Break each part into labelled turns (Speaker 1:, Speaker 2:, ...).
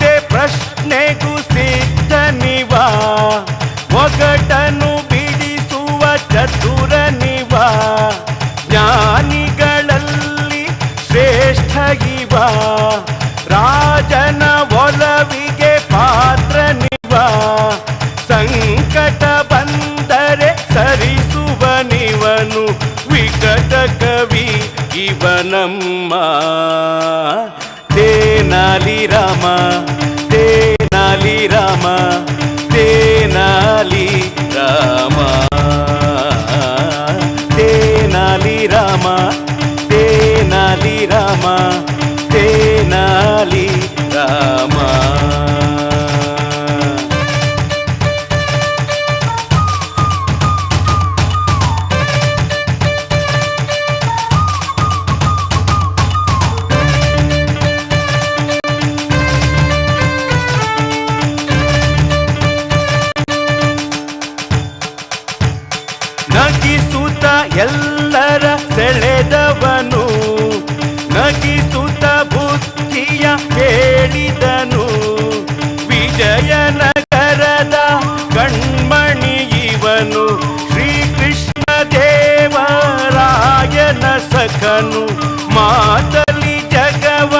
Speaker 1: ಯಾವುದೇ ಪ್ರಶ್ನೆಗೂ ಸಿದ್ಧನಿವ, ಒಗಟನು ಬಿಡಿಸುವ ಚತುರನಿವ, ಜ್ಞಾನಿಗಳಲ್ಲಿ ಶ್ರೇಷ್ಠ ಇವ, ರಾಜನ ಒಲವಿಗೆ ಪಾತ್ರನಿವ, ಸಂಕಟ ಬಂದರೆ ಸರಿಸುವನಿವನು, ವಿಕಟ ಕವಿ ಇವನಮ್ಮ. ತೇನಾಲಿ ರಾಮ, ತೇನಾಲಿ ರಾಮ, ತೇನಾಲಿ ರಾಮ, ತೇನಾಲಿ ರಾಮ, ತೇನಾಲಿ ರಾಮ, ತೇನಾಲಿ ರಾಮ. ನಗಿಸುತ್ತ ಎಲ್ಲರ ಸೆಳೆದವನು, ನಗಿಸುತ್ತ ಬುದ್ಧಿಯ ಹೇಳಿದನು, ವಿಜಯನಗರದ ಕಣ್ಮಣಿ ಇವನು, ಶ್ರೀಕೃಷ್ಣ ದೇವರಾಯನ ಸಖನು, ಮಾತಲಿ ಜಗವ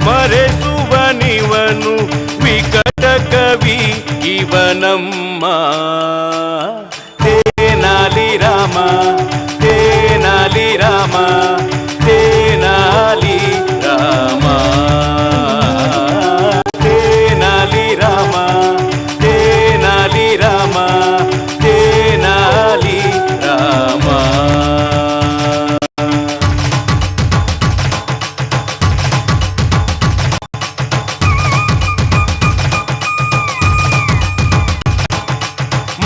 Speaker 1: ಮರೆಸುವನಿವನು, ವಿಕಟ ಕವಿ ಇವನಮ್ಮ. ತೇನಾಲಿ ರಾಮ, ತೇನಾಲಿ ರಾಮ, ತೇನಾಲಿ ರಾಮ, ತೇನಾಲಿ ರಾಮ, ತೇನಾಲಿ ರಾಮ, ತೇನಾಲಿ ರಾಮ.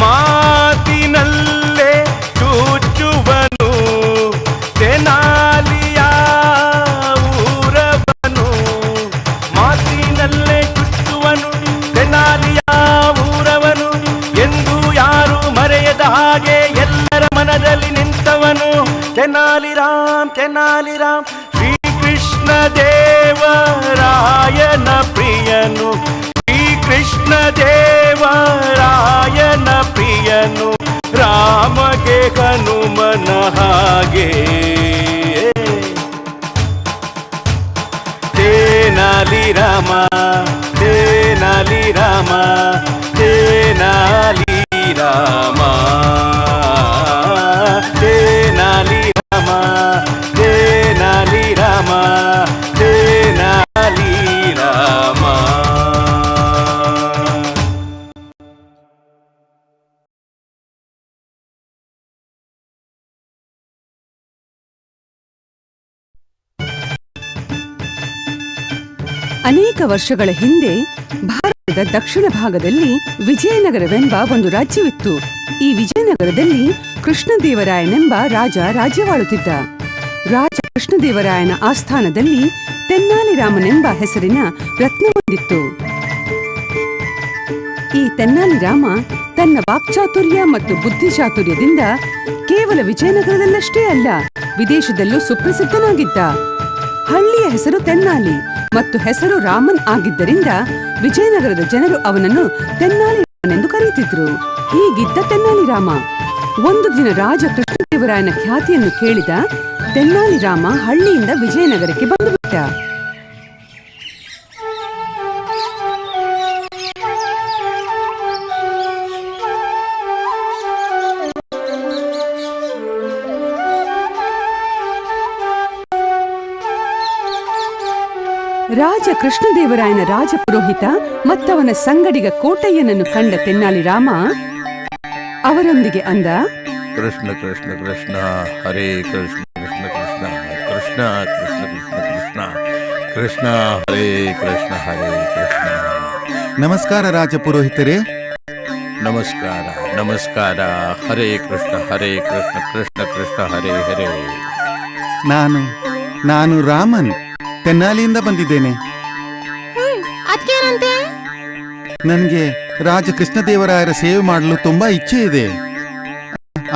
Speaker 1: ಮಾತಿನಲ್ಲೇ ಚೂಚುವನು, ತೆನಾಲಿಯ ಊರವನು, ಮಾತಿನಲ್ಲೇ ಚುಚ್ಚುವನು, ತೆನಾಲಿಯ ಊರವನು, ಎಂದು ಯಾರು ಮರೆಯದ ಹಾಗೆ ಎಲ್ಲರ ಮನದಲ್ಲಿ ನಿಂತವನು, ತೆನಾಲಿ ರಾಮ್, ತೆನಾಲಿ ರಾಮ್, ಶ್ರೀಕೃಷ್ಣ ದೇವರಾಯನ ಪ್ರಿಯನು, ಶ್ರೀಕೃಷ್ಣ ದೇವರಾಯನ ಪ್ರಿಯನು, ರಾಮಗೆ ಹನುಮನ ಹಾಗೆ. ತೇನಾಲಿ ರಾಮ, ತೇನಾಲಿ ರಾಮ, ತೇನಾಲಿ ರಾಮ, ತೇನಾಲಿ ರಾಮ, ತೇನಾಲಿ ರಾಮ, ತೇನಾಲಿ ರಾಮ.
Speaker 2: ಅನೇಕ ವರ್ಷಗಳ ಹಿಂದೆ ಭಾರತದ ದಕ್ಷಿಣ ಭಾಗದಲ್ಲಿ ವಿಜಯನಗರವೆಂಬ ಒಂದು ರಾಜ್ಯವಿತ್ತು. ಈ ವಿಜಯನಗರದಲ್ಲಿ ಕೃಷ್ಣದೇವರಾಯನೆಂಬ ರಾಜ ರಾಜ್ಯವಾಳುತ್ತಿದ್ದ. ರಾಜ ಕೃಷ್ಣದೇವರಾಯನ ಆಸ್ಥಾನದಲ್ಲಿ ತೆನ್ನಾಲಿ ರಾಮನೆಂಬ ಹೆಸರಿನ ರತ್ನವೊಂದಿತ್ತು. ಈ ತೆನ್ನಾಲಿ ರಾಮ ತನ್ನ ವಾಕ್ಚಾತುರ್ಯ ಮತ್ತು ಬುದ್ಧಿಚಾತುರ್ಯದಿಂದ ಕೇವಲ ವಿಜಯನಗರದಲ್ಲಷ್ಟೇ ಅಲ್ಲ, ವಿದೇಶದಲ್ಲೂ ಸುಪ್ರಸಿದ್ಧನಾಗಿದ್ದ. ಹಳ್ಳಿಯ ಹೆಸರು ತೆನ್ನಾಲಿ ಮತ್ತು ಹೆಸರು ರಾಮನ್ ಆಗಿದ್ದರಿಂದ ವಿಜಯನಗರದ ಜನರು ಅವನನ್ನು ತೆನ್ನಾಲಿ ರಾಮನೆಂದು ಕರೆಯುತ್ತಿದ್ರು. ಹೀಗಿದ್ದ ತೆನ್ನಾಲಿ ರಾಮ ಒಂದು ದಿನ ರಾಜ ಕೃಷ್ಣದೇವರಾಯನ ಖ್ಯಾತಿಯನ್ನು ಕೇಳಿದ ತೆನ್ನಾಲಿ ರಾಮ ಹಳ್ಳಿಯಿಂದ ವಿಜಯನಗರಕ್ಕೆ ಬಂದುಬಿಟ್ಟ. ರಾಜ ಕೃಷ್ಣದೇವರಾಯನ ರಾಜಪುರೋಹಿತ ಮತ್ತವನ ಸಂಗಡಿಗ ಕೋಟಯ್ಯನನ್ನು ಕಂಡ ತೆನ್ನಾಲಿ ರಾಮ ಅವರೊಂದಿಗೆ ಅಂದ,
Speaker 3: ಕೃಷ್ಣ ಕೃಷ್ಣ ಕೃಷ್ಣ ಹರೇ ಕೃಷ್ಣ ಕೃಷ್ಣ ಕೃಷ್ಣ ಕೃಷ್ಣ ಕೃಷ್ಣ ಕೃಷ್ಣ ಕೃಷ್ಣ ಕೃಷ್ಣ ಹರೇ ಕೃಷ್ಣ ಹರೇ ಕೃಷ್ಣ.
Speaker 4: ನಮಸ್ಕಾರ ರಾಜಪುರೋಹಿತರೇ.
Speaker 3: ನಮಸ್ಕಾರ ನಮಸ್ಕಾರ. ಹರೇ ಕೃಷ್ಣ ಕೃಷ್ಣ ಕೃಷ್ಣ ಹರೇ ಹರೇ.
Speaker 4: ನಾನು ರಾಮನ್ ತೆನ್ನಾಲಿಯಿಂದ ಬಂದಿದ್ದೇನೆ. ನನಗೆ ರಾಜ ಕೃಷ್ಣದೇವರಾಯರ ಸೇವೆ ಮಾಡಲು ತುಂಬಾ ಇಚ್ಛೆ ಇದೆ.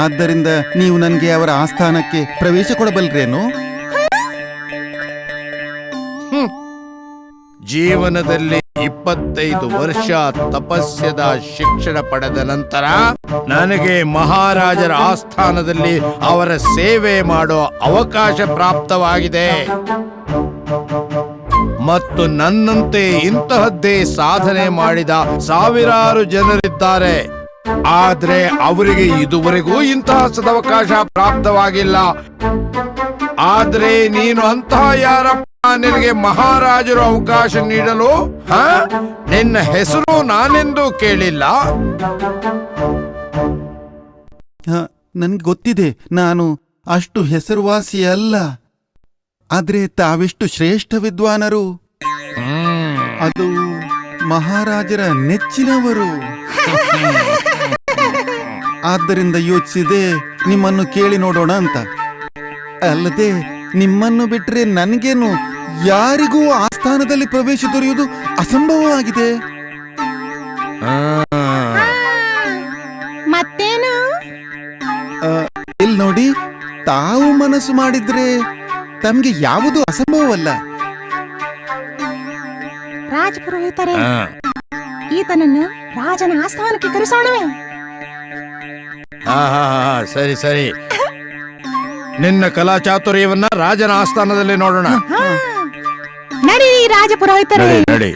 Speaker 4: ಆದ್ದರಿಂದ ನೀವು ನನಗೆ ಅವರ ಆಸ್ಥಾನಕ್ಕೆ ಪ್ರವೇಶ ಕೊಡಬಲ್ರೇನು?
Speaker 3: ಜೀವನದಲ್ಲಿ 25 ವರ್ಷ ತಪಸ್ಯದ ಶಿಕ್ಷಣ ಪಡೆದ ನಂತರ ನನಗೆ ಮಹಾರಾಜರ ಆಸ್ಥಾನದಲ್ಲಿ ಅವರ ಸೇವೆ ಮಾಡೋ ಅವಕಾಶ ಪ್ರಾಪ್ತವಾಗಿದೆ. ಮತ್ತು ನನ್ನಂತೆ ಇಂತಹದ್ದೇ ಸಾಧನೆ ಮಾಡಿದ ಸಾವಿರಾರು ಜನರಿದ್ದಾರೆ. ಆದ್ರೆ ಅವರಿಗೆ ಇದುವರೆಗೂ ಇಂತಹ ಸದವಕಾಶ ಪ್ರಾಪ್ತವಾಗಿಲ್ಲ. ಆದ್ರೆ ನೀನು ಅಂತಹ ಯಾರಪ್ಪ ನಿನಗೆ ಮಹಾರಾಜರು ಅವಕಾಶ ನೀಡಲು? ನಿನ್ನ ಹೆಸರು ನಾನೆಂದು ಕೇಳಿಲ್ಲ.
Speaker 4: ನನ್ಗೆ ಗೊತ್ತಿದೆ, ನಾನು ಅಷ್ಟು ಹೆಸರುವಾಸಿ ಅಲ್ಲ. ಆದ್ರೆ ತಾವೆಷ್ಟು ಶ್ರೇಷ್ಠ ವಿದ್ವಾನರು, ಅದು ಮಹಾರಾಜರ ನೆಚ್ಚಿನವರು. ಆದ್ದರಿಂದ ಯೋಚಿಸಿದೆ ನಿಮ್ಮನ್ನು ಕೇಳಿ ನೋಡೋಣ ಅಂತ. ಅಲ್ಲದೆ ನಿಮ್ಮನ್ನು ಬಿಟ್ರೆ ನನಗೇನು ಯಾರಿಗೂ ಆಸ್ಥಾನದಲ್ಲಿ ಪ್ರವೇಶ ದೊರೆಯುವುದು ಅಸಂಭವವಾಗಿದೆ.
Speaker 5: ಮತ್ತೇನು?
Speaker 4: ಇಲ್ಲಿ ನೋಡಿ, ತಾವು ಮನಸ್ಸು ಮಾಡಿದ್ರೆ ತಮ್ಗೆ ಯಾವುದೂ ಅಸಂಭವವಲ್ಲ.
Speaker 5: ರಾಜಪುರೋಹಿತರೇ, ಈತನನ್ನು ರಾಜನ ಆಸ್ಥಾನಕ್ಕೆ ಕರೆಸೋಣವೇ?
Speaker 3: ಸರಿ ಸರಿ, ನಿನ್ನ ಕಲಾ ಚಾತುರ್ಯವನ್ನ ರಾಜನ ಆಸ್ಥಾನದಲ್ಲಿ ನೋಡೋಣ.
Speaker 5: ನಡೀರಿ ರಾಜಪುರೋಹಿತರೇ.
Speaker 3: ನಡಿ.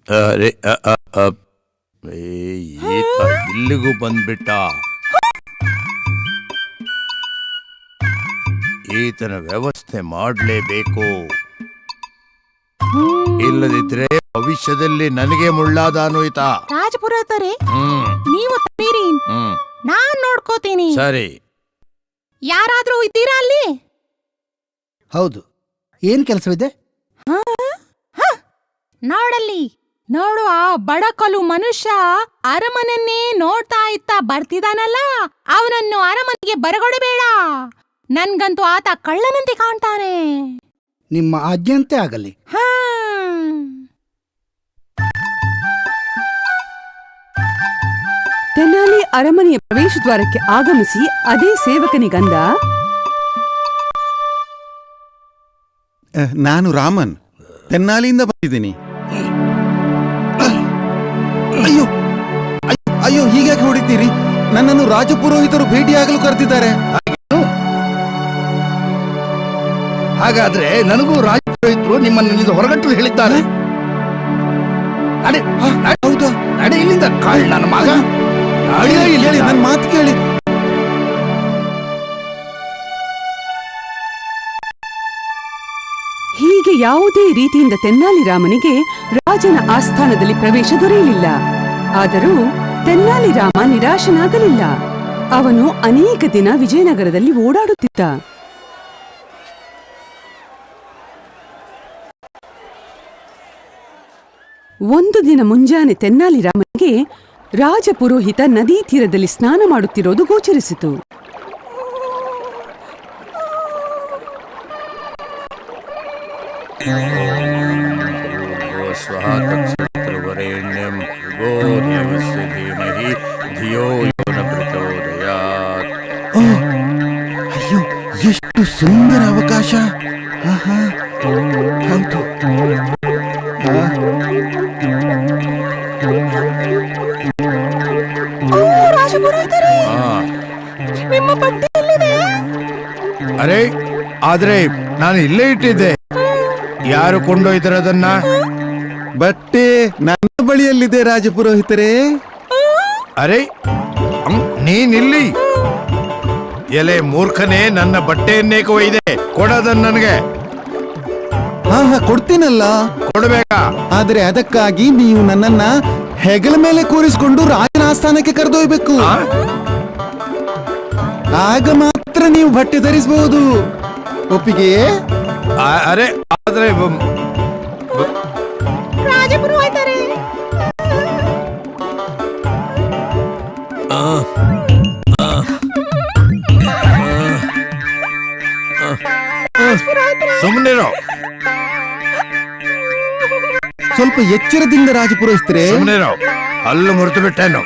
Speaker 3: ಅರೆ ಈತ ಇಲ್ಲಿಗೂ ಬಂದ್ಬಿಟ್ಟ. ಈತನ ವ್ಯವಸ್ಥೆ ಮಾಡಲೇಬೇಕು, ಇಲ್ಲದಿದ್ರೆ ಭವಿಷ್ಯದಲ್ಲಿ ನನಗೆ ಮುಳ್ಳಾದಾನು ಈತ.
Speaker 5: ರಾಜಪುರೋಹಿತರೇ, ನೀವು ತಡೀರಿ, ನಾನ್ ನೋಡ್ಕೋತೀನಿ.
Speaker 3: ಸರಿ.
Speaker 5: ಯಾರಾದ್ರೂ ಇದ್ದೀರಾ ಅಲ್ಲಿ?
Speaker 6: ಹೌದು, ಏನ್ ಕೆಲಸವಿದೆ?
Speaker 5: ನೋಡಲ್ಲಿ, ನೋಡು, ಆ ಬಡಕಲು ಮನುಷ್ಯ ಅರಮನೆಯನ್ನೇ ನೋಡ್ತಾ ಇತ್ತ ಬರ್ತಿದಾನಲ್ಲ, ಅವನನ್ನು ಅರಮನೆಗೆ ಬರಗೊಡಬೇಡ. ನನ್ಗಂತೂ ಆತ ಕಳ್ಳನಂತೆ ಕಾಣ್ತಾನೆ.
Speaker 6: ನಿಮ್ಮ ಆಜ್ಞೆಯಂತೆ ಆಗಲಿ.
Speaker 2: ತೆನಾಲಿ ಅರಮನೆಯ ಪ್ರವೇಶ ದ್ವಾರಕ್ಕೆ ಆಗಮಿಸಿ ಅದೇ ಸೇವಕನಿಗಂದ,
Speaker 4: ನಾನು ರಾಮನ್, ತೆನ್ನಾಲಿಯಿಂದ ಬಂದಿದ್ದೀನಿ. ಅಯ್ಯೋ ಅಯ್ಯೋ, ಹೀಗಾಗಿ ಹೊಡಿತೀರಿ? ನನ್ನನ್ನು ರಾಜಪುರೋಹಿತರು ಭೇಟಿಯಾಗಲು ಕರೆದಿದ್ದಾರೆ.
Speaker 6: ಹಾಗಾದ್ರೆ ನನಗೂ ರಾಜಪುರೋಹಿತರು ನಿಮ್ಮನ್ನು ಹೊರಗಟ್ಟಲು ಹೇಳಿದ್ದಾರೆ.
Speaker 4: ಹೌದಾ?
Speaker 6: ನಡೆ ಇಲ್ಲಿಂದ, ಕಾಳ್ ನನ್ನ ಮಗ.
Speaker 4: ಹೇಳಿ, ನನ್ನ ಮಾತು ಕೇಳಿ.
Speaker 2: ಹೀಗೆ ಯಾವುದೇ ರೀತಿಯಿಂದ ತೆನ್ನಾಲಿ ರಾಮನಿಗೆ ರಾಜನ ಆಸ್ಥಾನದಲ್ಲಿ ಪ್ರವೇಶ ದೊರೆಯಲಿಲ್ಲ. ಆದರೂ ತೆನ್ನಾಲಿ ರಾಮ ನಿರಾಶನಾಗಲಿಲ್ಲ. ಅವನು ಅನೇಕ ದಿನ ವಿಜಯನಗರದಲ್ಲಿ ಓಡಾಡುತ್ತಿದ್ದ. ಒಂದು ದಿನ ಮುಂಜಾನೆ ತೆನ್ನಾಲಿ ರಾಮನಿಗೆ ರಾಜಪುರೋಹಿತ ನದೀ ತೀರದಲ್ಲಿ ಸ್ನಾನ ಮಾಡುತ್ತಿರೋದು ಗೋಚರಿಸಿತು.
Speaker 4: ಅಯ್ಯೋ, ಎಷ್ಟು ಸುಂದರ ಅವಕಾಶ. ಹೌದು,
Speaker 5: ರಾಜಪುರೋಹಿತರೇ, ನಿಮ್ಮ ಬಟ್ಟೆ ಎಲ್ಲಿದೆ?
Speaker 3: ಅರೆ, ಆದ್ರೆ ನಾನು ಇಲ್ಲೇ ಇಟ್ಟಿದ್ದೆ. ಯಾರು ಕೊಂಡೊಯ್ತಾರದನ್ನ?
Speaker 4: ಬಟ್ಟೆ ನನ್ನ ಬಳಿಯಲ್ಲಿದೆ ರಾಜಪುರೋಹಿತರೇ.
Speaker 3: ಅರೆ, ನೀನಿಲ್ಲಿ? ಎಲೆ ಮೂರ್ಖನೇ, ನನ್ನ ಬಟ್ಟೆಯನ್ನೇ ಕೊಯ್ದೆ. ಕೊಡೋದನ್ನ ನನಗೆ.
Speaker 4: ಕೊಡ್ತೀನಲ್ಲ.
Speaker 3: ಕೊಡ್ಬೇಕಾ?
Speaker 4: ಆದ್ರೆ ಅದಕ್ಕಾಗಿ ನೀವು ನನ್ನನ್ನ ಹೆಗಲ ಮೇಲೆ ಕೂರಿಸಿಕೊಂಡು ರಾಜನ ಆಸ್ಥಾನಕ್ಕೆ ಕರೆದೊಯ್ಬೇಕು. ಆಗ ಮಾತ್ರ ನೀವು ಬಟ್ಟೆ ಧರಿಸಬಹುದು. ಒಪ್ಪಿಗೆಯೇ?
Speaker 3: ಅರೆ, ಆದ್ರೆ
Speaker 5: ರಾಜಪುರೋಹಿತರೇ,
Speaker 3: ಸುಮ್ಮನಿರೋ.
Speaker 4: ಸ್ವಲ್ಪ ಎಚ್ಚರದಿಂದ ರಾಜಪುರೋಹಿತರೇ.
Speaker 3: ಸುಮ್ಮನಿರೋ, ಹಲ್ಲು ಮುರಿದು ಬಿಟ್ಟೇನು?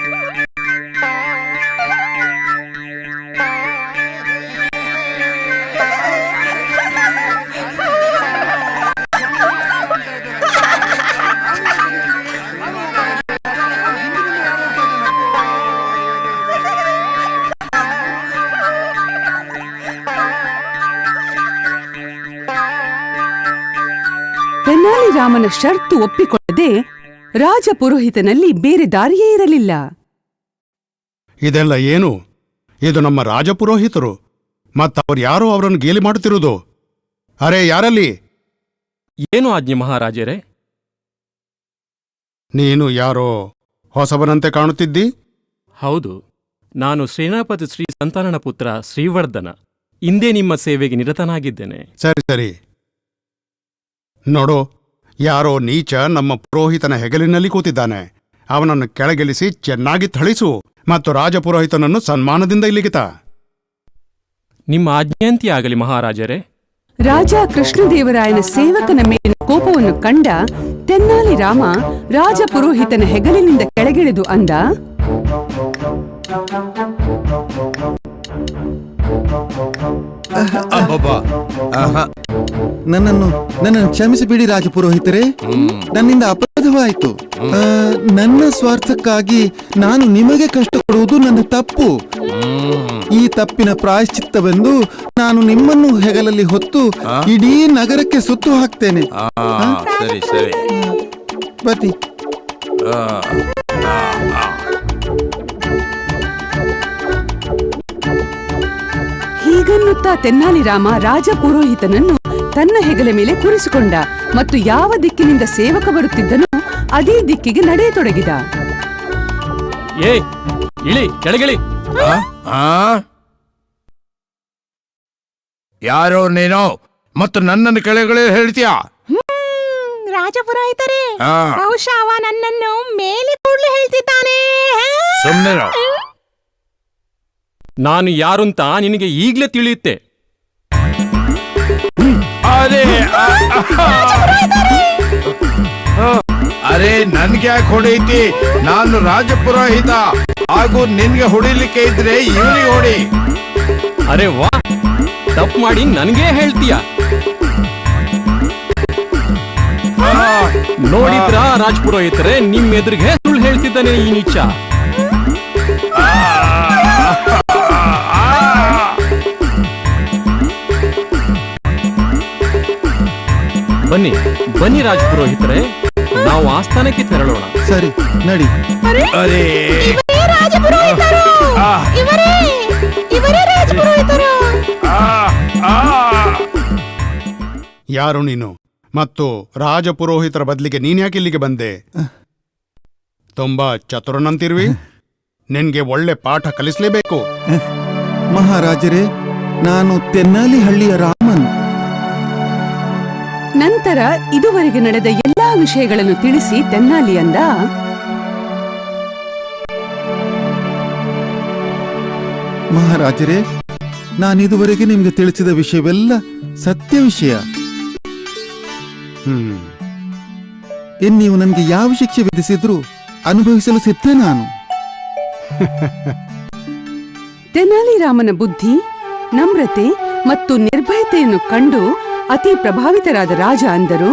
Speaker 2: ತೆನಾಲಿರಾಮನ ಷರ್ತು ಒಪ್ಪಿಕೊಳ್ಳದೆ ರಾಜ ಪುರೋಹಿತನಲ್ಲಿ ಬೇರೆ ದಾರಿಯೇ ಇರಲಿಲ್ಲ.
Speaker 7: ಇದೆಲ್ಲ ಏನು? ಇದು ನಮ್ಮ ರಾಜಪುರೋಹಿತರು, ಮತ್ತವ್ರು ಯಾರೋ ಅವರನ್ನು ಗೇಲಿ ಮಾಡುತ್ತಿರುವುದು. ಅರೆ, ಯಾರಲ್ಲಿ?
Speaker 8: ಏನು ಆಜ್ಞೆ ಮಹಾರಾಜರೇ?
Speaker 7: ನೀನು ಯಾರೋ ಹೊಸಬನಂತೆ ಕಾಣುತ್ತಿದ್ದಿ?
Speaker 8: ಹೌದು, ನಾನು ಶ್ರೀನಾಪತಿ ಶ್ರೀ ಸಂತಾನನ ಪುತ್ರ ಶ್ರೀವರ್ಧನ. ಇಂದೇ ನಿಮ್ಮ ಸೇವೆಗೆ ನಿರತನಾಗಿದ್ದೇನೆ.
Speaker 7: ಸರಿ ಸರಿ. ನೋಡು, ಯಾರೋ ನೀಚ ನಮ್ಮ ಪುರೋಹಿತನ ಹೆಗಲಿನಲ್ಲಿ ಕೂತಿದ್ದಾನೆ. ಅವನನ್ನು ಕೆಳಗಿಳಿಸಿ ಚೆನ್ನಾಗಿ ಥಳಿಸು ಮತ್ತು ರಾಜಪುರೋಹಿತನನ್ನು ಸನ್ಮಾನದಿಂದ ಇಲ್ಲಿಗಿತ.
Speaker 8: ನಿಮ್ಮ ಆಜ್ಞೆಯಂತೆಯಾಗಲಿ ಮಹಾರಾಜರೇ.
Speaker 2: ರಾಜ ಕೃಷ್ಣದೇವರಾಯನ ಸೇವಕನ ಮೇಲಿನ ಕೋಪವನ್ನು ಕಂಡ ತೆನಾಲಿರಾಮ ರಾಜ ಪುರೋಹಿತನ ಹೆಗಲಿನಿಂದ ಕೆಳಗಿಳಿದು ಅಂದ,
Speaker 3: ಅಬ್ಬಬ್ಬಾ. ಆಹಾ.
Speaker 4: ನನ್ನನ್ನು ಕ್ಷಮಿಸಿಬಿಡಿ ರಾಜಪುರೋಹಿತರೇ, ನನ್ನಿಂದ ಅಪರಾಧವಾಯಿತು. ನನ್ನ ಸ್ವಾರ್ಥಕ್ಕಾಗಿ ನಾನು ನಿಮಗೆ ಕಷ್ಟ ಕೊಡುವುದು ನನ್ನ ತಪ್ಪು. ಈ ತಪ್ಪಿನ ಪ್ರಾಯಶ್ಚಿತ್ತವೆಂದು ನಾನು ನಿಮ್ಮನ್ನು ಹೆಗಲಲ್ಲಿ ಹೊತ್ತು ಇಡೀ ನಗರಕ್ಕೆ ಸುತ್ತು ಹಾಕ್ತೇನೆ.
Speaker 3: ಸರಿ ಸರಿ.
Speaker 4: ಬನ್ನಿ.
Speaker 3: ಆ, ಆ, ಆ.
Speaker 2: ಹೀಗನ್ನುತ್ತಾ ತೆನಾಲಿರಾಮ ರಾಜ ಪುರೋಹಿತನನ್ನು ತನ್ನ ಹೆಗಲ ಮೇಲೆ ಕೂರಿಸಿಕೊಂಡ ಮತ್ತು ಯಾವ ದಿಕ್ಕಿನಿಂದ ಸೇವಕ ಬರುತ್ತಿದ್ದನೋ ಅದೇ ದಿಕ್ಕಿಗೆ ನಡೆಯತೊಡಗಿದ.
Speaker 8: ಏ, ಇಳಿ, ಕೆಳಗಿಳಿ.
Speaker 3: ಆ? ಯಾರೋ ನೀನು ಮತ್ತು ನನ್ನನ್ನು ಕೆಳಗಡೆ ಹೇಳ್ತೀಯಾ?
Speaker 5: ರಾಜಪುರೋಹಿತರೇ,
Speaker 3: ಆ.
Speaker 5: ಬಹುಶಃ ಅವ ನನ್ನನ್ನು ಮೇಲೆ ಕೂಡ್ಲು ಹೇಳ್ತಿದ್ದಾನೆ.
Speaker 3: ಸುಮ್ಮನೆ
Speaker 8: ನಾನು ಯಾರುಂತ ನಿನಗೆ ಈಗ್ಲೇ ತಿಳಿಯುತ್ತೆ.
Speaker 3: ಅರೆ ಅರೆ, ನನ್ಗೆ ಯಾಕೆ ಹೊಡೆಯುತ್ತಿ? ನಾನು ರಾಜಪುರೋಹಿತ, ಹಾಗೂ ನಿನ್ಗೆ ಹೊಡಿಲಿಕ್ಕೆ ಇದ್ರೆ ಇವನಿಗೆ ಹೊಡಿ.
Speaker 8: ಅರೆ ವಾ, ತಪ್ಪು ಮಾಡಿ ನನಗೇ ಹೇಳ್ತೀಯ. ನೋಡಿದ್ರ ರಾಜಪುರೋಹಿತರೆ, ನಿಮ್ಮ ಎದುರಿಗೆ ಸುಳ್ಳು ಹೇಳ್ತಿದ್ದಾನೆ ಈ ನೀಚ. ಬನ್ನಿ ಬನ್ನಿ ರಾಜಪುರೋಹಿತರೆ, ನಾವು ಆಸ್ಥಾನಕ್ಕೆ ತೆರಳೋಣ.
Speaker 4: ಸರಿ, ನಡಿ.
Speaker 3: ಅರೆ
Speaker 5: ಇವರೇ ರಾಜಪುರೋಹಿತರು, ಇವರೇ ರಾಜಪುರೋಹಿತರು.
Speaker 7: ಯಾರು ನೀನು? ಮತ್ತು ರಾಜಪುರೋಹಿತರ ಬದಲಿಗೆ ನೀನ್ಯಾಕೆ ಇಲ್ಲಿಗೆ ಬಂದೆ? ತುಂಬಾ ಚತುರನಂತಿರುವಿ. ನಿನ್ಗೆ ಒಳ್ಳೆ ಪಾಠ ಕಲಿಸಲೇಬೇಕು.
Speaker 4: ಮಹಾರಾಜರೇ, ನಾನು ತೆನ್ನಾಲಿಹಳ್ಳಿಯ ರಾಮನ್.
Speaker 2: ನಂತರ ಇದುವರೆಗೆ ನಡೆದ ಎಲ್ಲಾ ವಿಷಯಗಳನ್ನು ತಿಳಿಸಿ ತೆನ್ನಾಲಿ ಅಂದ,
Speaker 4: ಮಹಾರಾಜರೇ, ನಾನಿದುವರೆಗೆ ನಿಮ್ಗೆ ತಿಳಿಸಿದ ವಿಷಯವೆಲ್ಲ ಸತ್ಯ ವಿಷಯ. ನೀವು ನನಗೆ ಯಾವ ಶಿಕ್ಷೆ ವಿಧಿಸಿದ್ರೂ ಅನುಭವಿಸಲು ಸಿದ್ಧ ನಾನು.
Speaker 2: ತೆನಾಲಿರಾಮನ ಬುದ್ಧಿ, ನಮ್ರತೆ ಮತ್ತು ನಿರ್ಭಯತೆಯನ್ನು ಕಂಡು ಅತಿ ಪ್ರಭಾವಿತರಾದ ರಾಜ ಅಂದರು,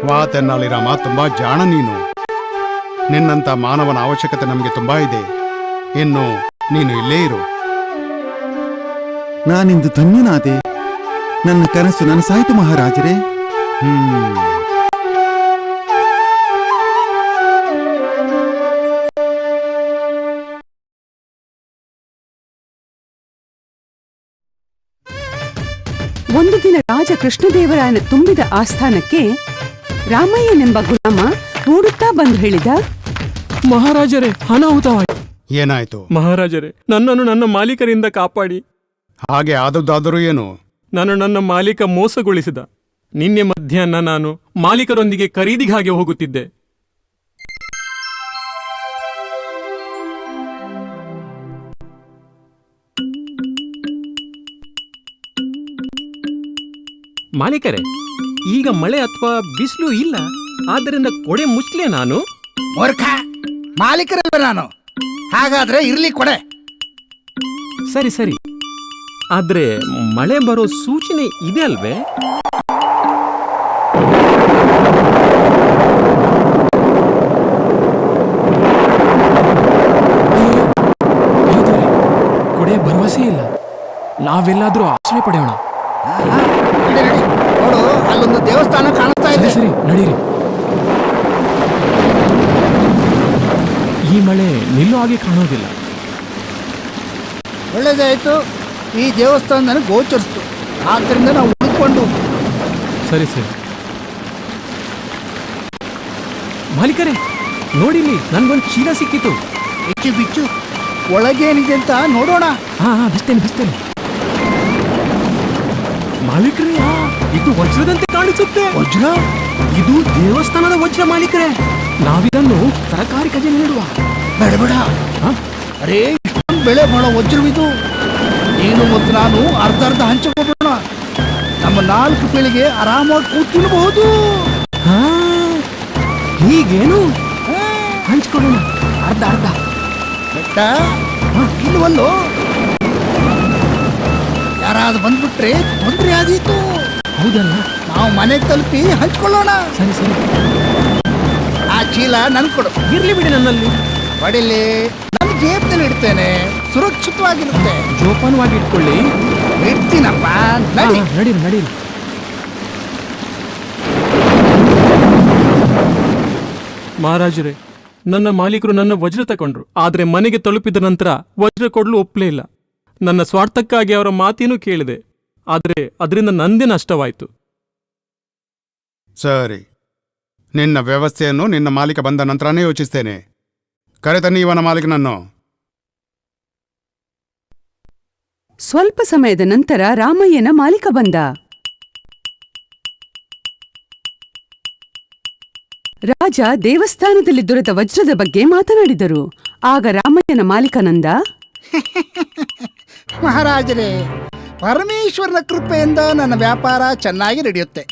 Speaker 7: ವಾ ತೆನ್ನಾಲಿರಾಮ, ತುಂಬಾ ಜಾಣ ನೀನು. ನಿನ್ನಂತ ಮಾನವನ ಅವಶ್ಯಕತೆ ನಮಗೆ ತುಂಬಾ ಇದೆ. ಇನ್ನು ನೀನು ಇಲ್ಲೇ ಇರು.
Speaker 4: ನಾನಿಂದು ಧನ್ಯನಾದೆ. ನನ್ನ ಕನಸು ನನಸಾಯಿತು ಮಹಾರಾಜರೇ.
Speaker 2: ಒಂದು ದಿನ ರಾಜ ಕೃಷ್ಣದೇವರಾಯನ ತುಂಬಿದ ಆಸ್ಥಾನಕ್ಕೆ ರಾಮಯ್ಯನೆಂಬ ಗುಲಾಮ ಓಡುತ್ತಾ ಬಂದು ಹೇಳಿದ,
Speaker 8: ಮಹಾರಾಜರೇ, ಅನಾಹುತವಾಯಿತು.
Speaker 7: ಏನಾಯ್ತು?
Speaker 8: ಮಹಾರಾಜರೇ, ನನ್ನನ್ನು ನನ್ನ ಮಾಲೀಕರಿಂದ ಕಾಪಾಡಿ.
Speaker 7: ಹಾಗೆ ಆದದ್ದಾದರೂ ಏನು?
Speaker 8: ನನ್ನ ಮಾಲೀಕ ಮೋಸಗೊಳಿಸಿದ. ನಿನ್ನೆ ಮಧ್ಯಾಹ್ನ ನಾನು ಮಾಲೀಕರೊಂದಿಗೆ ಖರೀದಿಗಾಗಿ ಹೋಗುತ್ತಿದ್ದೆ. ಮಾಲೀಕರೇ, ಈಗ ಮಳೆ ಅಥವಾ ಬಿಸಿಲು ಇಲ್ಲ, ಆದ್ದರಿಂದ ಕೊಡೆ ಮುಚ್ಲೆ ನಾನು.
Speaker 6: ಮೂರ್ಖ, ಮಾಲೀಕರಲ್ಲ ನಾನು. ಹಾಗಾದ್ರೆ ಇರ್ಲಿ ಕೊಡೆ.
Speaker 8: ಸರಿ ಸರಿ, ಆದ್ರೆ ಮಳೆ ಬರೋ ಸೂಚನೆ ಇದೆ ಅಲ್ವೇ? ಕೊಡೆ ಭರವಸೆ ಇಲ್ಲ. ನಾವೆಲ್ಲಾದ್ರೂ ಆಶ್ರಯ ಪಡೆಯೋಣ.
Speaker 6: ನಡಿ, ನಡಿ. ನೋಡು, ಅಲ್ಲೊಂದು ದೇವಸ್ಥಾನ ಕಾಣಿಸ್ತಾ ಇದೆ.
Speaker 8: ಸರಿ ನಡೀರಿ. ಈ ಮಳೆ ನಿಲ್ಲೋ ಹಾಗೆ ಕಾಣೋದಿಲ್ಲ.
Speaker 6: ಒಳ್ಳೇದಾಯ್ತು, ಈ ದೇವಸ್ಥಾನ ನನಗೆ ಗೋಚರಿಸ್ತು. ಆದ್ದರಿಂದ ನಾವು ಉಳ್ಕೊಂಡು.
Speaker 8: ಸರಿ ಮಾಲೀಕರೇ, ನೋಡಿಲಿ, ನನ್ಗೊಂದು ಚೀಲ ಸಿಕ್ಕಿತು.
Speaker 6: ಬಿಚ್ಚು ಬಿಚ್ಚು, ಒಳಗೇನಿದೆ ಅಂತ ನೋಡೋಣ.
Speaker 8: ಹಾ ಬಿಸ್ತೇನೆ. ಮಾಲೀಕರೇ, ಇದು ವಜ್ರದಂತೆ ಕಾಣಿಸುತ್ತೆ.
Speaker 6: ವಜ್ರ?
Speaker 8: ಇದು ದೇವಸ್ಥಾನದ ವಜ್ರ ಮಾಲೀಕರೇ. ನಾವಿದನ್ನು ತರಕಾರಿ ಖಜಾನೆ ನೀಡುವ.
Speaker 6: ಬೇಡ. ಅರೇ, ಇಷ್ಟೊಂದು ಬೆಳೆ ಮಾಡೋ ವಜ್ರವಿದು. ನೀನು ಮತ್ತು ನಾನು ಅರ್ಧ ಹಂಚಿಕೊಳ್ಳೋಣ. ನಮ್ಮ 4 ಪೀಳಿಗೆ ಆರಾಮಾಗಿ ಕೂತಿರಬಹುದು.
Speaker 8: ಹೀಗೇನು? ಹಂಚ್ಕೊಳ್ಳೋಣ, ಅರ್ಧ.
Speaker 6: ಬೆಟ್ಟ ಇಲ್ವಲ್ಲೋ? ಯಾರಾದ್ರೂ ಬಂದ್ಬಿಟ್ರೆ ತೊಂದರೆ ಆದೀತು.
Speaker 8: ಹೌದಲ್ಲ?
Speaker 6: ನಾವು ಮನೆಗೆ ತಲುಪಿ ಹಂಚ್ಕೊಳ್ಳೋಣ.
Speaker 8: ಸರಿ.
Speaker 6: ಆ ಚೀಲ ನನ್ ಕೊಡು.
Speaker 8: ಇರ್ಲಿ ಬಿಡಿ, ನನ್ನಲ್ಲಿ
Speaker 6: ಬಡಿಲಿ, ನನ್ನ ಜೇಬ್ನಲ್ಲಿ ಇಡ್ತೇನೆ. ಸುರಕ್ಷಿತವಾಗಿರುತ್ತೆ.
Speaker 8: ಜೋಪಾನವಾಗಿ ಇಟ್ಕೊಳ್ಳಿ.
Speaker 6: ಇಡ್ತೀನಪ್ಪ.
Speaker 8: ನಡೀರಿ. ಮಹಾರಾಜರೇ, ನನ್ನ ಮಾಲೀಕರು ನನ್ನ ವಜ್ರ ತಗೊಂಡ್ರು. ಆದ್ರೆ ಮನೆಗೆ ತಲುಪಿದ ನಂತರ ವಜ್ರ ಕೊಡಲು ಒಪ್ಪಲೇ ಇಲ್ಲ. ನನ್ನ ಸ್ವಾರ್ಥಕ್ಕಾಗಿ ಅವರ ಮಾತೇನೂ ಕೇಳಿದೆ. ಆದ್ರೆ ಅದರಿಂದ ನಂದೇ ನಷ್ಟವಾಯಿತು.
Speaker 7: ಸರಿ, ನಿನ್ನ ವ್ಯವಸ್ಥೆಯನ್ನು ನಿನ್ನ ಮಾಲೀಕ ಬಂದ ನಂತರನೇ ಯೋಚಿಸ್ತೇನೆ. ಕರೆತನ್ನಿ ಇವನ ಮಾಲೀಕನನ್ನು.
Speaker 2: ಸ್ವಲ್ಪ ಸಮಯದ ನಂತರ ರಾಮಯ್ಯನ ಮಾಲೀಕ ಬಂದ. ರಾಜ ದೇವಸ್ಥಾನದಲ್ಲಿ ದೊರೆತ ವಜ್ರದ ಬಗ್ಗೆ ಮಾತನಾಡಿದರು. ಆಗ ರಾಮಯ್ಯನ ಮಾಲೀಕನಂದ,
Speaker 6: ಮಹಾರಾಜರೇ, ಪರಮೇಶ್ವರನ ಕೃಪೆಯಿಂದ ನನ್ನ ವ್ಯಾಪಾರ ಚೆನ್ನಾಗಿ ನಡೆಯುತ್ತೆ.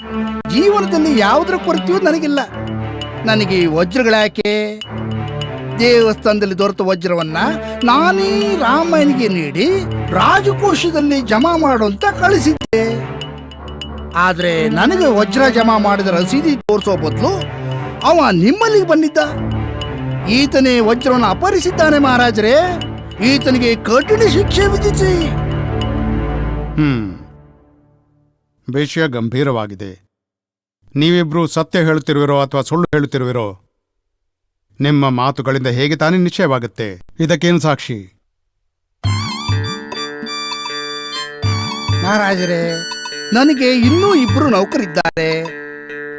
Speaker 6: ಜೀವನದಲ್ಲಿ ಯಾವುದರ ಕೊರತೆಯೂ ನನಗಿಲ್ಲ. ನನಗೆ ಈ ವಜ್ರಗಳಾಕೆ? ದೇವಸ್ಥಾನದಲ್ಲಿ ದೊರೆತ ವಜ್ರವನ್ನ ನಾನೇ ರಾಮಯ್ಯನಿಗೆ ನೀಡಿ ರಾಜಕೋಶದಲ್ಲಿ ಜಮಾ ಮಾಡುವಂತ ಕಳಿಸಿದ್ದೆ. ಆದ್ರೆ ನನಗೆ ವಜ್ರ ಜಮಾ ಮಾಡಿದ ರಸೀದಿ ತೋರಿಸೋ ಬದಲು ಅವ ನಿಮ್ಮಲ್ಲಿಗೆ ಬಂದಿದ್ದ. ಈತನೇ ವಜ್ರವನ್ನು ಅಪಹರಿಸಿದ್ದಾನೆ. ಮಹಾರಾಜರೇ, ಈತನಿಗೆ ಕಠಿಣ ಶಿಕ್ಷೆ ವಿಧಿಸಿ.
Speaker 7: ವಿಷಯ ಗಂಭೀರವಾಗಿದೆ. ನೀವಿಬ್ರು ಸತ್ಯ ಹೇಳುತ್ತಿರುವಿರೋ ಅಥವಾ ಸುಳ್ಳು ಹೇಳುತ್ತಿರುವಿರೋ? ನಿಮ್ಮ ಮಾತುಗಳಿಂದ ಹೇಗೆ ತಾನೇ ನಿಶ್ಚಯವಾಗುತ್ತೆ? ಇದಕ್ಕೇನು ಸಾಕ್ಷಿ?
Speaker 6: ಮಹಾರಾಜರೇ, ನನಗೆ ಇನ್ನೂ 2 ನೌಕರಿದ್ದಾರೆ.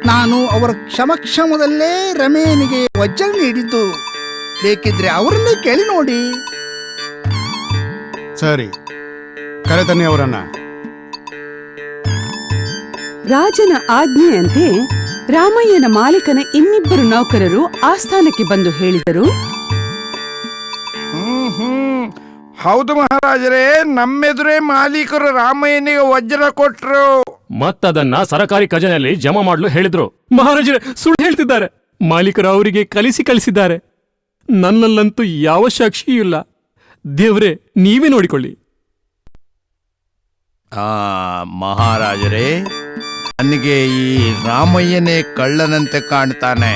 Speaker 6: ನಾನು ಅವರ ಕ್ಷಮಕ್ಷಮದಲ್ಲೇ ರಮೇನಿಗೆ ವಜ್ರ ನೀಡಿದ್ದು. ಬೇಕಿದ್ರೆ ಅವರನ್ನೇ ಕೇಳಿ ನೋಡಿ.
Speaker 7: ಸರಿ, ಕರೆತನ್ನಿ ಅವರನ್ನ.
Speaker 2: ರಾಜನ ಆಜ್ಞೆಯಂತೆ ರಾಮಯ್ಯನ ಮಾಲೀಕನ ಇನ್ನಿಬ್ಬರು ನೌಕರರು ಆಸ್ಥಾನಕ್ಕೆ ಬಂದು ಹೇಳಿದರು,
Speaker 9: ಹೌದು ಮಹಾರಾಜರೇ, ನಮ್ಮೆದುರೇ ಮಾಲೀಕರು ರಾಮಯ್ಯನಿಗೆ ವಜ್ರ ಕೊಟ್ರು.
Speaker 8: ಮತ್ತದನ್ನ ಸರಕಾರಿ ಖಜಾನೆಯಲ್ಲಿ ಜಮಾ ಮಾಡಲು ಹೇಳಿದ್ರು. ಮಹಾರಾಜರೇ, ಸುಳ್ಳು ಹೇಳ್ತಿದ್ದಾರೆ. ಮಾಲೀಕರು ಅವರಿಗೆ ಕಳಿಸಿದ್ದಾರೆ. ನನ್ನಲ್ಲಂತೂ ಯಾವ ಸಾಕ್ಷಿಯೂ ಇಲ್ಲ. ದೇವ್ರೇ, ನೀವೇ ನೋಡಿಕೊಳ್ಳಿ.
Speaker 3: ಮಹಾರಾಜರೇ, ನನಗೆ ಈ ರಾಮಯ್ಯನೇ ಕಳ್ಳನಂತೆ ಕಾಣ್ತಾನೆ.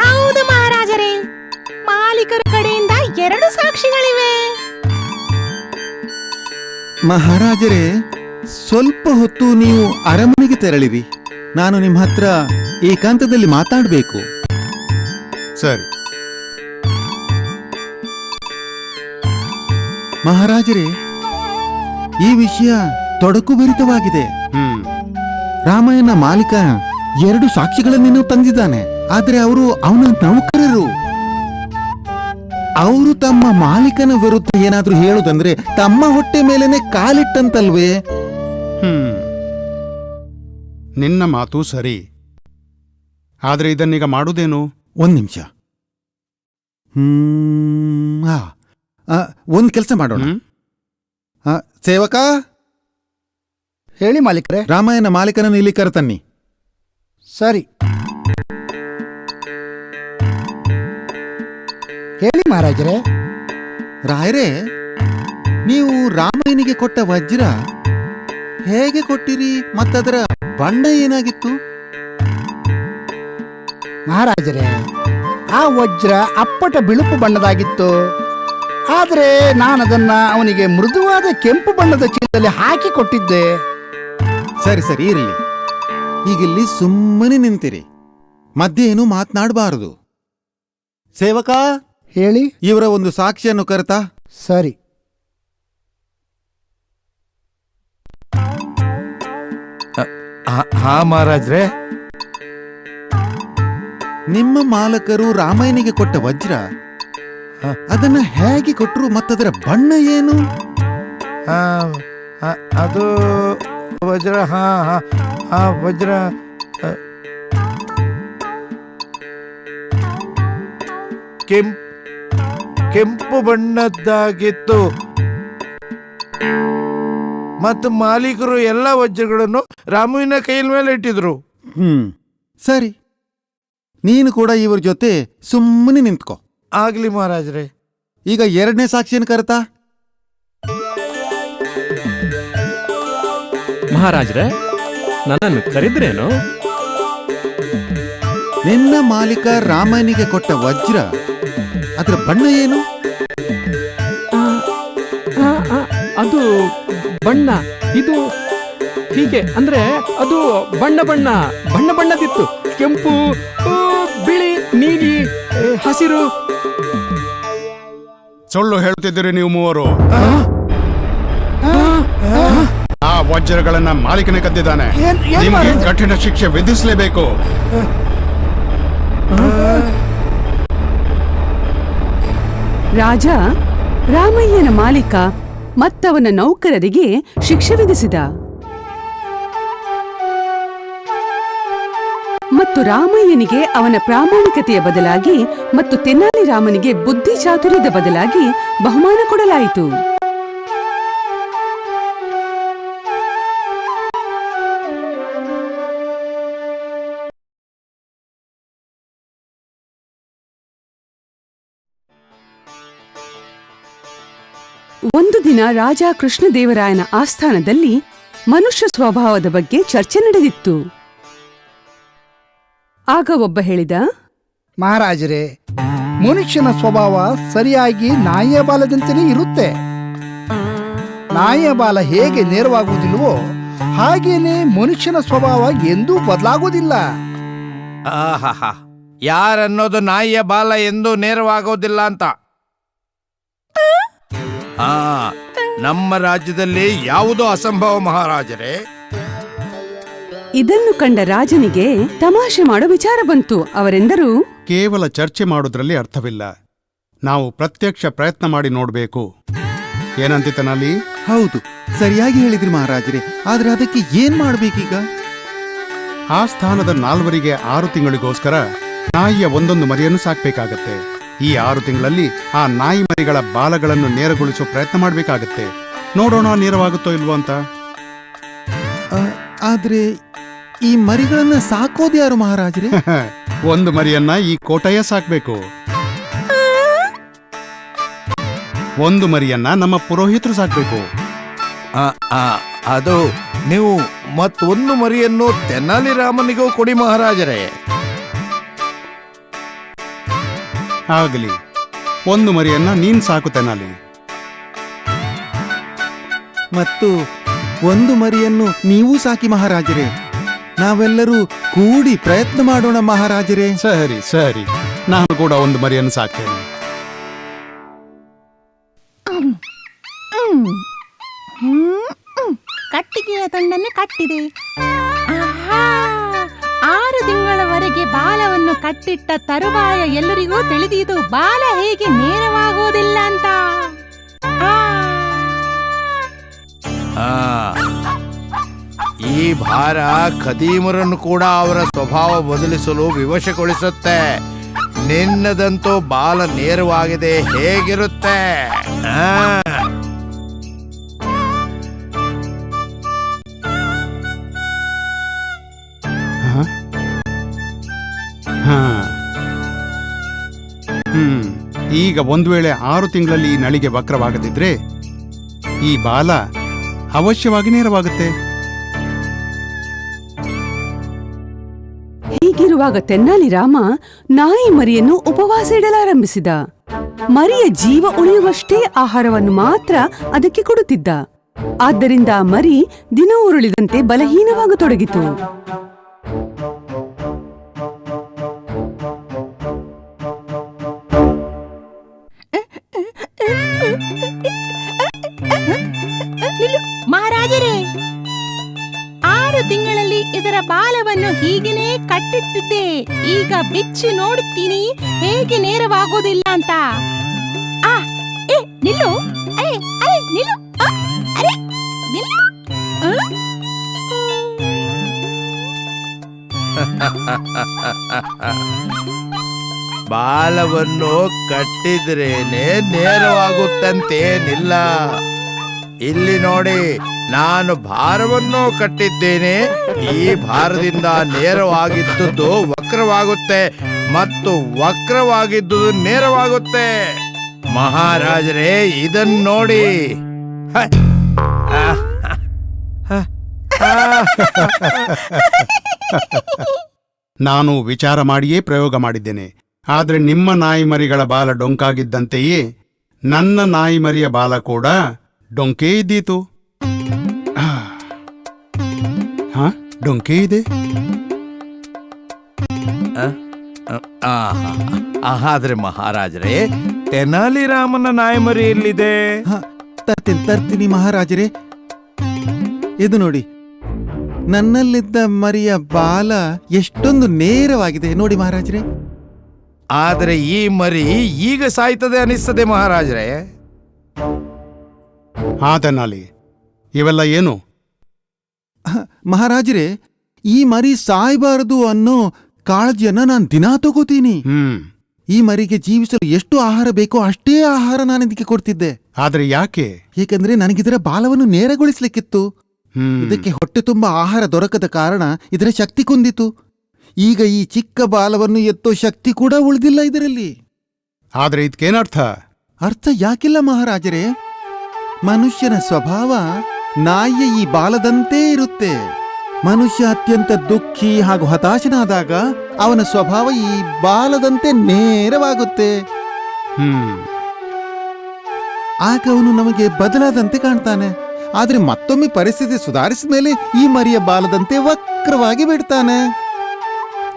Speaker 5: ಹೌದು ಮಹಾರಾಜರೇ, ಮಾಲೀಕರ ಕಡೆಯಿಂದ 2 ಸಾಕ್ಷಿಗಳಿವೆ.
Speaker 4: ಮಹಾರಾಜರೇ, ಸ್ವಲ್ಪ ಹೊತ್ತು ನೀವು ಅರಮನೆಗೆ ತೆರಳಿರಿ. ನಾನು ನಿಮ್ಮ ಹತ್ರ ಏಕಾಂತದಲ್ಲಿ ಮಾತಾಡಬೇಕು.
Speaker 7: ಸರಿ.
Speaker 4: ಮಹಾರಾಜರೇ, ಈ ವಿಷಯ ತೊಡಕುಭರಿತವಾಗಿದೆ. ರಾಮಯ್ಯನ ಮಾಲೀಕ 2 ಸಾಕ್ಷಿಗಳನ್ನೇನೋ ತಂದಿದ್ದಾನೆ. ಆದ್ರೆ ಅವರು ಅವನ ನೌಕರರು. ಅವರು ತಮ್ಮ ಮಾಲೀಕನ ವಿರುದ್ಧ ಏನಾದ್ರೂ ಹೇಳುದಂದ್ರೆ ತಮ್ಮ ಹೊಟ್ಟೆ ಮೇಲೇನೆ ಕಾಲಿಟ್ಟಂತಲ್ವೇ?
Speaker 7: ನಿನ್ನ ಮಾತು ಸರಿ. ಆದ್ರೆ ಇದನ್ನೀಗ ಮಾಡುವುದೇನು?
Speaker 4: 1 ನಿಮಿಷ. ಒಂದ್ ಕೆಲಸ ಮಾಡೋಣ. ಸೇವಕ,
Speaker 6: ಹೇಳಿ ಮಾಲೀಕರೇ.
Speaker 4: ರಾಮಯ್ಯನ ಮಾಲೀಕನನ್ನು ಇಲ್ಲಿ ಕರೆತನ್ನಿ.
Speaker 6: ಸರಿ, ಹೇಳಿ ಮಹಾರಾಜರೇ.
Speaker 4: ರಾಯರೇ, ನೀವು ರಾಮಯ್ಯನಿಗೆ ಕೊಟ್ಟ ವಜ್ರ ಹೇಗೆ ಕೊಟ್ಟಿರಿ? ಮತ್ತದರ ಬಣ್ಣ ಏನಾಗಿತ್ತು?
Speaker 6: ಮಹಾರಾಜರೇ, ಆ ವಜ್ರ ಅಪ್ಪಟ ಬಿಳುಪು ಬಣ್ಣದಾಗಿತ್ತು. ಆದರೆ ನಾನದನ್ನ ಅವನಿಗೆ ಮೃದುವಾದ ಕೆಂಪು ಬಣ್ಣದ ಚೀಲದಲ್ಲಿ ಹಾಕಿ ಕೊಟ್ಟಿದ್ದೆ.
Speaker 4: ಸರಿ ಸರಿ ಇರ್ಲಿ. ಈಗಿಲ್ಲಿ ಸುಮ್ಮನೆ ನಿಂತಿರಿ, ಮಧ್ಯೆ ಏನು ಮಾತನಾಡಬಾರದು. ಸೇವಕ,
Speaker 6: ಹೇಳಿ.
Speaker 4: ಇವರ ಒಂದು ಸಾಕ್ಷಿಯನ್ನು ಕರೆತಾ.
Speaker 6: ಸರಿ.
Speaker 9: ಹಾ ಮಹಾರಾಜ್ರೆ.
Speaker 4: ನಿಮ್ಮ ಮಾಲಕರು ರಾಮಾಯಣಿಗೆ ಕೊಟ್ಟ ವಜ್ರ ಅದನ್ನ ಹೇಗೆ ಕೊಟ್ಟರು ಮತ್ತದರ ಬಣ್ಣ ಏನು?
Speaker 9: ಅದು ವಜ್ರ. ಹಾ ಹಾ ಹಾ ವಜ್ರ ಕೆಂಪು ಬಣ್ಣದ್ದಾಗಿತ್ತು. ಮತ್ತು ಮಾಲೀಕರು ಎಲ್ಲ ವಜ್ರಗಳನ್ನು ರಾಮುವಿನ ಕೈಯ ಮೇಲೆ ಇಟ್ಟಿದ್ರು.
Speaker 4: ಸರಿ, ನೀನು ಕೂಡ ಇವ್ರ ಜೊತೆ ಸುಮ್ಮನೆ ನಿಂತ್ಕೋ.
Speaker 9: ಆಗ್ಲಿ ಮಹಾರಾಜ್ರೆ.
Speaker 4: ಈಗ ಎರಡನೇ ಸಾಕ್ಷಿಯನ್ನು ಕರೆತಾ.
Speaker 8: ಮಹಾರಾಜ್ರೆ, ನನ್ನನ್ನು ಕರೆದ್ರೇನು?
Speaker 4: ನಿನ್ನ ಮಾಲೀಕ ರಾಮನಿಗೆ ಕೊಟ್ಟ ವಜ್ರ ಅದರ ಬಣ್ಣ ಏನು?
Speaker 8: ಅದು ಬಣ್ಣ. ಇದು ಹೀಗೆ ಅಂದ್ರೆ ಅದು ಬಣ್ಣದಿತ್ತು. ಕೆಂಪು, ಬಿಳಿ, ನೀಲಿ, ಹಸಿರು.
Speaker 7: ಸುಳ್ಳು ಹೇಳ್ತಿದ್ದೀರಿ ನೀವು ಮೂವರು. ಆ ವಜ್ರಗಳನ್ನ ಮಾಲೀಕನೇ ಕದ್ದಿದ್ದಾನೆ. ನಿಮಗೆ ಕಠಿಣ ಶಿಕ್ಷೆ ವಿಧಿಸಲೇಬೇಕು.
Speaker 2: ರಾಜ ರಾಮಯ್ಯನ ಮಾಲೀಕ ಮತ್ತವನ ನೌಕರರಿಗೆ ಶಿಕ್ಷೆ ವಿಧಿಸಿದ. ಮತ್ತು ರಾಮಯ್ಯನಿಗೆ ಅವನ ಪ್ರಾಮಾಣಿಕತೆಯ ಬದಲಾಗಿ ಮತ್ತು ತೆನಾಲಿ ರಾಮನಿಗೆ ಬುದ್ಧಿ ಚಾತುರ್ಯದ ಬದಲಾಗಿ ಬಹುಮಾನ ಕೊಡಲಾಯಿತು. ಒಂದು ದಿನ ರಾಜ ಕೃಷ್ಣದೇವರಾಯನ ಆಸ್ಥಾನದಲ್ಲಿ ಮನುಷ್ಯ ಸ್ವಭಾವದ ಬಗ್ಗೆ ಚರ್ಚೆ ನಡೆದಿತ್ತು. ಆಗ ಒಬ್ಬ ಹೇಳಿದ,
Speaker 6: ಮಹಾರಾಜರೇ, ಮನುಷ್ಯನ ಸ್ವಭಾವ ಸರಿಯಾಗಿ ನಾಯಿಯ ಬಾಲದಂತೆಯೇ ಇರುತ್ತೆ. ನಾಯಿಯ ಬಾಲ ಹೇಗೆ ನೇರವಾಗುವುದಿಲ್ವೋ ಹಾಗೇನೆ ಮನುಷ್ಯನ ಸ್ವಭಾವ ಎಂದೂ ಬದಲಾಗುವುದಿಲ್ಲ.
Speaker 9: ಆಹಾ, ಯಾರನ್ನೋದು ನಾಯಿಯ ಬಾಲ ಎಂದೂ ನೇರವಾಗೋದಿಲ್ಲ ಅಂತ. ನಮ್ಮ ರಾಜ್ಯದಲ್ಲಿ ಯಾವುದೋ ಅಸಂಭವ ಮಹಾರಾಜರೇ.
Speaker 2: ಇದನ್ನು ಕಂಡ ರಾಜನಿಗೆ ತಮಾಷೆ ಮಾಡೋ ವಿಚಾರ ಬಂತು. ಅವರೆಂದರು,
Speaker 7: ಕೇವಲ ಚರ್ಚೆ ಮಾಡೋದ್ರಲ್ಲಿ ಅರ್ಥವಿಲ್ಲ. ನಾವು ಪ್ರತ್ಯಕ್ಷ ಪ್ರಯತ್ನ ಮಾಡಿ ನೋಡ್ಬೇಕು. ಏನಂತಿತನಲ್ಲಿ?
Speaker 4: ಹೌದು, ಸರಿಯಾಗಿ ಹೇಳಿದ್ರಿ ಮಹಾರಾಜರೇ. ಆದ್ರೆ ಅದಕ್ಕೆ ಏನ್ ಮಾಡ್ಬೇಕೀಗ?
Speaker 7: ಆ ಸ್ಥಾನದ 4 6 ತಿಂಗಳಿಗೋಸ್ಕರ ನಾಯಿಯ ಒಂದೊಂದು ಮರಿಯನ್ನು ಸಾಕ್ಬೇಕಾಗತ್ತೆ. ಈ 6 ತಿಂಗಳಲ್ಲಿ ಆ ನಾಯಿ ಮರಿಗಳ ಬಾಲಗಳನ್ನು ನೇರಗೊಳಿಸೋ ಪ್ರಯತ್ನ ಮಾಡ್ಬೇಕಾಗತ್ತೆ. ನೋಡೋಣ ನೇರವಾಗುತ್ತೋ ಇಲ್ವೋ ಅಂತ.
Speaker 4: ಆದ್ರೆ ಈ ಮರಿಗಳನ್ನ ಸಾಕೋದು ಯಾರು ಮಹಾರಾಜರೇ?
Speaker 7: ಒಂದು ಮರಿಯನ್ನ ಈ ಕೋಟಯ್ಯ ಸಾಕ್ಬೇಕು. ಒಂದು ಮರಿಯನ್ನ ನಮ್ಮ ಪುರೋಹಿತರು ಸಾಕ್ಬೇಕು.
Speaker 9: ಅದು ನೀವು ಮತ್ತೊಂದು ಮರಿಯನ್ನು ತೆನಾಲಿ ರಾಮನಿಗೂ ಕೊಡಿ ಮಹಾರಾಜರೇ.
Speaker 7: ಆಗಲಿ, ಒಂದು ಮರಿಯನ್ನ ನೀನ್ ಸಾಕು ತೆನಾಲಿ.
Speaker 4: ಮತ್ತು ಒಂದು ಮರಿಯನ್ನು ನೀವು ಸಾಕಿ ಮಹಾರಾಜರೇ. ನಾವೆಲ್ಲರೂ ಕೂಡಿ ಪ್ರಯತ್ನ ಮಾಡೋಣ ಮಹಾರಾಜರೇ.
Speaker 7: ಸರಿ ಸರಿ, ನಾನು ಕೂಡ ಒಂದು ಮರಿಯನ್ನು ಸಾಕ್ತೇನೆ.
Speaker 5: ಕಟ್ಟಿಗೆಯ ತುಂಡನ್ನು ಕಟ್ಟಿದೆ. 6 ತಿಂಗಳವರೆಗೆ ಬಾಲವನ್ನು ಕಟ್ಟಿಟ್ಟ ತರುವಾಯ ಎಲ್ಲರಿಗೂ ತಿಳಿದಿದು ಬಾಲ ಹೇಗೆ ನೇರವಾಗುವುದಿಲ್ಲ ಅಂತ.
Speaker 9: ಈ ಭಾರ ಖದೀಮರನ್ನು ಕೂಡ ಅವರ ಸ್ವಭಾವ ಬದಲಿಸಲು ವಿವಶಗೊಳಿಸುತ್ತೆ. ನಿನ್ನದಂತೂ ಬಾಲ ನೇರವಾಗಿದೆ, ಹೇಗಿರುತ್ತೆ?
Speaker 7: ಈಗ ಒಂದು ವೇಳೆ 6 ತಿಂಗಳಲ್ಲಿ ಈ ನಳಿಗೆ ವಕ್ರವಾಗದಿದ್ರೆ ಈ ಬಾಲ ಅವಶ್ಯವಾಗಿ ನೇರವಾಗುತ್ತೆ.
Speaker 2: ಹೀಗಿರುವಾಗ ತೆನ್ನಾಲಿ ರಾಮ ನಾಯಿ ಮರಿಯನ್ನು ಉಪವಾಸ ಇಡಲಾರಂಭಿಸಿದ. ಮರಿಯ ಜೀವ ಉಳಿಯುವಷ್ಟೇ ಆಹಾರವನ್ನು ಮಾತ್ರ ಅದಕ್ಕೆ ಕೊಡುತ್ತಿದ್ದ. ಆದ್ದರಿಂದ ಆ ಮರಿ ದಿನ ಉರುಳಿದಂತೆ ಬಲಹೀನವಾಗತೊಡಗಿತು.
Speaker 5: ಮಹಾರಾಜರೇ, 6 ತಿಂಗಳಲ್ಲಿ ಇದರ ಬಾಲವನ್ನು ಹೀಗೇನೆ ಕಟ್ಟಿಟ್ಟಿದ್ದೆ. ಈಗ ಬಿಚ್ಚಿ ನೋಡುತ್ತೀನಿ ಹೇಗೆ ನೇರವಾಗೋದಿಲ್ಲ ಅಂತ. ನಿಲ್ಲು, ಅರೆ ನಿಲ್ಲು, ಅರೆ ನಿಲ್ಲು.
Speaker 9: ಬಾಲವನ್ನು ಕಟ್ಟಿದ್ರೇನೆ ನೇರವಾಗುತ್ತಂತೇನಿಲ್ಲ. ಇಲ್ಲಿ ನೋಡಿ, ನಾನು ಭಾರವನ್ನು ಕಟ್ಟಿದ್ದೇನೆ. ಈ ಭಾರದಿಂದ ನೇರವಾಗಿದ್ದುದು ವಕ್ರವಾಗುತ್ತೆ ಮತ್ತು ವಕ್ರವಾಗಿದ್ದುದು ನೇರವಾಗುತ್ತೆ. ಮಹಾರಾಜರೇ, ಇದನ್ನು ನೋಡಿ.
Speaker 7: ನಾನು ವಿಚಾರ ಮಾಡಿಯೇ ಪ್ರಯೋಗ ಮಾಡಿದ್ದೇನೆ. ಆದ್ರೆ ನಿಮ್ಮ ನಾಯಿ ಮರಿಗಳ ಬಾಲ ಡೊಂಕಾಗಿದ್ದಂತೆಯೇ ನನ್ನ ನಾಯಿ ಮರಿಯ ಬಾಲ ಕೂಡ ಡೊಂಕೇ ಇದ್ದೀತು. ಡೊಂಕೇ ಇದೆ.
Speaker 9: ಆದ್ರೆ ಮಹಾರಾಜರೇ, ತೆನಾಲಿ ರಾಮನ ನಾಯಮರಿ ಎಲ್ಲಿದೆ?
Speaker 4: ತರ್ತೀನಿ ಮಹಾರಾಜರೇ. ಇದು ನೋಡಿ, ನನ್ನಲ್ಲಿದ್ದ ಮರಿಯ ಬಾಲ ಎಷ್ಟೊಂದು ನೇರವಾಗಿದೆ ನೋಡಿ ಮಹಾರಾಜರೇ.
Speaker 9: ಆದರೆ ಈ ಮರಿ ಈಗ ಸಾಯ್ತದೆ ಅನಿಸ್ತದೆ ಮಹಾರಾಜರೇ.
Speaker 7: ತೆನಾಲಿ, ಇವೆಲ್ಲ ಏನು?
Speaker 4: ಮಹಾರಾಜರೇ, ಈ ಮರಿ ಸಾಯ್ಬಾರದು ಅನ್ನೋ ಕಾಳಜಿಯನ್ನ ನಾನು ದಿನಾ ತಗೋತೀನಿ. ಈ ಮರಿಗೆ ಜೀವಿಸಲು ಎಷ್ಟು ಆಹಾರ ಬೇಕೋ ಅಷ್ಟೇ ಆಹಾರ ನಾನು ಇದಕ್ಕೆ ಕೊಡ್ತಿದ್ದೆ.
Speaker 7: ಆದ್ರೆ ಯಾಕೆ?
Speaker 4: ಏಕೆಂದ್ರೆ ನನಗಿದರ ಬಾಲವನ್ನು ನೇರಗೊಳಿಸ್ಲಿಕ್ಕಿತ್ತು. ಇದಕ್ಕೆ ಹೊಟ್ಟೆ ತುಂಬ ಆಹಾರ ದೊರಕದ ಕಾರಣ ಇದರ ಶಕ್ತಿ ಕುಂದಿತು. ಈಗ ಈ ಚಿಕ್ಕ ಬಾಲವನ್ನು ಎತ್ತೋ ಶಕ್ತಿ ಕೂಡ ಉಳಿದಿಲ್ಲ ಇದರಲ್ಲಿ.
Speaker 7: ಆದ್ರೆ ಇದಕ್ಕೇನರ್ಥ?
Speaker 4: ಅರ್ಥ ಯಾಕಿಲ್ಲ ಮಹಾರಾಜರೇ. ಮನುಷ್ಯನ ಸ್ವಭಾವ ನಾಯಿಯ ಈ ಬಾಲದಂತೆ ಇರುತ್ತೆ. ಮನುಷ್ಯ ಅತ್ಯಂತ ದುಃಖಿ ಹಾಗೂ ಹತಾಶನಾದಾಗ ಅವನ ಸ್ವಭಾವ ಈ ಬಾಲದಂತೆ ನೇರವಾಗುತ್ತೆ. ಆಗ ಅವನು ನಮಗೆ ಬದಲಾದಂತೆ ಕಾಣ್ತಾನೆ. ಆದ್ರೆ ಮತ್ತೊಮ್ಮೆ ಪರಿಸ್ಥಿತಿ ಸುಧಾರಿಸಿದ ಮೇಲೆ ಈ ಮರಿಯ ಬಾಲದಂತೆ ವಕ್ರವಾಗಿ ಬಿಡ್ತಾನೆ.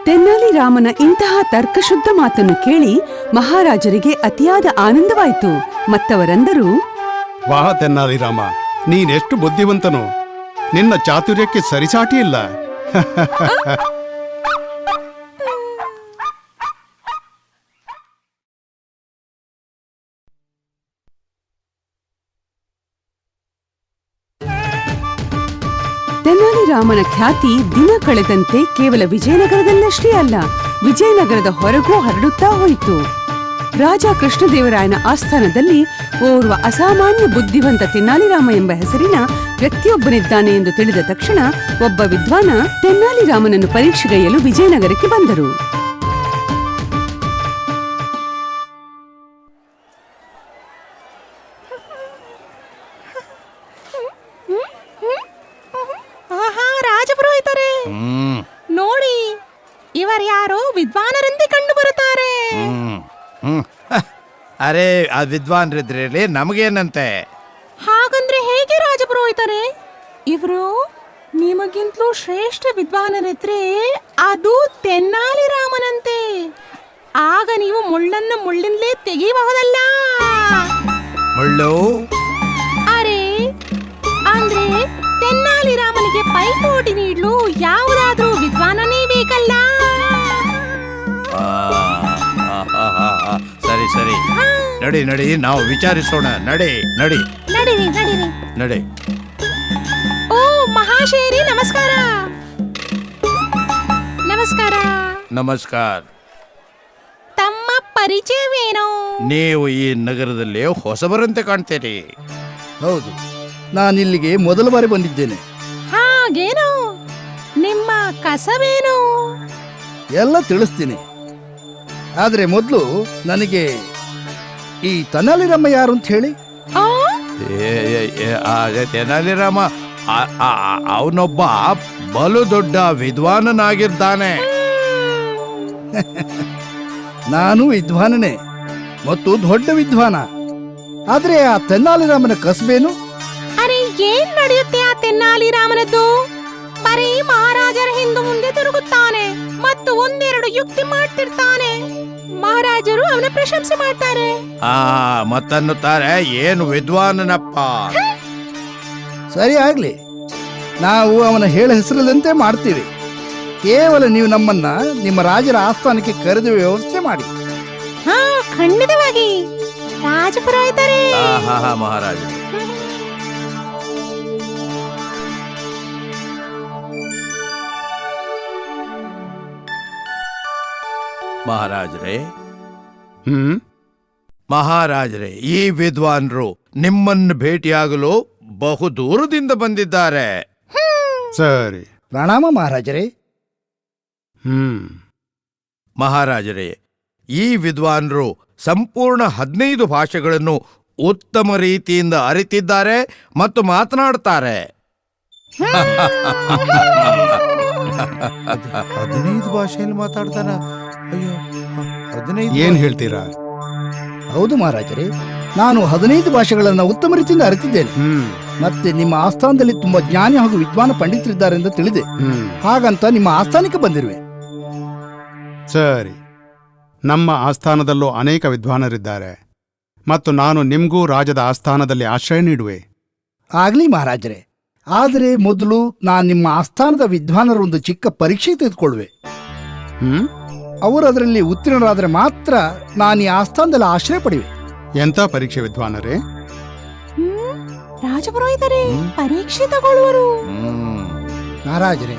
Speaker 2: ತೆನಾಲಿ ರಾಮನ ಇಂತಹ ತರ್ಕಶುದ್ಧ ಮಾತನ್ನು ಕೇಳಿ ಮಹಾರಾಜರಿಗೆ ಅತಿಯಾದ ಆನಂದವಾಯಿತು. ಮತ್ತವರಂದರು,
Speaker 7: ವಾಹ ತೆನಾಲಿ ರಾಮ, ನೀನೆಷ್ಟು ಬುದ್ಧಿವಂತನು. ನಿನ್ನ ಚಾತುರ್ಯಕ್ಕೆ ಸರಿಸಾಟಿ ಇಲ್ಲ.
Speaker 2: ತೆನಾಲಿ ರಾಮನ ಖ್ಯಾತಿ ದಿನ ಕಳೆದಂತೆ ಕೇವಲ ವಿಜಯನಗರದಲ್ಲಷ್ಟೇ ಅಲ್ಲ, ವಿಜಯನಗರದ ಹೊರಗೂ ಹರಡುತ್ತಾ ಹೋಯಿತು. ರಾಜ ಕೃಷ್ಣದೇವರಾಯನ ಆಸ್ಥಾನದಲ್ಲಿ ಓರ್ವ ಅಸಾಮಾನ್ಯ ಬುದ್ಧಿವಂತ ತೆನಾಲಿ ರಾಮ ಎಂಬ ಹೆಸರಿನ ವ್ಯಕ್ತಿಯೊಬ್ಬನಿದ್ದಾನೆ ಎಂದು ತಿಳಿದ ತಕ್ಷಣ ಒಬ್ಬ ವಿದ್ವಾನ ತೆನಾಲಿ ರಾಮನನ್ನು ಪರೀಕ್ಷೆಗೈಯಲು ವಿಜಯನಗರಕ್ಕೆ ಬಂದರು.
Speaker 5: ರಾಜಪುರೋಹಿತರೇ, ನೋಡಿ, ಇವರ್ಯಾರೋ ವಿದ್ವಾನರಂತೆ ಕಂಡು ಬರುತ್ತಾರೆ.
Speaker 9: ಅರೆ, ಆ ವಿದ್ವಾನ್ರಿದ್ರಲ್ಲಿ ನಮಗೇನಂತೆ?
Speaker 5: ಹಾಗಂದ್ರೆ ಹೇಗೆ ರಾಜಪುರೋಹಿತರೆ? ಇವರು ನಿಮಗಿಂತಲೂ ಶ್ರೇಷ್ಠ ವಿದ್ವಾನರಿದ್ರೆ ಅದು ತೆನಾಲಿ ರಾಮನಂತೆ. ಆಗ ನೀವು ಮುಳ್ಳನ್ನು ಮುಳ್ಳಿಂದಲೇ ತೆಗೆಯಬಹುದಲ್ಲ.
Speaker 9: ಮುಳ್ಳು? ಅರೆ,
Speaker 5: ಅಂದ್ರೆ ತೆನಾಲಿ ರಾಮನಿಗೆ ಪೈಪೋಟಿ ನೀಡಲು ಯಾವುದಾದ್ರೂ ವಿದ್ವಾನನೇ ಬೇಕಲ್ಲ.
Speaker 9: ಸರಿ ಸರಿ, ನಡಿ ನಡಿ, ನಾವು ವಿಚಾರಿಸೋಣ. ನಡಿ ನಡಿ
Speaker 5: ನಡೀರಿ ನಡೀರಿ
Speaker 9: ನಡಿ.
Speaker 5: ಓ ಮಹಾಶಯರಿ, ನಮಸ್ಕಾರ. ನಮಸ್ಕಾರ.
Speaker 9: ನಮಸ್ಕಾರ.
Speaker 5: ತಮ್ಮ ಪರಿಚಯವೇನು?
Speaker 9: ನೀವು ಈ ನಗರದಲ್ಲಿ ಹೊಸಬರಂತೆ ಕಾಣ್ತೀರಿ.
Speaker 6: ಹೌದು, ನಾನಿಲ್ಲಿಗೆ ಮೊದಲ ಬಾರಿ ಬಂದಿದ್ದೇನೆ.
Speaker 5: ಹಾಗೇನು? ನಿಮ್ಮ ಕಸವೇನು?
Speaker 6: ಎಲ್ಲ ತಿಳಿಸ್ತೀನಿ. ಆದ್ರೆ ಮೊದಲು ನನಗೆ ಈ ತೆನಾಲಿ ರಾಮ ಯಾರು ಅಂತ ಹೇಳಿ.
Speaker 9: ತೆನಾಲಿ ರಾಮ ಅವನೊಬ್ಬ ಬಲು ದೊಡ್ಡ ವಿದ್ವಾನನಾಗಿದ್ದಾನೆ.
Speaker 6: ನಾನು ವಿದ್ವಾನನೇ ಮತ್ತು ದೊಡ್ಡ ವಿದ್ವಾನ. ಆದ್ರೆ ಆ ತೆನಾಲಿ ರಾಮನ ಕಸಬೇನು?
Speaker 5: ಅರೆ ಏನ್ ನಡೆಯುತ್ತೆ ಆ ತೆನ್ನಾಲಿ ರಾಮನದ್ದು? ಬರೀ ಮಹಾರಾಜರ ಹಿಂದೆ ಮುಂದೆ ತಿರುಗುತ್ತಾನೆ ಮತ್ತು ಒಂದೆರಡು ಯುಕ್ತಿ ಮಾಡ್ತಿರ್ತಾನೆ. ಮಹಾರಾಜರು ಅವನ ಪ್ರಶಂಸೆ ಮಾಡ್ತಾರೆ.
Speaker 9: ಮತ್ತನ್ನುತ್ತಾರೆ ಏನು ವಿದ್ವಾನನಪ್ಪ.
Speaker 6: ಸರಿ ಆಗ್ಲಿ, ನಾವು ಅವನ ಹೇಳ ಹೆಸರಲ್ಲಂತೆ ಮಾಡ್ತೀವಿ. ಕೇವಲ ನೀವು ನಮ್ಮನ್ನ ನಿಮ್ಮ ರಾಜರ ಆಸ್ಥಾನಕ್ಕೆ ಕರೆದು ವ್ಯವಸ್ಥೆ ಮಾಡಿ.
Speaker 5: ಹಾ, ಖಂಡಿತವಾಗಿ ರಾಜಪುರೋಹಿತರೇ.
Speaker 9: ಮಹಾರಾಜ, ಮಹಾರಾಜರೇ, ಮಹಾರಾಜರೇ, ಈ ವಿದ್ವಾನ್ರು ನಿಮ್ಮನ್ನು ಭೇಟಿಯಾಗಲು ಬಹು ದೂರದಿಂದ ಬಂದಿದ್ದಾರೆ.
Speaker 7: ಸರಿ.
Speaker 6: ಪ್ರಣಾಮ ಮಹಾರಾಜರೇ.
Speaker 9: ಮಹಾರಾಜರೇ, ಈ ವಿದ್ವಾನ್ರು ಸಂಪೂರ್ಣ 15 ಭಾಷೆಗಳನ್ನು ಉತ್ತಮ ರೀತಿಯಿಂದ ಅರಿತಿದ್ದಾರೆ ಮತ್ತು ಮಾತನಾಡ್ತಾರೆ. 15 ಭಾಷೆಯಲ್ಲಿ ಮಾತಾಡ್ತಾರ? ಅಯ್ಯೋ, 15
Speaker 7: ಏನ್ ಹೇಳ್ತೀರಾ?
Speaker 6: ಹೌದು ಮಹಾರಾಜರೇ, ನಾನು 15 ಭಾಷೆಗಳನ್ನ ಉತ್ತಮ ರೀತಿಯಿಂದ ಅರಿತಿದ್ದೇನೆ. ಮತ್ತೆ ನಿಮ್ಮ ಆಸ್ಥಾನದಲ್ಲಿ ತುಂಬಾ ಜ್ಞಾನಿ ಹಾಗೂ ವಿದ್ವಾನ ಪಂಡಿತರಿದ್ದಾರೆ ಎಂದು ತಿಳಿದೆ. ಹಾಗಂತ ನಿಮ್ಮ ಆಸ್ಥಾನಕ್ಕೆ ಬಂದಿರುವೆ.
Speaker 7: ಸರಿ. ನಮ್ಮ ಆಸ್ಥಾನದಲ್ಲೂ ಅನೇಕ ವಿದ್ವಾನರಿದ್ದಾರೆ ಮತ್ತು ನಾನು ನಿಮ್ಗೂ ರಾಜದ ಆಸ್ಥಾನದಲ್ಲಿ ಆಶ್ರಯ ನೀಡುವೆ.
Speaker 6: ಆಗ್ಲಿ ಮಹಾರಾಜರೇ, ಆದರೆ ಮೊದಲು ನಾನು ನಿಮ್ಮ ಆಸ್ಥಾನದ ವಿದ್ವಾನರ ಒಂದು ಚಿಕ್ಕ ಪರೀಕ್ಷೆ ತೆಗೆದುಕೊಳ್ಳುವೆ. ಅವರು ಅದರಲ್ಲಿ ಉತ್ತೀರ್ಣರಾದರೆ ಮಾತ್ರ ನಾನು ಈ ಆಸ್ಥಾನದಲ್ಲಿ ಆಶ್ರಯ ಪಡೆಯುವೆ.
Speaker 7: ಎಂತ ಪರೀಕ್ಷೆ ವಿದ್ವಾನರೇ?
Speaker 5: ರಾಜಪುರೋಹಿತರೇ, ಪರೀಕ್ಷೆ ತಗೊಳ್ಳುವರು.
Speaker 6: ಮಹಾರಾಜರೇ,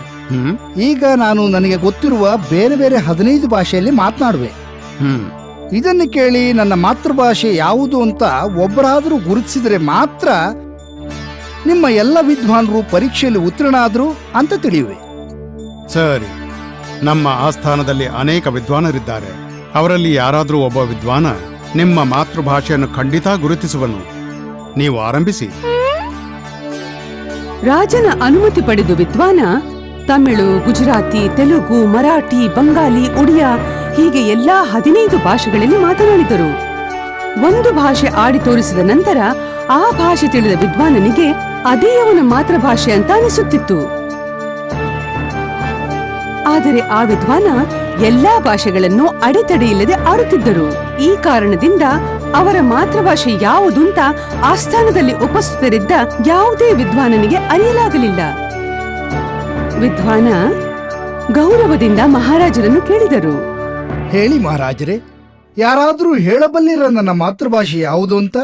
Speaker 6: ಈಗ ನಾನು ನನಗೆ ಗೊತ್ತಿರುವ ಬೇರೆ ಬೇರೆ 15 ಭಾಷೆಯಲ್ಲಿ ಮಾತನಾಡುವೆ. ಇದನ್ನು ಕೇಳಿ ನನ್ನ ಮಾತೃಭಾಷೆ ಯಾವುದು ಅಂತ ಒಬ್ಬರಾದರೂ ಗುರುತಿಸಿದರೆ ಮಾತ್ರ ನಿಮ್ಮ ಎಲ್ಲ ವಿದ್ವಾನರು ಪರೀಕ್ಷೆಯಲ್ಲಿ ಉತ್ತೀರ್ಣ ಆದ್ರು ಅಂತ ತಿಳಿಯುವೆ.
Speaker 7: ಸರಿ. ನಮ್ಮ ಆಸ್ಥಾನದಲ್ಲಿ ಅನೇಕ ವಿದ್ವಾನರಿದ್ದಾರೆ. ಅವರಲ್ಲಿ ಯಾರಾದರೂ ಒಬ್ಬ ವಿದ್ವಾನ ನಿಮ್ಮ ಮಾತೃಭಾಷೆಯನ್ನು ಖಂಡಿತ ಗುರುತಿಸುವನು. ನೀವು ಆರಂಭಿಸಿ.
Speaker 2: ರಾಜನ ಅನುಮತಿ ಪಡೆದು ವಿದ್ವಾನ ತಮಿಳು, ಗುಜರಾತಿ, ತೆಲುಗು, ಮರಾಠಿ, ಬಂಗಾಲಿ, ಒಡಿಯಾ ಹೀಗೆ ಎಲ್ಲಾ 15 ಭಾಷೆಗಳಲ್ಲಿ ಮಾತನಾಡಿದರು. ಒಂದು ಭಾಷೆ ಆಡಿ ತೋರಿಸಿದ ನಂತರ ಆ ಭಾಷೆ ತಿಳಿದ ವಿದ್ವಾನನಿಗೆ ಅದೇ ಅವನ ಮಾತೃಭಾಷೆ ಅಂತ ಅನಿಸುತ್ತಿತ್ತು. ಆದರೆ ಆ ವಿದ್ವಾನ ಎಲ್ಲಾ ಭಾಷೆಗಳನ್ನು ಅಡೆತಡೆಯಿಲ್ಲದೆ ಆಡುತ್ತಿದ್ದರು. ಈ ಕಾರಣದಿಂದ ಅವರ ಮಾತೃಭಾಷೆ ಯಾವುದು ಅಂತ ಆಸ್ಥಾನದಲ್ಲಿ ಉಪಸ್ಥಿತರಿದ್ದ ಯಾವುದೇ ವಿದ್ವಾನನಿಗೆ ಅರಿಯಲಾಗಲಿಲ್ಲ. ವಿದ್ವಾನ ಗೌರವದಿಂದ ಮಹಾರಾಜರನ್ನು ಕೇಳಿದರು.
Speaker 6: ಹೇಳಿ ಮಹಾರಾಜರೇ, ಯಾರಾದರೂ ಹೇಳಬಲ್ಲಿರ ನನ್ನ ಮಾತೃಭಾಷೆ ಯಾವುದು ಅಂತ?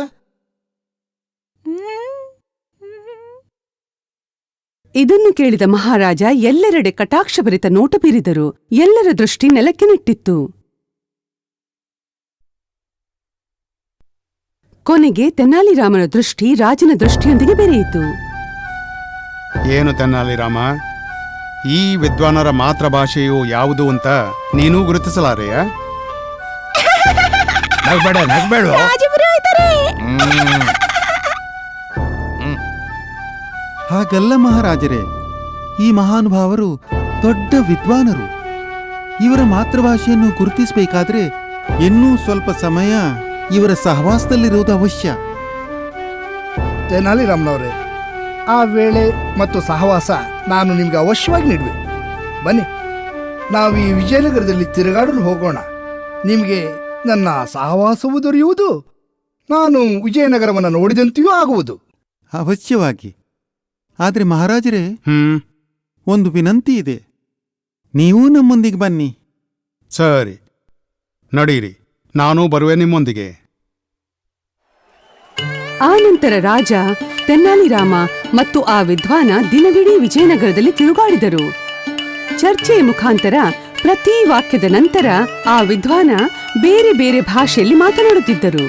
Speaker 2: ಇದನ್ನು ಕೇಳಿದ ಮಹಾರಾಜ ಎಲ್ಲೆಡೆ ಕಟಾಕ್ಷಭರಿತ ನೋಟ ಬೀರಿದರು. ಎಲ್ಲರ ದೃಷ್ಟಿ ನೆಲಕ್ಕೆ ನೆಟ್ಟಿತ್ತು. ಕೊನೆಗೆ ತೆನಾಲಿರಾಮನ ದೃಷ್ಟಿ ರಾಜನ ದೃಷ್ಟಿಯೊಂದಿಗೆ ಬೆರೆಯಿತು.
Speaker 7: ಏನು ತೆನಾಲಿರಾಮ, ಈ ವಿದ್ವಾನರ ಮಾತೃಭಾಷೆಯು ಯಾವುದು ಅಂತ ನೀನೂ ಗುರುತಿಸಲಾರೆಯ?
Speaker 9: ನಗ್ಬೇಡ.
Speaker 4: ಹಾಗಲ್ಲ ಮಹಾರಾಜರೇ, ಈ ಮಹಾನುಭಾವರು ದೊಡ್ಡ ವಿದ್ವಾನರು. ಇವರ ಮಾತೃಭಾಷೆಯನ್ನು ಗುರುತಿಸಬೇಕಾದ್ರೆ ಇನ್ನೂ ಸ್ವಲ್ಪ ಸಮಯ ಇವರ ಸಹವಾಸದಲ್ಲಿರುವುದು ಅವಶ್ಯ.
Speaker 6: ತೆನಾಲಿರಾಮನವರೇ, ಆ ವೇಳೆ ಮತ್ತು ಸಹವಾಸ ನಾನು ನಿಮ್ಗೆ ಅವಶ್ಯವಾಗಿ ನೀಡುವೆ. ಬನ್ನಿ, ನಾವು ಈ ವಿಜಯನಗರದಲ್ಲಿ ತಿರುಗಾಡಲು ಹೋಗೋಣ. ನಿಮಗೆ ನನ್ನ ಸಹವಾಸವೂ ದೊರೆಯುವುದು, ನಾನು ವಿಜಯನಗರವನ್ನು ನೋಡಿದಂತೆಯೂ ಆಗುವುದು.
Speaker 4: ಅವಶ್ಯವಾಗಿ. ಆದರೆ ಮಹಾರಾಜರೇ, ಒಂದು ವಿನಂತಿ ಇದೆ. ನೀವೂ ನಮ್ಮೊಂದಿಗೆ ಬನ್ನಿ.
Speaker 7: ಸರಿ, ನಡೀರಿ, ನಾನೂ ಬರುವೆ ನಿಮ್ಮೊಂದಿಗೆ.
Speaker 2: ಆನಂತರ ರಾಜ, ತೆನಾಲಿರಾಮ ಮತ್ತು ಆ ವಿದ್ವಾನ ದಿನವಿಡೀ ವಿಜಯನಗರದಲ್ಲಿ ತಿರುಗಾಡಿದರು. ಚರ್ಚೆಯ ಮುಖಾಂತರ ಪ್ರತಿ ವಾಕ್ಯದ ನಂತರ ಆ ವಿದ್ವಾನ ಬೇರೆ ಬೇರೆ ಭಾಷೆಯಲ್ಲಿ ಮಾತನಾಡುತ್ತಿದ್ದರು.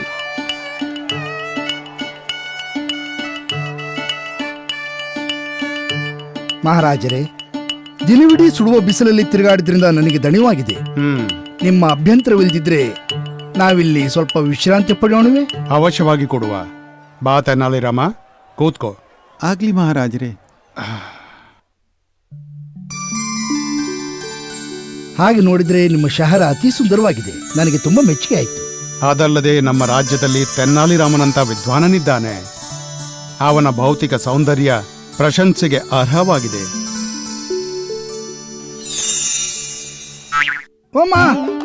Speaker 6: ಮಹಾರಾಜರೇ, ದಿನವಿಡೀ ಸುಡುವ ಬಿಸಿಲಲ್ಲಿ ತಿರುಗಾಡಿದ್ರಿಂದ ನನಗೆ ದಣಿವಾಗಿದೆ. ನಿಮ್ಮ ಅಭ್ಯಂತರವಿಲ್ಲದಿದ್ರೆ ನಾವಿಲ್ಲಿ ಸ್ವಲ್ಪ ವಿಶ್ರಾಂತಿ ಪಡೆಯೋಣವೇ?
Speaker 7: ಅವಶ್ಯವಾಗಿ ಕೊಡುವ. ಬಾ ತೆನಾಲಿರಾಮ, ಕೂತ್ಕೋ.
Speaker 4: ಆಗ್ಲಿ ಮಹಾರಾಜರೇ.
Speaker 6: ಹಾಗೆ ನೋಡಿದ್ರೆ ನಿಮ್ಮ ಶಹರ ಅತಿ ಸುಂದರವಾಗಿದೆ. ನನಗೆ ತುಂಬಾ ಮೆಚ್ಚುಗೆ ಆಯಿತು.
Speaker 7: ಅದಲ್ಲದೆ ನಮ್ಮ ರಾಜ್ಯದಲ್ಲಿ ತೆನಾಲಿರಾಮನಂತ ವಿದ್ವಾನನಿದ್ದಾನೆ. ಅವನ ಭೌತಿಕ ಸೌಂದರ್ಯ ಪ್ರಶಂಸೆಗೆ ಅರ್ಹವಾಗಿದೆ.
Speaker 6: ಅಮ್ಮ,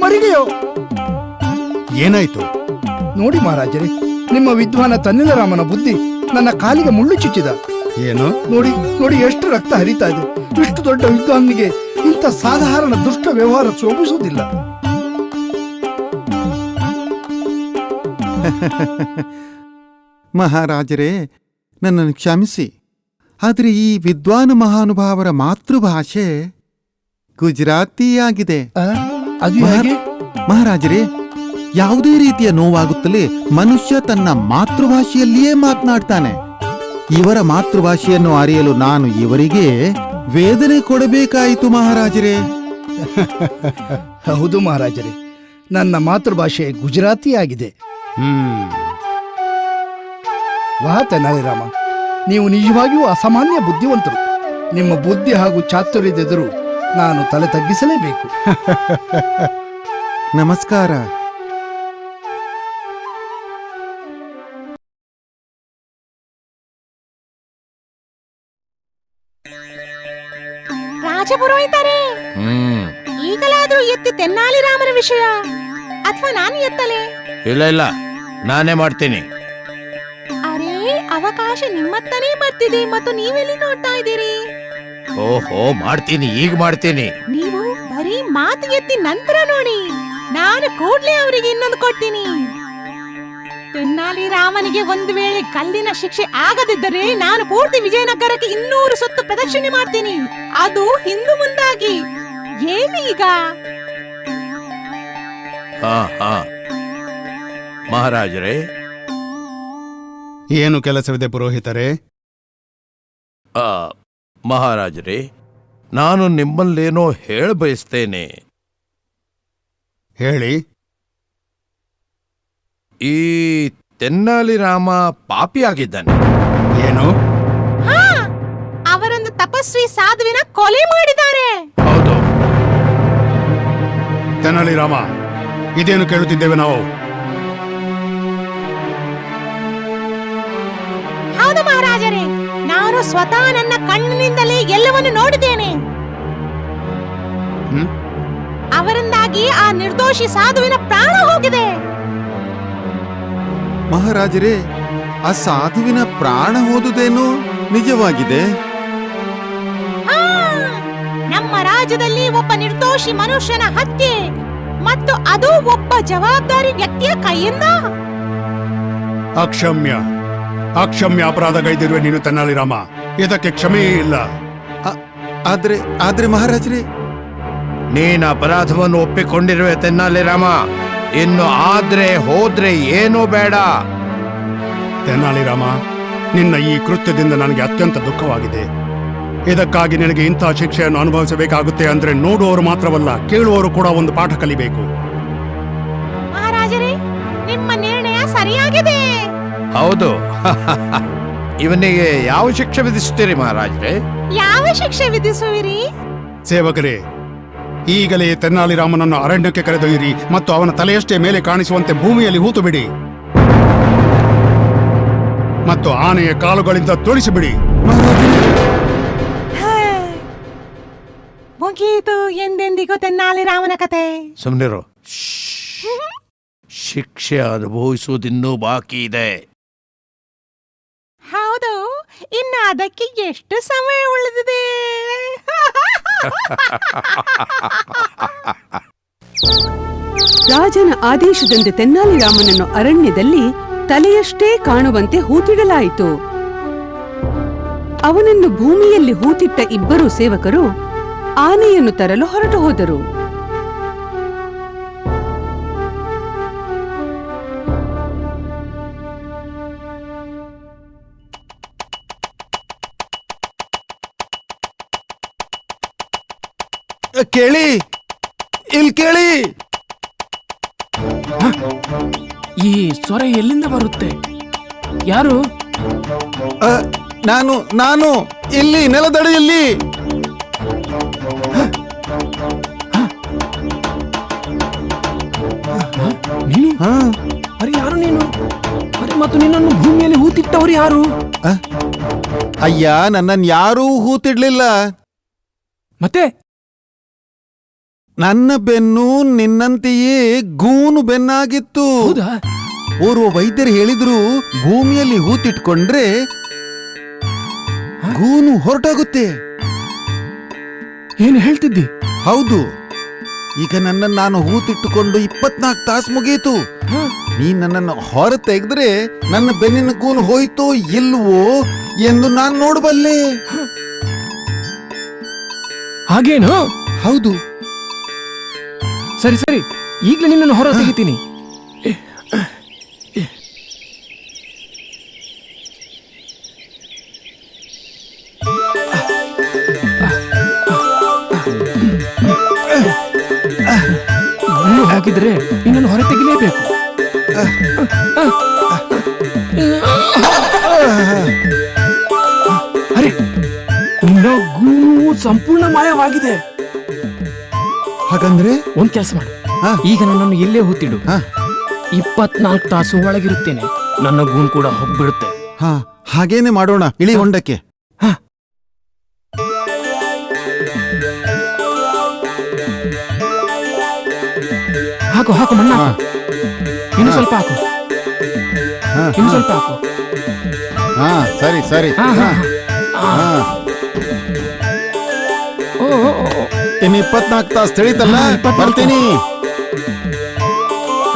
Speaker 6: ಮರಿಗೆಯೋ
Speaker 7: ಏನಾಯ್ತು?
Speaker 6: ನೋಡಿ ಮಹಾರಾಜರೇ, ನಿಮ್ಮ ವಿದ್ವಾನ ತನ್ನಿಲರಾಮನ ಬುದ್ಧಿ ನನ್ನ ಕಾಲಿಗೆ ಮುಳ್ಳು ಚುಚ್ಚಿದ.
Speaker 7: ಏನು?
Speaker 6: ನೋಡಿ ನೋಡಿ, ಎಷ್ಟು ರಕ್ತ ಹರಿತಾ ಇದೆ. ಇಷ್ಟು ದೊಡ್ಡ ವಿದ್ವಾನಿಗೆ ಇಂಥ ಸಾಧಾರಣ ದುಷ್ಟ ವ್ಯವಹಾರ ಶೋಭಿಸುವುದಿಲ್ಲ.
Speaker 4: ಮಹಾರಾಜರೇ, ನನ್ನನ್ನು ಕ್ಷಮಿಸಿ. ಆದರೆ ಈ ವಿದ್ವಾನ ಮಹಾನುಭಾವರ ಮಾತೃಭಾಷೆ ಗುಜರಾತಿಯಾಗಿದೆ.
Speaker 6: ಅದು ಹೇಗೆ?
Speaker 4: ಮಹಾರಾಜರೇ, ಯಾವುದೇ ರೀತಿಯ ನೋವಾಗುತ್ತಲೇ ಮನುಷ್ಯ ತನ್ನ ಮಾತೃಭಾಷೆಯಲ್ಲಿಯೇ ಮಾತನಾಡ್ತಾನೆ. ಇವರ ಮಾತೃಭಾಷೆಯನ್ನು ಅರಿಯಲು ನಾನು ಇವರಿಗೆ ವೇದನೆ ಕೊಡಬೇಕಾಯಿತು ಮಹಾರಾಜರೇ.
Speaker 6: ಹೌದು ಮಹಾರಾಜರೇ, ನನ್ನ ಮಾತೃಭಾಷೆ ಗುಜರಾತಿ ಆಗಿದೆ. ವಾಹ ತೆನಾಲಿರಾಮ, ನೀವು ನಿಜವಾಗಿಯೂ ಅಸಾಮಾನ್ಯ ಬುದ್ಧಿವಂತರು. ನಿಮ್ಮ ಬುದ್ಧಿ ಹಾಗೂ ಚಾತುರ್ಯದೆದುರು ನಾನು ತಲೆ ತಗ್ಗಿಸಲೇಬೇಕು.
Speaker 4: ನಮಸ್ಕಾರ.
Speaker 5: ರಾಜಪುರೋಹಿತರೇ, ಈಗಲಾದ್ರೂ ಎತ್ತಿ ತೆನ್ನಾಲಿರಾಮನ ವಿಷಯ, ಅಥವಾ ನಾನು ಎತ್ತಲೇ?
Speaker 3: ಇಲ್ಲ, ನಾನೇ ಮಾಡ್ತೀನಿ.
Speaker 5: ಅರೇ, ಅವಕಾಶ ನಿಮ್ಮತ್ತನೇ ಬರ್ತಿದೆ ಮತ್ತು ನೀವೆಲ್ಲಿ ನೋಡ್ತಾ ಇದ್ದೀರಿ?
Speaker 3: ಓಹೋ, ಮಾಡ್ತೀನಿ, ಈಗ ಮಾಡ್ತೀನಿ.
Speaker 5: ನೀವು ಬರೀ ಮಾತು ಎತ್ತಿ ನಂತರ ನೋಡಿ. ನಾನು ಕೂಡ್ಲೇ ಅವರಿಗೆ ಇನ್ನೊಂದು ಕೊಡ್ತೀನಿ. ತೆನ್ನಾಲಿರಾಮನಿಗೆ ಒಂದು ವೇಳೆ ಕಲ್ಲಿನ ಶಿಕ್ಷೆ ಆಗದಿದ್ದರೆ ನಾನು ಪೂರ್ತಿ ವಿಜಯನಗರಕ್ಕೆ 200 ಸುತ್ತು ಪ್ರದಕ್ಷಿಣೆ ಮಾಡ್ತೀನಿ. ಅದು ಹಿಂದು ಮುಂದಾಗಿ. ಏನೀಗ?
Speaker 3: ಮಹಾರಾಜರೇ,
Speaker 7: ಏನು ಕೆಲಸವಿದೆ ಪುರೋಹಿತರೇ?
Speaker 3: ಮಹಾರಾಜರೇ, ನಾನು ನಿಮ್ಮಲ್ಲೇನೋ ಹೇಳ ಬಯಸ್ತೇನೆ.
Speaker 7: ಹೇಳಿ.
Speaker 3: ಈ ತೆನ್ನಾಲಿರಾಮ ಪಾಪಿಯಾಗಿದ್ದಾನೆ.
Speaker 7: ಏನು?
Speaker 5: ಅವರೊಂದು ತಪಸ್ವಿ ಸಾಧುವಿನ ಕೊಲೆ ಮಾಡಿದ್ದಾರೆ.
Speaker 3: ಹೌದು.
Speaker 7: ತೆನಾಲಿರಾಮ, ಇದೇನು ಕೇಳುತ್ತಿದ್ದೇವೆ ನಾವು?
Speaker 5: ಹೌದು ಮಹಾರಾಜರೇ, ನಾನು ಸ್ವತಃ ನನ್ನ ಕಣ್ಣಿನಿಂದಲೇ ಎಲ್ಲವನ್ನು ನೋಡಿದ್ದೇನೆ. ಅವರಿಂದಾಗಿ ಆ ನಿರ್ದೋಷಿ ಸಾಧುವಿನ ಪ್ರಾಣ ಹೋಗಿದೆ.
Speaker 4: ಮಹಾರಾಜರೇ, ಆ ಸಾಧುವಿನ ಪ್ರಾಣ ಹೋದುದೇನು ನಿಜವಾಗಿದೆ?
Speaker 5: ನಮ್ಮ ರಾಜ್ಯದಲ್ಲಿ ಒಬ್ಬ ನಿರ್ದೋಷಿ ಮನುಷ್ಯನ ಹತ್ಯೆ, ಮತ್ತು ಅದು ಒಬ್ಬ ಜವಾಬ್ದಾರಿ ವ್ಯಕ್ತಿಯ ಕೈಯಿಂದ.
Speaker 7: ಅಕ್ಷಮ್ಯ ಅಪರಾಧಗೈದಿರುವೆ ನೀನು ತೆನಾಲಿರಾಮ. ಇದಕ್ಕೆ ಕ್ಷಮೆಯೇ ಇಲ್ಲ.
Speaker 4: ಆದ್ರೆ ಮಹಾರಾಜರೇ,
Speaker 3: ನೀನು ಅಪರಾಧವನ್ನು ಒಪ್ಪಿಕೊಂಡಿರುವೆ ತೆನ್ನಾಲಿರಾಮ. ಇನ್ನು ಆದ್ರೆ ಹೋದ್ರೆ ಏನೂ ಬೇಡ.
Speaker 7: ತೆನಾಲಿರಾಮ, ನಿನ್ನ ಈ ಕೃತ್ಯದಿಂದ ನನಗೆ ಅತ್ಯಂತ ದುಃಖವಾಗಿದೆ. ಇದಕ್ಕಾಗಿ ನಿನಗೆ ಇಂತಹ ಶಿಕ್ಷೆಯನ್ನು ಅನುಭವಿಸಬೇಕಾಗುತ್ತೆ ಅಂದ್ರೆ ನೋಡುವವರು ಮಾತ್ರವಲ್ಲ, ಕೇಳುವವರು ಕೂಡ ಒಂದು ಪಾಠ ಕಲಿಬೇಕು.
Speaker 5: ಮಹಾರಾಜರೇ, ನಿಮ್ಮ ನಿರ್ಣಯ ಸರಿಯಾಗಿದೆ.
Speaker 3: ಹೌದು. ಇವನಿಗೆ ಯಾವ ಶಿಕ್ಷೆ ವಿಧಿಸುತ್ತೀರಿ ಮಹಾರಾಜರೇ?
Speaker 5: ಯಾವ ಶಿಕ್ಷೆ ವಿಧಿಸುವಿರಿ?
Speaker 7: ಸೇವಕರೇ, ಈಗಲೇ ತೆನ್ನಾಲಿರಾಮನನ್ನು ಅರಣ್ಯಕ್ಕೆ ಕರೆದೊಯ್ಯಿರಿ ಮತ್ತು ಅವನ ತಲೆಯಷ್ಟೇ ಮೇಲೆ ಕಾಣಿಸುವಂತೆ ಭೂಮಿಯಲ್ಲಿ ಹೂತು ಬಿಡಿ ಮತ್ತು ಆನೆಯ ಕಾಲುಗಳಿಂದ ತುಳಿಸಿಬಿಡಿ.
Speaker 5: ಮುಗೀತು ಎಂದೆಂದಿಗೂ ತೆನ್ನಾಲಿರಾಮನ ಕತೆ.
Speaker 3: ಸುಮ್ನಿರು. ಶಿಕ್ಷೆ ಅನುಭವಿಸುವುದಿನ್ನೂ ಬಾಕಿ ಇದೆ.
Speaker 5: ಹೌದು, ಇನ್ನು ಅದಕ್ಕೆ ಎಷ್ಟು ಸಮಯ ಉಳಿದಿದೆ?
Speaker 2: ರಾಜನ ಆದೇಶದಂತೆ ತೆನ್ನಾಲಿರಾಮನನ್ನು ಅರಣ್ಯದಲ್ಲಿ ತಲೆಯಷ್ಟೇ ಕಾಣುವಂತೆ ಹೂತಿಡಲಾಯಿತು. ಅವನನ್ನು ಭೂಮಿಯಲ್ಲಿ ಹೂತಿಟ್ಟ ಇಬ್ಬರು ಸೇವಕರು ಆನೆಯನ್ನು ತರಲು ಹೊರಟು ಹೋದರು.
Speaker 4: ಕೇಳಿ, ಇಲ್ಲಿ ಕೇಳಿ.
Speaker 10: ಈ ಸ್ವರ ಎಲ್ಲಿಂದ ಬರುತ್ತೆ? ಯಾರು?
Speaker 4: ನಾನು ಇಲ್ಲಿ ನೆಲದಡಿಯಲ್ಲಿ.
Speaker 10: ನೀನು? ಅರೆ, ಯಾರು ನೀನು? ಅರೆ ಮತ್ತು ನಿನ್ನನ್ನು ಭೂಮಿಯಲ್ಲಿ ಹೂತಿಟ್ಟವರು ಯಾರು?
Speaker 4: ಅಯ್ಯ, ನನ್ನನ್ನು ಯಾರೂ ಹೂತಿಡ್ಲಿಲ್ಲ.
Speaker 10: ಮತ್ತೆ
Speaker 4: ನನ್ನ ಬೆನ್ನು ನಿನ್ನಂತೆಯೇ ಗೂನು ಬೆನ್ನಾಗಿತ್ತು.
Speaker 10: ಹೌದಾ?
Speaker 4: ಓರ್ವ ವೈದ್ಯರು ಹೇಳಿದ್ರು, ಭೂಮಿಯಲ್ಲಿ ಹೂತಿಟ್ಕೊಂಡ್ರೆ ಗೂನು ಹೊರಟಾಗುತ್ತೆ.
Speaker 10: ಏನು ಹೇಳ್ತಿದ್ದಿ?
Speaker 4: ಹೌದು. ಈಗ ನನ್ನನ್ನು ನಾನು ಹೂತಿಟ್ಟುಕೊಂಡು 24 ತಾಸು ಮುಗಿಯಿತು. ನೀನ್ ನನ್ನನ್ನು ಹೊರ ತೆಗೆದ್ರೆ ನನ್ನ ಬೆನ್ನಿನ ಗೂನು ಹೋಯ್ತೋ ಇಲ್ವೋ ಎಂದು ನಾನು ನೋಡಬಲ್ಲೆ.
Speaker 10: ಹಾಗೇನು?
Speaker 4: ಹೌದು.
Speaker 10: ಸರಿ ಸರಿ, ಈಗಲೇ ನಿನ್ನನ್ನು ಹೊರ ತೆಗಿತೀನಿ. ಹಾಕಿದ್ರೆ ನಿನ್ನನ್ನು ಹೊರ ತೆಗಿಲೇಬೇಕು. ಅರೆ, ನಿನ್ನ ಗೂನು ಸಂಪೂರ್ಣ ಮಾಯವಾಗಿದೆ.
Speaker 4: ಹಾಗಂದ್ರೆ
Speaker 10: ಒಂದ್ ಕೆಲಸ ಮಾಡು, ಈಗ ನನ್ನನ್ನು ಇಲ್ಲೇ ಹೂತಿಡು. 24 ತಾಸು ಒಳಗಿರುತ್ತೇನೆ. ನನ್ನ ಗೂನು ಕೂಡ ಹೋಗ್ಬಿಡುತ್ತೆ.
Speaker 4: ಹಾಗೇನೆ ಮಾಡೋಣ. ಇಳಿ ಹೊಂಡಕ್ಕೆ.
Speaker 10: ಹಾಕು ಹಾಕು, ಮಣ್ಣ ಹಾಕು. ಇನ್ನು ಸ್ವಲ್ಪ ಹಾಕು, ಇನ್ನು ಸ್ವಲ್ಪ ಹಾಕು.
Speaker 4: ಸರಿ ಸರಿ. ಇನ್ನು 24 ತಾಸು ತಿಳಿತಲ್ಲ, ಬರ್ತೀನಿ.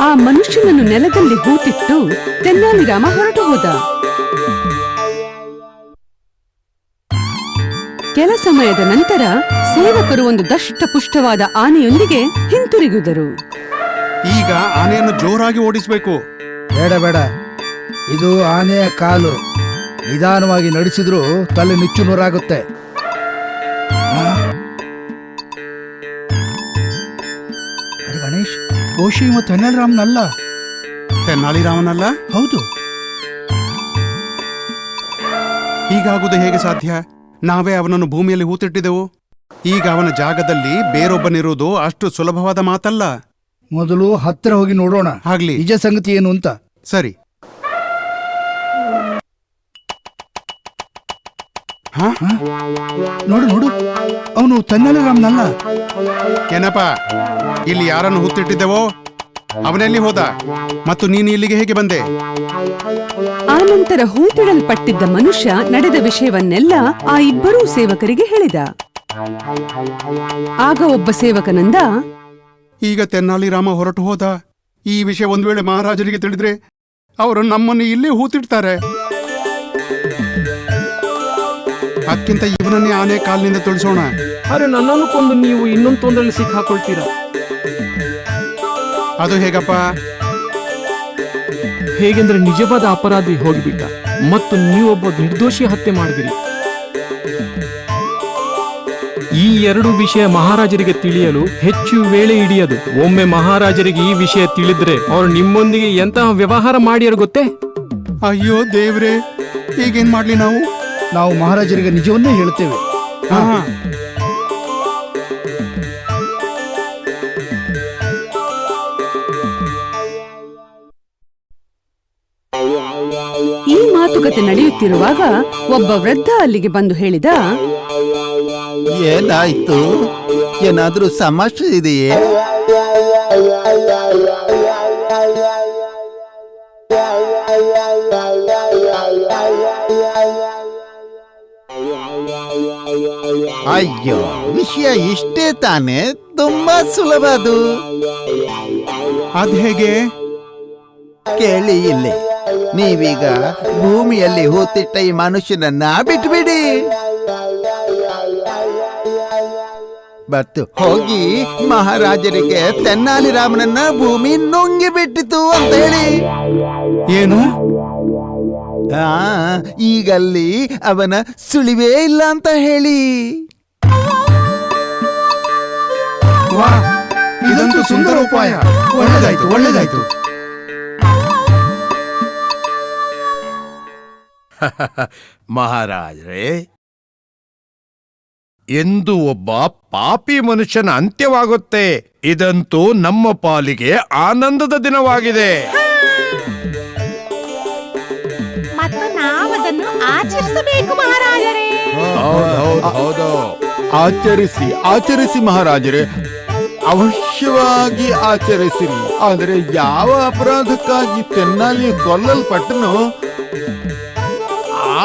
Speaker 2: ಆ ಮನುಷ್ಯನನ್ನು ನೆಲದಲ್ಲಿ ಹೂತಿಟ್ಟು ತೆನ್ನಾಲಿರಾಮ ಹೊರಟು ಹೋದ. ಕೆಲ ಸಮಯದ ನಂತರ ಸೇವಕರು ಒಂದು ದಷ್ಟಪುಷ್ಟವಾದ ಆನೆಯೊಂದಿಗೆ ಹಿಂತಿರುಗಿದರು.
Speaker 7: ಈಗ ಆನೆಯನ್ನು ಜೋರಾಗಿ ಓಡಿಸಬೇಕು.
Speaker 6: ಬೇಡ ಬೇಡ, ಇದು ಆನೆಯ ಕಾಲು. ನಿಧಾನವಾಗಿ ನಡೆಸಿದ್ರೂ ತಲೆ ನುಚ್ಚು ನೂರಾಗುತ್ತೆ. ಗಣೇಶ್, ಕೋಶಿ ಮತ್ತು ತೆನ್ನಾಲಿರಾಮನಲ್ಲ.
Speaker 7: ತೆನ್ನಾಲಿರಾಮನಲ್ಲ?
Speaker 6: ಹೌದು.
Speaker 7: ಹೀಗಾಗುವುದು ಹೇಗೆ ಸಾಧ್ಯ? ನಾವೇ ಅವನನ್ನು ಭೂಮಿಯಲ್ಲಿ ಹೂತಿಟ್ಟಿದ್ದೆವು. ಈಗ ಅವನ ಜಾಗದಲ್ಲಿ ಬೇರೊಬ್ಬನಿರುವುದು ಅಷ್ಟು ಸುಲಭವಾದ ಮಾತಲ್ಲ.
Speaker 6: ಮೊದಲು ಹತ್ತಿರ ಹೋಗಿ ನೋಡೋಣ.
Speaker 7: ಆಗ್ಲಿ.
Speaker 6: ನಿಜ ಸಂಗತಿ ಏನು ಅಂತ.
Speaker 7: ಸರಿ.
Speaker 6: ನೋಡು ನೋಡು, ಅವನು ತೆನ್ನಾಲಿರಾಮನಲ್ಲ.
Speaker 7: ಏನಪ್ಪ, ಇಲ್ಲಿ ಯಾರನ್ನು ಹೂತಿಟ್ಟಿದ್ದೆವೋ ಅವನೆಲ್ಲಿ ಹೋದ? ಮತ್ತು ನೀನು ಇಲ್ಲಿಗೆ ಹೇಗೆ ಬಂದೆ?
Speaker 2: ಆನಂತರ ಹೂತಿಡಲ್ಪಟ್ಟಿದ್ದ ಮನುಷ್ಯ ನಡೆದ ವಿಷಯವನ್ನೆಲ್ಲ ಆ ಇಬ್ಬರೂ ಸೇವಕರಿಗೆ ಹೇಳಿದ. ಆಗ ಒಬ್ಬ ಸೇವಕನಂದ,
Speaker 7: ಈಗ ತೆನ್ನಾಲಿರಾಮ ಹೊರಟು ಹೋದ. ಈ ವಿಷಯ ಒಂದು ವೇಳೆ ಮಹಾರಾಜರಿಗೆ ತಿಳಿದ್ರೆ ಅವರು ನಮ್ಮನ್ನು ಇಲ್ಲೇ ಹೂತಿಡ್ತಾರೆ. ಅದಕ್ಕಿಂತ ಇವನನ್ನೇ ಆನೆ ಕಾಲಿನಿಂದ ತುಳಿಸೋಣ.
Speaker 8: ಅರೆ, ನನ್ನನ್ನು ಕೊಂದು ನೀವು ಇನ್ನೊಂದು ತೊಂದರೆಯಲ್ಲಿ ಸಿಕ್ಕಾಕೊಳ್ತೀರಾ.
Speaker 7: ಅದು ಹೇಗಪ್ಪ?
Speaker 8: ಹೇಗೆಂದ್ರೆ ನಿಜವಾದ ಅಪರಾಧಿ ಹೋಗಿಬಿಟ್ಟ ಮತ್ತು ನೀವೊಬ್ಬ ನಿರ್ದೋಷಿ ಹತ್ಯೆ ಮಾಡಿದಿರಿ. ಈ ಎರಡು ವಿಷಯ ಮಹಾರಾಜರಿಗೆ ತಿಳಿಯಲು ಹೆಚ್ಚು ವೇಳೆ ಹಿಡಿಯದು. ಒಮ್ಮೆ ಮಹಾರಾಜರಿಗೆ ಈ ವಿಷಯ ತಿಳಿದ್ರೆ ಅವರು ನಿಮ್ಮೊಂದಿಗೆ ಎಂತಹ ವ್ಯವಹಾರ ಮಾಡ್ಯಾರ ಗೊತ್ತೇ?
Speaker 7: ಅಯ್ಯೋ ದೇವ್ರೆ, ಈಗೇನ್ ಮಾಡ್ಲಿ ನಾವು?
Speaker 6: ನಾವು ಮಹಾರಾಜರಿಗೆ ನಿಜವನ್ನೇ ಹೇಳುತ್ತೇವೆ.
Speaker 2: ಈ ಮಾತುಕತೆ ನಡೆಯುತ್ತಿರುವಾಗ ಒಬ್ಬ ವೃದ್ಧ ಅಲ್ಲಿಗೆ ಬಂದು ಹೇಳಿದ,
Speaker 4: ಏನಾಯ್ತು? ಏನಾದ್ರೂ ಸಮಸ್ಯೆ ಇದೆಯೇ? ಅಯ್ಯೋ, ವಿಷಯ ಇಷ್ಟೇ ತಾನೇ, ತುಂಬಾ ಸುಲಭ ಅದು.
Speaker 7: ಅದ್ ಹೇಗೆ?
Speaker 4: ಕೇಳಿ ಇಲ್ಲಿ. ನೀವೀಗ ಭೂಮಿಯಲ್ಲಿ ಹೂತಿಟ್ಟ ಈ ಮನುಷ್ಯನನ್ನ ಬಿಟ್ಬಿಡಿ. ಬತ್ತು ಹೋಗಿ ಮಹಾರಾಜರಿಗೆ ತೆನ್ನಾಲಿರಾಮನನ್ನ ಭೂಮಿ ನುಂಗಿ ಬಿಟ್ಟಿತು ಅಂತ ಹೇಳಿ.
Speaker 7: ಏನು?
Speaker 4: ಈಗಲ್ಲಿ ಅವನ ಸುಳಿವೇ ಇಲ್ಲ ಅಂತ ಹೇಳಿ.
Speaker 7: ಇದಂತೂ ಸುಂದರ ಉಪಾಯ. ಒಳ್ಳೆದಾಯ್ತು, ಒಳ್ಳೆದಾಯ್ತು.
Speaker 9: ಮಹಾರಾಜರೇ, ಎಂದು ಒಬ್ಬ ಪಾಪಿ ಮನುಷ್ಯನ ಅಂತ್ಯವಾಗುತ್ತೆ. ಇದಂತೂ ನಮ್ಮ ಪಾಲಿಗೆ ಆನಂದದ ದಿನವಾಗಿದೆ.
Speaker 5: ಆಚರಿಸಬೇಕು ಮಹಾರಾಜರೇ.
Speaker 3: ಹೌದು.
Speaker 4: ಆಚರಿಸಿ ಆಚರಿಸಿ ಮಹಾರಾಜರೇ, ಅವಶ್ಯವಾಗಿ ಆಚರಿಸಿರಿ. ಆದರೆ ಯಾವ ಅಪರಾಧಕ್ಕಾಗಿ ತೆನ್ನಾಲಿ ಕೊಲ್ಲಲ್ಪಟ್ಟನೋ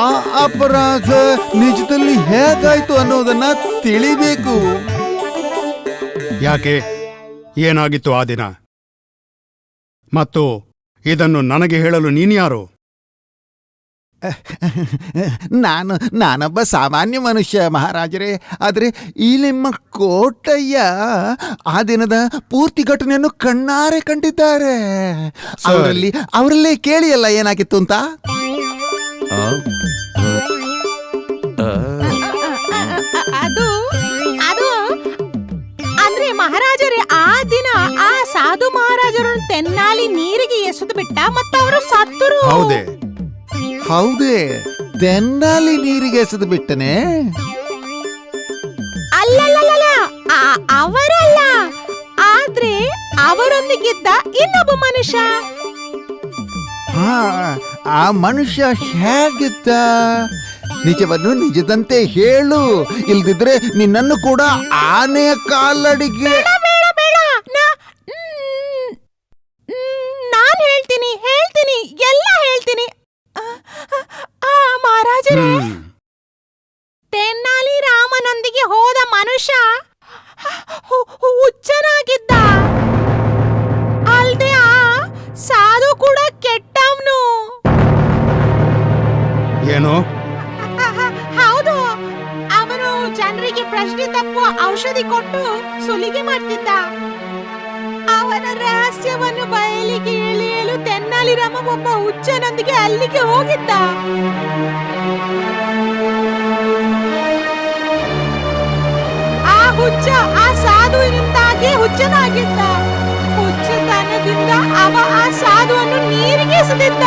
Speaker 4: ಆ ಅಪರಾಧ ನಿಜದಲ್ಲಿ ಹೇಗಾಯ್ತು ಅನ್ನೋದನ್ನ ತಿಳಿಬೇಕು.
Speaker 7: ಯಾಕೆ? ಏನಾಗಿತ್ತು ಆ ದಿನ? ಮತ್ತು ಇದನ್ನು ನನಗೆ ಹೇಳಲು ನೀನ್ಯಾರು?
Speaker 4: ನಾನೊಬ್ಬ ಸಾಮಾನ್ಯ ಮನುಷ್ಯ ಮಹಾರಾಜರೇ. ಆದರೆ ಈ ನಿಮ್ಮ ಕೋಟಯ್ಯ ಆ ದಿನದ ಪೂರ್ತಿ ಘಟನೆಯನ್ನು ಕಣ್ಣಾರೆ ಕಂಡಿದ್ದಾರೆ. ಅವರಲ್ಲೇ ಕೇಳಿಯಲ್ಲ ಏನಾಗಿತ್ತು ಅಂತ.
Speaker 5: ಅದು ಅದು ಅಂದ್ರೆ ಮಹಾರಾಜರೇ, ಆ ದಿನ ಆ ಸಾಧು ಮಹಾರಾಜರನ್ನು ತೆನ್ನಾಲಿ ನೀರಿಗೆ ಎಸೆದು ಬಿಟ್ಟ ಮತ್ತು ಅವರು ಸತ್ತರು.
Speaker 4: ಹೌದೇ? ತೆನ್ನಾಲಿ ನೀರಿಗೆ ಎಸೆದು ಬಿಟ್ಟನೆ?
Speaker 5: ಅಲ್ಲಲ್ಲ, ಅವರಲ್ಲ. ಆದ್ರೆ ಅವರೊಂದಿಗಿದ್ದ ಇನ್ನೊಬ್ಬ ಮನುಷ್ಯ.
Speaker 4: ಆ ಮನುಷ್ಯ ಹೇಗಿದ್ದ? ನಿಜವನ್ನು ನಿಜದಂತೆ ಹೇಳು, ಇಲ್ದಿದ್ರೆ ನಿನ್ನನ್ನು ಕೂಡ ಆನೆಯ ಕಾಲಡಿಗೆ.
Speaker 5: ಬೇಡ, ನಾನ್ ಹೇಳ್ತೀನಿ, ಎಲ್ಲ ಹೇಳ್ತೀನಿ. ಮಹಾರಾಜರೇ, ತೆನ್ನಾಲಿ ರಾಮನೊಂದಿಗೆ ಹೋದ ಮನುಷ್ಯ ಹುಚ್ಚನಾಗಿದ್ದ. ಅಲ್ದೆ ಆ ಸಾಧು ಕೂಡ ಕೆಟ್ಟವನು.
Speaker 7: ಏನು?
Speaker 5: ಹೌದು, ಅವನು ಜನರಿಗೆ ಪ್ರಶ್ನೆ ತಪ್ಪುವ ಔಷಧಿ ಕೊಟ್ಟು ಸುಲಿಗೆ ಮಾಡ್ತಿದ್ದ. ಅವನ ರಹಸ್ಯವನ್ನು ಬಯಲಿಗೆ ಎಳೆಯಲು ತೆನ್ನಾಲಿ ರಾಮ ಒಬ್ಬ ಹುಚ್ಚನೊಂದಿಗೆ ಅಲ್ಲಿಗೆ ಹೋಗಿದ್ದ. ಆ ಹುಚ್ಚ ಆ ಸಾಧುವಿನಿಂದಾಗಿ ಹುಚ್ಚನಾಗಿದ್ದ. ಹುಚ್ಚತನದಿಂದ ಅವ ಆ ಸಾಧುವನ್ನು ನೀರಿಗೆ ಎಸೆದಿದ್ದ.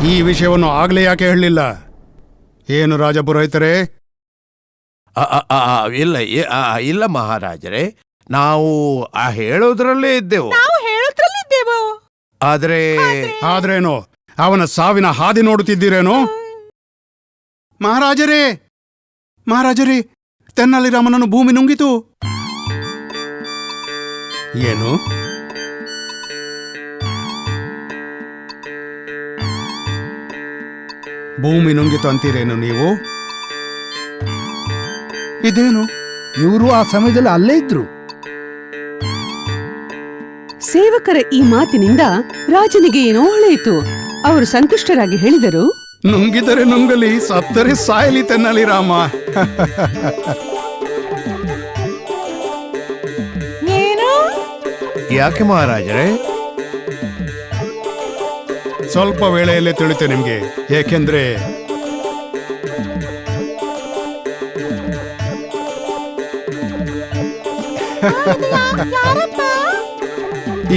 Speaker 7: ಈ ವಿಷಯವನ್ನು ಆಗ್ಲೇ ಯಾಕೆ ಹೇಳಲಿಲ್ಲ? ಏನು ರಾಜಪುರೋಹಿತರೇ?
Speaker 9: ಇಲ್ಲ ಮಹಾರಾಜರೇ, ನಾವು ಹೇಳೋದ್ರಲ್ಲೇ ಇದ್ದೆವು.
Speaker 7: ಆದ್ರೇನು ಅವನ ಸಾವಿನ ಹಾದಿ ನೋಡುತ್ತಿದ್ದೀರೇನೋ? ಮಹಾರಾಜರೇ, ತೆನ್ನಾಲಿ ರಾಮನನ್ನು ಭೂಮಿ ನುಂಗಿತು. ಏನು? ಭೂಮಿ ನುಂಗಿತು ಅಂತೀರೇನು ನೀವು? ಇದೇನು?
Speaker 6: ಇವರು ಆ ಸಮಯದಲ್ಲಿ ಅಲ್ಲೇ ಇದ್ರು.
Speaker 2: ಸೇವಕರ ಈ ಮಾತಿನಿಂದ ರಾಜನಿಗೆ ಏನೋ ಹೊಳೆಯಿತು. ಅವರು ಸಂತುಷ್ಟರಾಗಿ ಹೇಳಿದರು,
Speaker 7: ನುಂಗಿದರೆ ನುಂಗಲಿ, ಸತ್ತರೆ ಸಾಯಲಿ ತೆನ್ನಾಲಿ ರಾಮ.
Speaker 5: ಏನು?
Speaker 9: ಯಾಕೆ ಮಹಾರಾಜರೇ?
Speaker 7: ಸ್ವಲ್ಪ ವೇಳೆಯಲ್ಲೇ ತಿಳಿತೆ ನಿಮ್ಗೆ. ಏಕೆಂದ್ರೆ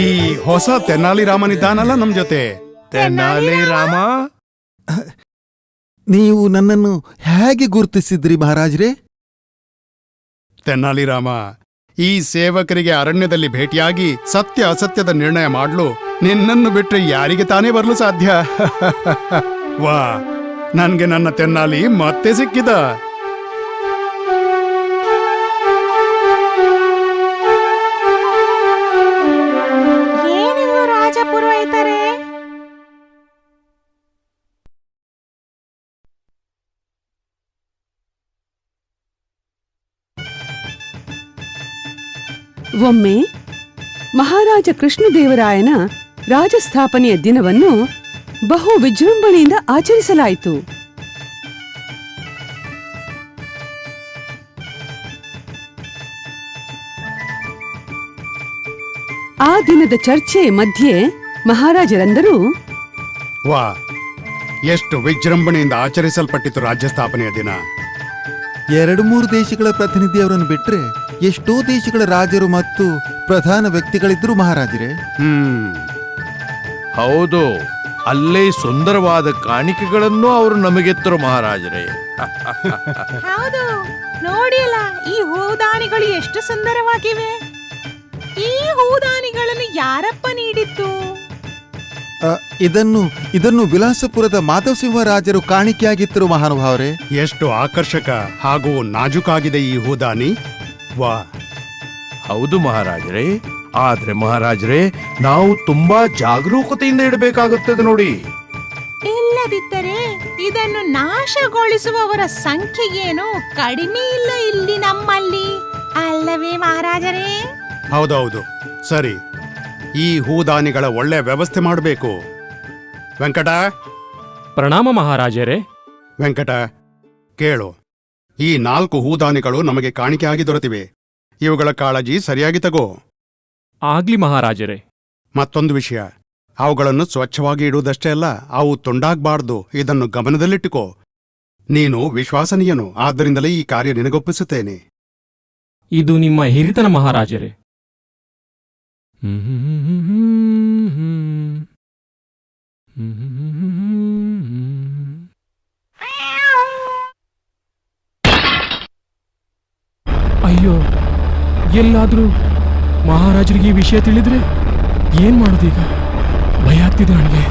Speaker 7: ಈ ಹೊಸ ತೆನ್ನಾಲಿ ರಾಮನಿದ್ದಾನಲ್ಲ ನಮ್ ಜೊತೆ.
Speaker 9: ತೆನ್ನಾಲಿ ರಾಮ?
Speaker 4: ನೀವು ನನ್ನನ್ನು ಹೇಗೆ ಗುರುತಿಸಿದ್ರಿ ಮಹಾರಾಜರೇ?
Speaker 7: ತೆನ್ನಾಲಿ ರಾಮ ಈ ಸೇವಕರಿಗೆ ಅರಣ್ಯದಲ್ಲಿ ಭೇಟಿಯಾಗಿ ಸತ್ಯ ಅಸತ್ಯದ ನಿರ್ಣಯ ಮಾಡಲು ನಿನ್ನನ್ನು ಬಿಟ್ರೆ ಯಾರಿಗೆ ತಾನೇ ಬರಲು ಸಾಧ್ಯ? ವಾ, ನನ್ಗೆ ನನ್ನ ತೆನ್ನಾಲಿ ಮತ್ತೆ ಸಿಕ್ಕಿದ.
Speaker 5: ಏನಿದು ರಾಜಪುರೋಹಿತರೇ?
Speaker 2: ಒಮ್ಮೆ ಮಹಾರಾಜ ಕೃಷ್ಣದೇವರಾಯನ ರಾಜಸ್ಥಾಪನೆಯ ದಿನವನ್ನು ಬಹು ವಿಜೃಂಭಣೆಯಿಂದ ಆಚರಿಸಲಾಯಿತು. ಆ ದಿನದ ಚರ್ಚೆಯ ಮಧ್ಯೆ ಮಹಾರಾಜರಂದರು,
Speaker 7: ವಾ, ಎಷ್ಟು ವಿಜೃಂಭಣೆಯಿಂದ ಆಚರಿಸಲ್ಪಟ್ಟಿತು ರಾಜ್ಯ ಸ್ಥಾಪನೆಯ ದಿನ.
Speaker 4: 2-3 ದೇಶಗಳ ಪ್ರತಿನಿಧಿಯವರನ್ನು ಬಿಟ್ರೆ ಎಷ್ಟೋ ದೇಶಗಳ ರಾಜರು ಮತ್ತು ಪ್ರಧಾನ ವ್ಯಕ್ತಿಗಳಿದ್ರು ಮಹಾರಾಜರೇ.
Speaker 9: ಹೌದು, ಅಲ್ಲೇ ಸುಂದರವಾದ ಕಾಣಿಕೆಗಳನ್ನು ಅವರು ನಮಗೆತ್ತರು ಮಹಾರಾಜರೇ.
Speaker 5: ಹೌದು, ನೋಡಿಲ್ಲ ಈ ಹೂದಾನಿಗಳು ಎಷ್ಟು ಸುಂದರವಾಗಿವೆ. ಈ ಹೂದಾನಿಗಳನ್ನು ಯಾರಪ್ಪ ನೀಡಿತ್ತು?
Speaker 4: ಇದನ್ನು ವಿಲಾಸಪುರದ ಮಾಧವ ಸಿಂಹರಾಜರು ಕಾಣಿಕೆಯಾಗಿದ್ದರು ಮಹಾನುಭಾವರೇ.
Speaker 7: ಎಷ್ಟು ಆಕರ್ಷಕ ಹಾಗೂ ನಾಜುಕಾಗಿದೆ ಈ ಹೂದಾನಿ. ವಾ,
Speaker 9: ಹೌದು ಮಹಾರಾಜರೇ. ಆದ್ರೆ ಮಹಾರಾಜರೇ, ನಾವು ತುಂಬಾ ಜಾಗರೂಕತೆಯಿಂದ ಇಡಬೇಕಾಗುತ್ತದೆ ನೋಡಿ.
Speaker 5: ಇಲ್ಲದಿದ್ದರೆ ಇದನ್ನು ನಾಶಗೊಳಿಸುವವರ ಸಂಖ್ಯೆ ಏನು ಕಡಿಮೆ ಇಲ್ಲ ಇಲ್ಲಿ ನಮ್ಮಲ್ಲಿ, ಅಲ್ಲವೇ ಮಹಾರಾಜರೇ?
Speaker 7: ಹೌದೌದು, ಸರಿ. ಈ ಹೂದಾನಿಗಳ ಒಳ್ಳೆ ವ್ಯವಸ್ಥೆ ಮಾಡಬೇಕು. ವೆಂಕಟ,
Speaker 8: ಪ್ರಣಾಮ ಮಹಾರಾಜರೇ.
Speaker 7: ವೆಂಕಟ, ಕೇಳು. ಈ 4 ಹೂದಾನಿಗಳು ನಮಗೆ ಕಾಣಿಕೆಯಾಗಿ ದೊರೆತಿವೆ. ಇವುಗಳ ಕಾಳಜಿ ಸರಿಯಾಗಿ ತಗೋ.
Speaker 8: ಆಗ್ಲಿ ಮಹಾರಾಜರೇ.
Speaker 7: ಮತ್ತೊಂದು ವಿಷಯ, ಅವುಗಳನ್ನು ಸ್ವಚ್ಛವಾಗಿ ಇಡುವುದಷ್ಟೇ ಅಲ್ಲ, ಅವು ತುಂಡಾಗಬಾರ್ದು. ಇದನ್ನು ಗಮನದಲ್ಲಿಟ್ಟುಕೋ. ನೀನು ವಿಶ್ವಾಸನೀಯನು, ಆದ್ದರಿಂದಲೇ ಈ ಕಾರ್ಯ ನಿನಗೊಪ್ಪಿಸುತ್ತೇನೆ.
Speaker 8: ಇದು ನಿಮ್ಮ ಹಿರಿತನ ಮಹಾರಾಜರೇ. ಅಯ್ಯೋ, ಎಲ್ಲಾದ್ರೂ ಮಹಾರಾಜರಿಗೆ ಈ ವಿಷಯ ತಿಳಿದ್ರೆ ಏನ್ ಮಾಡೋದೀಗ? ಭಯ ಆಗ್ತಿದೆ ನನಗೆ.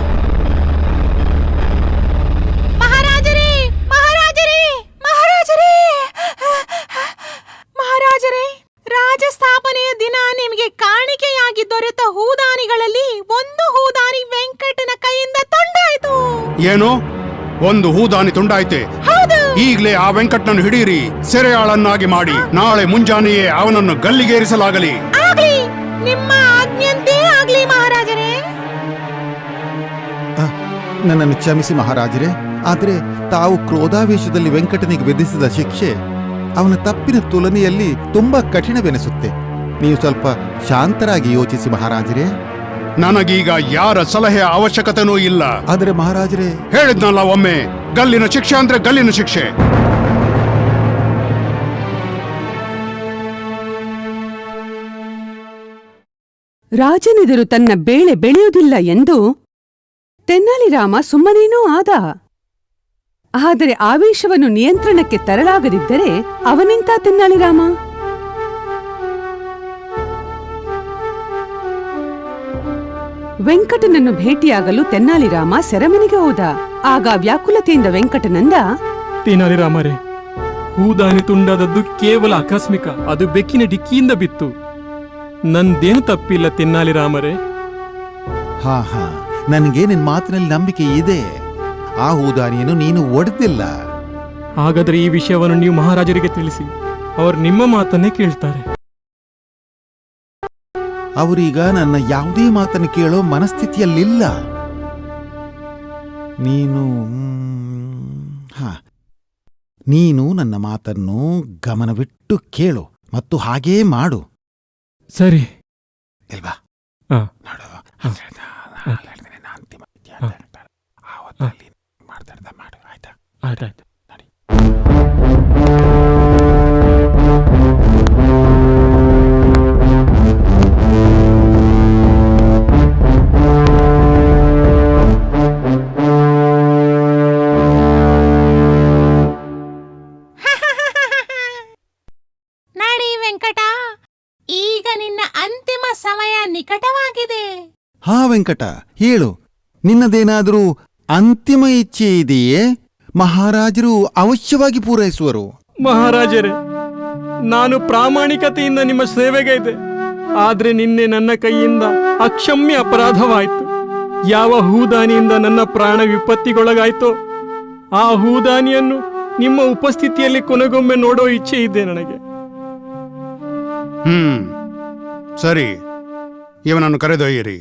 Speaker 5: ಮಹಾರಾಜರೇ, ಮಹಾರಾಜರೇ, ಮಹಾರಾಜರೇ, ಮಹಾರಾಜರೇ, ರಾಜ ಸ್ಥಾಪನೆಯ ದಿನ ನಿಮಗೆ ಕಾಣಿಕೆಯಾಗಿ ದೊರೆತ ಹೂದಾನಿಗಳಲ್ಲಿ ಒಂದು ಹೂದಾನಿ ವೆಂಕಟನ ಕೈಯಿಂದ ತುಂಡಾಯಿತು.
Speaker 7: ಏನು? ಒಂದು ಹೂದಾನಿ ತುಂಡಾಯ್ತೆ?
Speaker 5: ಹೌದು.
Speaker 7: ಈಗಲೇ ಆ ವೆಂಕಟನನ್ನು ಹಿಡಿಯಿರಿ, ಸೆರೆಯಾಳನ್ನಾಗಿ ಮಾಡಿ ನಾಳೆ ಮುಂಜಾನೆಯೇ ಅವನನ್ನು ಗಲ್ಲಿಗೇರಿಸಲಾಗಲಿ.
Speaker 5: ಆಗ್ಲಿ, ನಿಮ್ಮ ಆಜ್ಞೆಯಂತೆ ಆಗ್ಲಿ ಮಹಾರಾಜರೇ.
Speaker 4: ನನ್ನನ್ನು ಕ್ಷಮಿಸಿ ಮಹಾರಾಜರೇ, ಆದರೆ ತಾವು ಕ್ರೋಧಾವೇಶದಲ್ಲಿ ವೆಂಕಟನಿಗೆ ವಿಧಿಸಿದ ಶಿಕ್ಷೆ ಅವನ ತಪ್ಪಿನ ತುಲನೆಯಲ್ಲಿ ತುಂಬಾ ಕಠಿಣವೆನಿಸುತ್ತೆ. ನೀವು ಸ್ವಲ್ಪ ಶಾಂತರಾಗಿ ಯೋಚಿಸಿ ಮಹಾರಾಜರೇ.
Speaker 7: ನನಗೀಗ ಯಾರ ಸಲಹೆಯ ಅವಶ್ಯಕತೆನೂ ಇಲ್ಲ.
Speaker 4: ಆದರೆ ಮಹಾರಾಜರೇ,
Speaker 7: ಹೇಳಿದ್ನಲ್ಲ ಒಮ್ಮೆ, ಗಲ್ಲಿನ ಶಿಕ್ಷೆ ಅಂದ್ರೆ ಗಲ್ಲಿನ ಶಿಕ್ಷೆ.
Speaker 2: ರಾಜನೆದುರು ತನ್ನ ಬೇಳೆ ಬೆಳೆಯುವುದಿಲ್ಲ ಎಂದು ತೆನಾಲಿರಾಮ ಸುಮ್ಮನೇನೂ ಆದ. ಆದರೆ ಆವೇಶವನ್ನು ನಿಯಂತ್ರಣಕ್ಕೆ ತರಲಾಗದಿದ್ದರೆ ಅವನೆಂತ ತೆನಾಲಿರಾಮ? ವೆಂಕಟನನ್ನು ಭೇಟಿಯಾಗಲು ತೆನಾಲಿರಾಮ ಸೆರೆಮನೆಗೆ ಹೋದ. ಆಗ ವ್ಯಾಕುಲತೆಯಿಂದ ವೆಂಕಟನಂದ,
Speaker 8: ತೆನಾಲಿರಾಮರೇ, ಹೂದಾನಿ ತುಂಡಾದದ್ದು ಕೇವಲ ಆಕಸ್ಮಿಕ. ಅದು ಬೆಕ್ಕಿನ ಡಿಕ್ಕಿಯಿಂದ ಬಿತ್ತು. ನಂದೇನು ತಪ್ಪಿಲ್ಲ ತೆನಾಲಿರಾಮರೇ.
Speaker 4: ಹಾ, ನನಗೆ ನಿನ್ ಮಾತಿನಲ್ಲಿ ನಂಬಿಕೆ ಇದೆ. ಆ ಹೂದಾನಿಯನ್ನು ನೀನು ಒಡೆದಿಲ್ಲ.
Speaker 8: ಹಾಗಾದರೆ ಈ ವಿಷಯವನ್ನು ನೀವು ಮಹಾರಾಜರಿಗೆ ತಿಳಿಸಿ. ಅವರು ನಿಮ್ಮ ಮಾತನ್ನೇ ಕೇಳ್ತಾರೆ.
Speaker 4: ಅವರೀಗ ನನ್ನ ಯಾವುದೇ ಮಾತನ್ನು ಕೇಳೋ ಮನಸ್ಥಿತಿಯಲ್ಲಿಲ್ಲ. ನೀನು ನನ್ನ ಮಾತನ್ನು ಗಮನವಿಟ್ಟು ಕೇಳು ಮತ್ತು ಹಾಗೇ ಮಾಡು.
Speaker 8: ಸರಿ
Speaker 4: ಇಲ್ವಾ?
Speaker 8: ಹಾ.
Speaker 4: ನೋಡು, ಅಂತಿಮ ಮಾಡು, ಆಯ್ತಾ?
Speaker 8: ಆಯ್ತಾಯ್ತು.
Speaker 5: ನಡಿ ವೆಂಕಟ, ಈಗ ನಿನ್ನ ಅಂತಿಮ ಸಮಯ ನಿಕಟವಾಗಿದೆ.
Speaker 4: ಹಾ ವೆಂಕಟ, ಹೇಳು, ನಿನ್ನದೇನಾದರೂ ಅಂತಿಮ ಇಚ್ಛೆ ಇದೆಯೇ? ಮಹಾರಾಜರು ಅವಶ್ಯವಾಗಿ ಪೂರೈಸುವರು.
Speaker 8: ಮಹಾರಾಜರೇ, ನಾನು ಪ್ರಾಮಾಣಿಕತೆಯಿಂದ ನಿಮ್ಮ ಸೇವೆಗೆ ಇದೆ. ಆದ್ರೆ ನಿನ್ನೆ ನನ್ನ ಕೈಯಿಂದ ಅಕ್ಷಮ್ಯ ಅಪರಾಧವಾಯಿತು. ಯಾವ ಹೂದಾನಿಯಿಂದ ನನ್ನ ಪ್ರಾಣ ವಿಪತ್ತಿಗೊಳಗಾಯ್ತೋ ಆ ಹೂದಾನಿಯನ್ನು ನಿಮ್ಮ ಉಪಸ್ಥಿತಿಯಲ್ಲಿ ಕೊನೆಗೊಮ್ಮೆ ನೋಡೋ ಇಚ್ಛೆ ಇದೆ ನನಗೆ.
Speaker 7: ಸರಿ, ಇವನನ್ನು ಕರೆದೊಯ್ಯಿರಿ.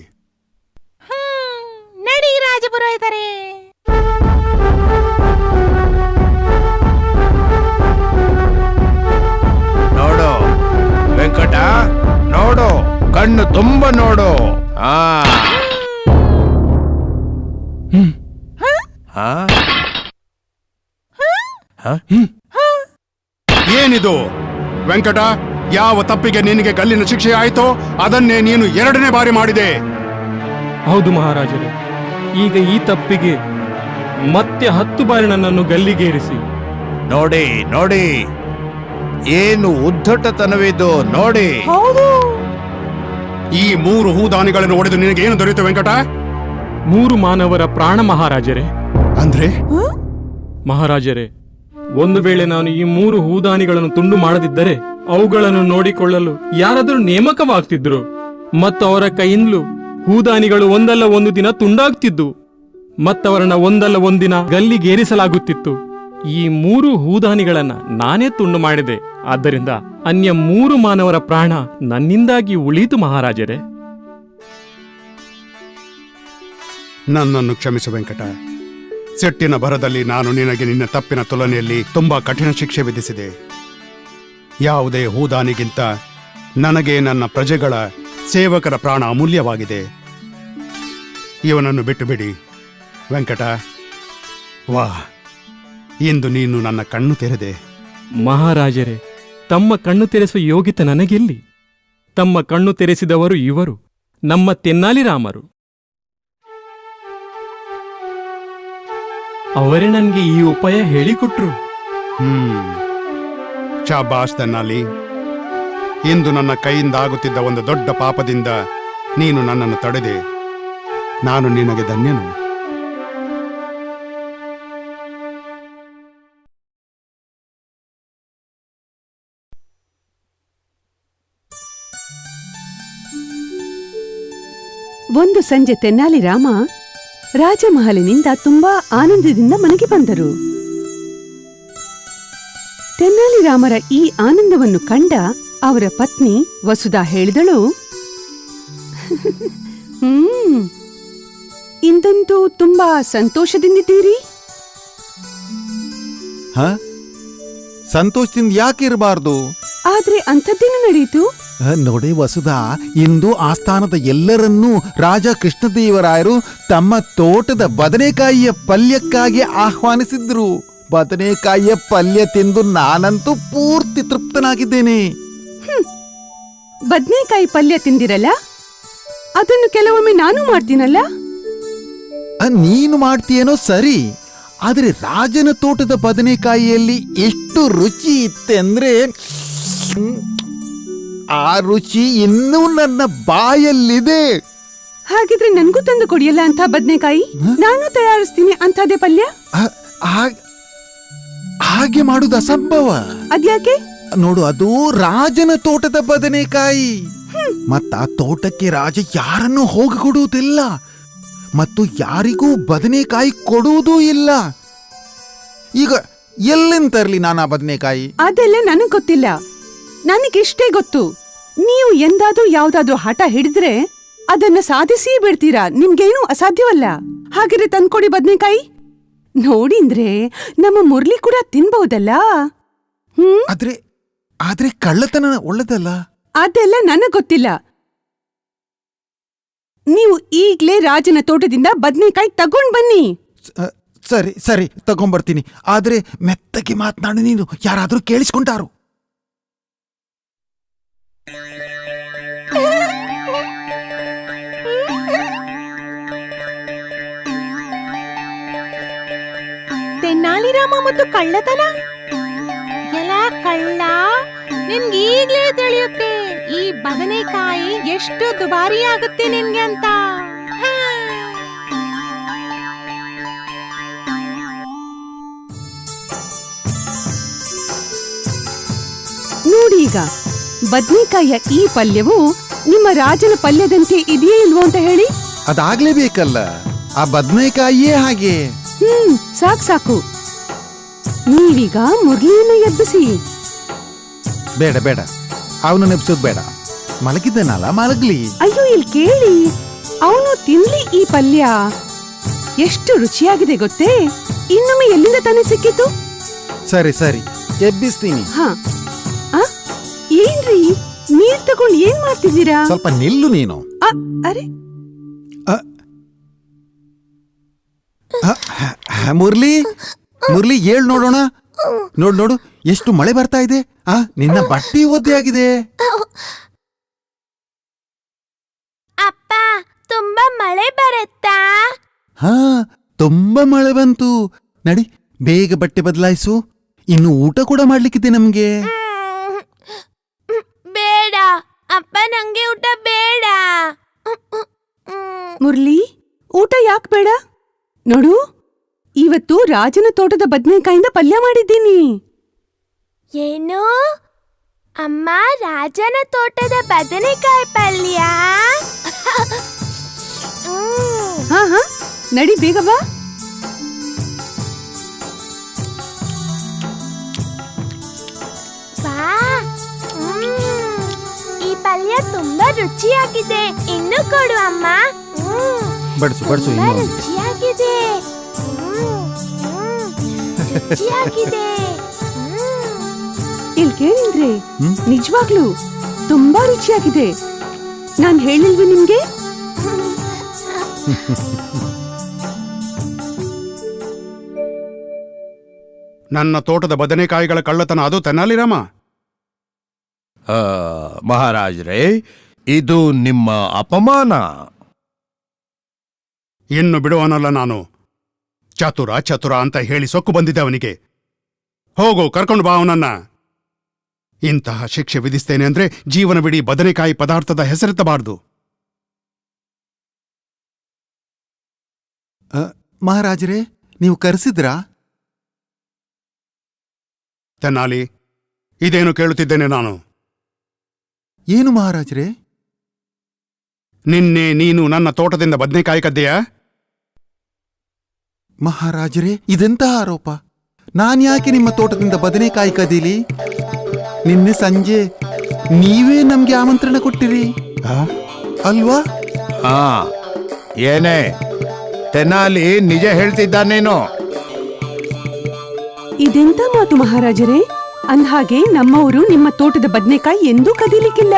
Speaker 5: ನಡಿ ರಾಜಪುರೋಹಿತರೇ.
Speaker 9: ನೋಡು ವೆಂಕಟ, ನೋಡು, ಕಣ್ಣು ತುಂಬ ನೋಡು.
Speaker 7: ಏನಿದು ವೆಂಕಟ? ಯಾವ ತಪ್ಪಿಗೆ ನಿನಗೆ ಗಲ್ಲಿನ ಶಿಕ್ಷೆ ಆಯಿತೋ ಅದನ್ನೇ ನೀನು 2ನೇ ಬಾರಿ ಮಾಡಿದೆ.
Speaker 8: ಹೌದು ಮಹಾರಾಜರೇ, ಈಗ ಈ ತಪ್ಪಿಗೆ ಮತ್ತೆ 10 ಬಾರಿ ನನ್ನನ್ನು ಗಲ್ಲಿಗೇರಿಸಿ.
Speaker 9: ನೋಡಿ ನೋಡಿ, ಏನು ಉದ್ದಟತನವಿದು ನೋಡಿ.
Speaker 7: ಈ 3 ಹೂದಾನಿಗಳನ್ನು ಒಡೆದು ನಿನಗೆ ಏನು ದೊರೆಯಿತು ವೆಂಕಟ?
Speaker 8: 3 ಮಾನವರ ಪ್ರಾಣ ಮಹಾರಾಜರೇ.
Speaker 7: ಅಂದ್ರೆ
Speaker 8: ಮಹಾರಾಜರೇ, ಒಂದು ವೇಳೆ ನಾನು ಈ 3 ಹೂದಾನಿಗಳನ್ನು ತುಂಡು ಮಾಡದಿದ್ದರೆ ಅವುಗಳನ್ನು ನೋಡಿಕೊಳ್ಳಲು ಯಾರಾದರೂ ನೇಮಕವಾಗ್ತಿದ್ರು ಮತ್ತು ಅವರ ಕೈಯಿಂದಲೂ ಹೂದಾನಿಗಳು ಒಂದಲ್ಲ ಒಂದು ದಿನ ತುಂಡಾಗ್ತಿದ್ದು ಮತ್ತವರನ್ನ ಒಂದಲ್ಲ ಒಂದಿನ ಗಲ್ಲಿಗೇರಿಸಲಾಗುತ್ತಿತ್ತು. ಈ 3 ಹೂದಾನಿಗಳನ್ನ ನಾನೇ ತುಂಡು ಮಾಡಿದೆ. ಆದ್ದರಿಂದ ಅನ್ಯ 3 ಮಾನವರ ಪ್ರಾಣ ನನ್ನಿಂದಾಗಿ ಉಳಿಯಿತು ಮಹಾರಾಜರೇ.
Speaker 7: ನನ್ನನ್ನು ಕ್ಷಮಿಸು ವೆಂಕಟ. ಸಿಟ್ಟಿನ ಭರದಲ್ಲಿ ನಾನು ನಿನಗೆ ನಿನ್ನ ತಪ್ಪಿನ ತುಲನೆಯಲ್ಲಿ ತುಂಬಾ ಕಠಿಣ ಶಿಕ್ಷೆ ವಿಧಿಸಿದೆ. ಯಾವುದೇ ಹೂದಾನಿಗಿಂತ ನನಗೆ ನನ್ನ ಪ್ರಜೆಗಳ ಸೇವಕರ ಪ್ರಾಣ ಅಮೂಲ್ಯವಾಗಿದೆ. ಇವನನ್ನು ಬಿಟ್ಟು ಬಿಡಿ ವೆಂಕಟ. ವಾ, ಇಂದು ನೀನು ನನ್ನ ಕಣ್ಣು ತೆರೆದೆ.
Speaker 8: ಮಹಾರಾಜರೇ, ತಮ್ಮ ಕಣ್ಣು ತೆರೆಸುವ ಯೋಗ್ಯತೆ ನನಗೆಲ್ಲಿ? ತಮ್ಮ ಕಣ್ಣು ತೆರೆಸಿದವರು ಇವರು, ನಮ್ಮ ತೆನ್ನಾಲಿ ರಾಮರು. ಅವರೇ ನನಗೆ ಈ ಉಪಾಯ ಹೇಳಿಕೊಟ್ರು.
Speaker 7: ಶಾಬಾಸ್ ತೆನ್ನಾಲಿ. ಇಂದು ನನ್ನ ಕೈಯಿಂದ ಆಗುತ್ತಿದ್ದ ಒಂದು ದೊಡ್ಡ ಪಾಪದಿಂದ ನೀನು ನನ್ನನ್ನು ತಡೆದೆ. ನಾನು ನಿನಗೆ ಧನ್ಯನು.
Speaker 2: ಒಂದು ಸಂಜೆ ತೆನ್ನಾಲಿ ರಾಮ ರಾಜಮಹಲಿನಿಂದ ತುಂಬಾ ಆನಂದದಿಂದ ಮನೆಗೆ ಬಂದರು. ತೆನ್ನಾಲಿ ರಾಮರ ಈ ಆನಂದವನ್ನು ಕಂಡ ಅವರ ಪತ್ನಿ ವಸುಧಾ ಹೇಳಿದಳು, ಇಂದಂತೂ ತುಂಬಾ ಸಂತೋಷದಿಂದಿದ್ದೀರಿ.
Speaker 4: ಸಂತೋಷದಿಂದ ಯಾಕೆ ಇರಬಾರ್ದು?
Speaker 2: ಆದ್ರೆ ಅಂಥದ್ದೇನು ನಡೆಯಿತು?
Speaker 4: ನೋಡಿ ವಸುಧಾ, ಇಂದು ಆಸ್ಥಾನದ ಎಲ್ಲರನ್ನೂ ರಾಜ ಕೃಷ್ಣದೇವರಾಯರು ತಮ್ಮ ತೋಟದ ಬದನೆಕಾಯಿಯ ಪಲ್ಯಕ್ಕಾಗಿ ಆಹ್ವಾನಿಸಿದ್ರು. ಬದನೆಕಾಯಿಯ ಪಲ್ಯ ತಿಂದು ನಾನಂತೂ ಪೂರ್ತಿ ತೃಪ್ತನಾಗಿದ್ದೇನೆ.
Speaker 2: ಬದನೆಕಾಯಿ ಪಲ್ಯ ತಿಂದಿರಲ್ಲ, ಅದನ್ನು ಕೆಲವೊಮ್ಮೆ ನಾನು ಮಾಡ್ತೀನಲ್ಲ.
Speaker 4: ನೀನು ಮಾಡ್ತೀಯೇನೋ ಸರಿ, ಆದ್ರೆ ರಾಜನ ತೋಟದ ಬದನೆಕಾಯಿಯಲ್ಲಿ ಎಷ್ಟು ರುಚಿ ಇತ್ತೆಂದ್ರೆ ಆ ರುಚಿ ಇನ್ನೂ ನನ್ನ ಬಾಯಲ್ಲಿದೆ.
Speaker 2: ಹಾಗಿದ್ರೆ ನನ್ಗೂ ತಂದು ಕೊಡಿಯಲ್ಲ ಅಂತ ಬದನೆಕಾಯಿ, ನಾನು ತಯಾರಿಸ್ತೀನಿ ಅಂಥದ್ದೇ ಪಲ್ಯ.
Speaker 4: ಹಾಗೆ ಮಾಡುದು ಅಸಂಭವ.
Speaker 2: ಅದ್ಯಾಕೆ?
Speaker 4: ನೋಡು, ಅದು ರಾಜನ ತೋಟದ ಬದನೆಕಾಯಿ. ಮತ್ತ ಆ ತೋಟಕ್ಕೆ ರಾಜ ಯಾರನ್ನು ಹೋಗಿ ಕೊಡುವುದಿಲ್ಲ ಮತ್ತು ಯಾರಿಗೂ ಬದನೆಕಾಯಿ ಕೊಡುವುದೂ ಇಲ್ಲ. ಈಗ ಎಲ್ಲಿಂದ ತರ್ಲಿ ನಾನು ಆ ಬದನೆಕಾಯಿ?
Speaker 2: ಅದೆಲ್ಲ ನನಗ್ ಗೊತ್ತಿಲ್ಲ, ನನಗಿಷ್ಟೇ ಗೊತ್ತು. ನೀವು ಎಂದಾದ್ರೂ ಯಾವ್ದಾದ್ರೂ ಹಠ ಹಿಡಿದ್ರೆ ಅದನ್ನ ಸಾಧಿಸಿ ಬಿಡ್ತೀರಾ. ನಿಮ್ಗೇನು ಅಸಾಧ್ಯವಲ್ಲ. ಹಾಗಿದ್ರೆ ತಂದ್ಕೊಡಿ ಬದನೆಕಾಯಿ. ನೋಡಿಂದ್ರೆ ನಮ್ಮ ಮುರಳಿ ಕೂಡ ತಿನ್ಬಹುದಲ್ಲ.
Speaker 4: ಆದ್ರೆ ಕಳ್ಳತನ ಒಳ್ಳೆದಲ್ಲ.
Speaker 2: ಅದೆಲ್ಲ ನನಗ್ ಗೊತ್ತಿಲ್ಲ. ನೀವು ಈಗ್ಲೇ ರಾಜನ ತೋಟದಿಂದ ಬದನೆಕಾಯಿ ತಗೊಂಡ್ ಬನ್ನಿ.
Speaker 4: ಸರಿ ಸರಿ, ತಗೊಂಡ್ಬರ್ತೀನಿ. ಆದ್ರೆ ಮೆತ್ತಗೆ ಮಾತನಾಡು, ನೀನು ಯಾರಾದ್ರೂ ಕೇಳಿಸ್ಕೊಂಡಾರು.
Speaker 5: ತೆನ್ನಾಲಿ ರಾಮ ಮತ್ತು ಕಳ್ಳತನ? ಎಲ್ಲ ಕಳ್ಳ, ನಿನ್ಗೀಗ್ಲೇ ತಿಳಿಯುತ್ತೆ ಈ ಬದನೆಕಾಯಿ ಎಷ್ಟು ದುಬಾರಿ ಆಗುತ್ತೆ ನಿನ್ಗೆ ಅಂತ.
Speaker 2: ನೋಡಿ, ಈಗ ಬದನೆಕಾಯಿಯ ಈ ಪಲ್ಯವು ನಿಮ್ಮ ರಾಜನ ಪಲ್ಯದಂತೆ ಇದೆಯೇ ಇಲ್ವೋ ಅಂತ ಹೇಳಿ.
Speaker 4: ಅದಾಗ್ಲೇಬೇಕಲ್ಲ, ಆ ಬದನೆಕಾಯಿಯೇ ಹಾಗೆ.
Speaker 2: ಸಾಕು ಸಾಕು, ನೀವೀಗ ಮುರಳಿಯನ್ನು ಎಬ್ಬಿಸಿ.
Speaker 4: ಬೇಡ ಬೇಡ, ಅವನು ನೆಪ್ಸೋದ್ ಬೇಡ. ಮಲಗಿದ್ದನಲ್ಲ, ಮಲಗ್ಲಿ.
Speaker 2: ಅಯ್ಯೋ, ಇಲ್ಲಿ ಕೇಳಿ, ಅವನು ತಿನ್ಲಿ ಈ ಪಲ್ಯ. ಎಷ್ಟು ರುಚಿಯಾಗಿದೆ ಗೊತ್ತೇ. ಇನ್ನೊಮ್ಮೆ ಎಲ್ಲಿಂದ ತಾನೇ ಸಿಕ್ಕಿತು?
Speaker 4: ಸರಿ ಸರಿ, ಎಬ್ಬಿಸ್ತೀನಿ.
Speaker 2: ಏನ್ರಿ, ನೀರ್ ತಗೊಂಡು ಏನ್ ಮಾಡ್ತಿದ್ದೀರಾ?
Speaker 4: ಸ್ವಲ್ಪ ನಿಲ್ಲು ನೀನು.
Speaker 2: ಅರೆ,
Speaker 4: ಮುರಳಿ ಮುರಳಿ, ಏಳ್ ನೋಡೋಣ. ನೋಡು, ಎಷ್ಟು ಮಳೆ ಬರ್ತಾ ಇದೆ. ನಿನ್ನ ಬಟ್ಟೆ ಒದ್ದೆ ಆಗಿದೆ.
Speaker 5: ಅಪ್ಪ, ತುಂಬಾ ಮಳೆ ಬರುತ್ತಾ?
Speaker 4: ತುಂಬಾ ಮಳೆ ಬಂತು. ನಡಿ, ಬೇಗ ಬಟ್ಟೆ ಬದಲಾಯಿಸು. ಇನ್ನು ಊಟ ಕೂಡ ಮಾಡ್ಲಿಕ್ಕಿದೆ ನಮ್ಗೆ.
Speaker 5: ಬೇಡ ಅಪ್ಪ, ನಂಗೆ ಊಟ ಬೇಡ.
Speaker 2: ಮುರಳಿ, ಊಟ ಯಾಕ್ ಬೇಡ? ನೋಡು, ಇವತ್ತು ರಾಜನ ತೋಟದ ಬದ್ನೆಕಾಯಿಂದ ಪಲ್ಯ ಮಾಡಿದ್ದೀನಿ.
Speaker 5: ಏನು ಅಮ್ಮ, ರಾಜನ ತೋಟದ ಬದನೆಕಾಯಿ ಪಲ್ಯ?
Speaker 2: ಹಾ ಹಾ, ನಡಿ ಬೇಗ ಬಾ.
Speaker 5: ಈ ಪಲ್ಯ ತುಂಬಾ ರುಚಿಯಾಗಿದೆ. ಇನ್ನು ಕೊಡು ಅಮ್ಮ.
Speaker 4: ಬಡ್ಸು ಬಡ್ಸು
Speaker 5: ತುಂಬಾ ರುಚಿಯಾಗಿದೆ. ರುಚಿಯಾಗಿದೆ.
Speaker 2: ಇಲ್ ಕೇಳಿದ್ರೆ ನಿಜವಾಗ್ಲೂ ತುಂಬಾ ರುಚಿಯಾಗಿದೆ. ನಾನ್ ಹೇಳಿಲ್ವಿ ನಿಮ್ಗೆ?
Speaker 7: ನನ್ನ ತೋಟದ ಬದನೆಕಾಯಿಗಳ ಕಳ್ಳತನ ಅದು ತೆನಾಲಿರಾಮ?
Speaker 9: ಮಹಾರಾಜರೇ, ಇದು ನಿಮ್ಮ ಅಪಮಾನ.
Speaker 7: ಇನ್ನು ಬಿಡುವನಲ್ಲ ನಾನು. ಚತುರ ಚತುರ ಅಂತ ಹೇಳಿ ಸೊಕ್ಕು ಬಂದಿದ್ದೆ ಅವನಿಗೆ. ಹೋಗು, ಕರ್ಕೊಂಡು ಬಾ ಅವನನ್ನ. ಇಂತಹ ಶಿಕ್ಷೆ ವಿಧಿಸ್ತೇನೆ ಅಂದ್ರೆ ಜೀವನವಿಡೀ ಬದನೆಕಾಯಿ ಪದಾರ್ಥದ ಹೆಸರೆತ್ತಬಾರದು.
Speaker 4: ಮಹಾರಾಜರೇ, ನೀವು ಕರೆಸಿದ್ರಾ?
Speaker 7: ತೆನಾಲಿ, ಇದೇನು ಕೇಳುತ್ತಿದ್ದೇನೆ ನಾನು?
Speaker 4: ಏನು ಮಹಾರಾಜರೇ?
Speaker 7: ನಿನ್ನೆ ನೀನು ನನ್ನ ತೋಟದಿಂದ ಬದನೆಕಾಯಿ ಕದ್ದೆಯಾ?
Speaker 4: ಮಹಾರಾಜರೇ, ಇದೆಂತಹ ಆರೋಪ? ನಾನ್ಯಾಕೆ ನಿಮ್ಮ ತೋಟದಿಂದ ಬದನೆಕಾಯಿ ಕದೀಲಿ? ನಿನ್ನೆ ಸಂಜೆ ನೀವೇ ನಮ್ಗೆ ಆಮಂತ್ರಣ ಕೊಟ್ಟಿರಿ ಅಲ್ವಾ?
Speaker 9: ಏನೇ ತೆನಾಲಿ ನಿಜ ಹೇಳ್ತಿದ್ದಾನೇನೋ?
Speaker 2: ಇದೆಂತ ಮಾತು ಮಹಾರಾಜರೇ? ಅಂದ್ಹಾಗೆ ನಮ್ಮವರು ನಿಮ್ಮ ತೋಟದ ಬದ್ನೆಕಾಯಿ ಎಂದೂ ಕದೀಲಿಕ್ಕಿಲ್ಲ.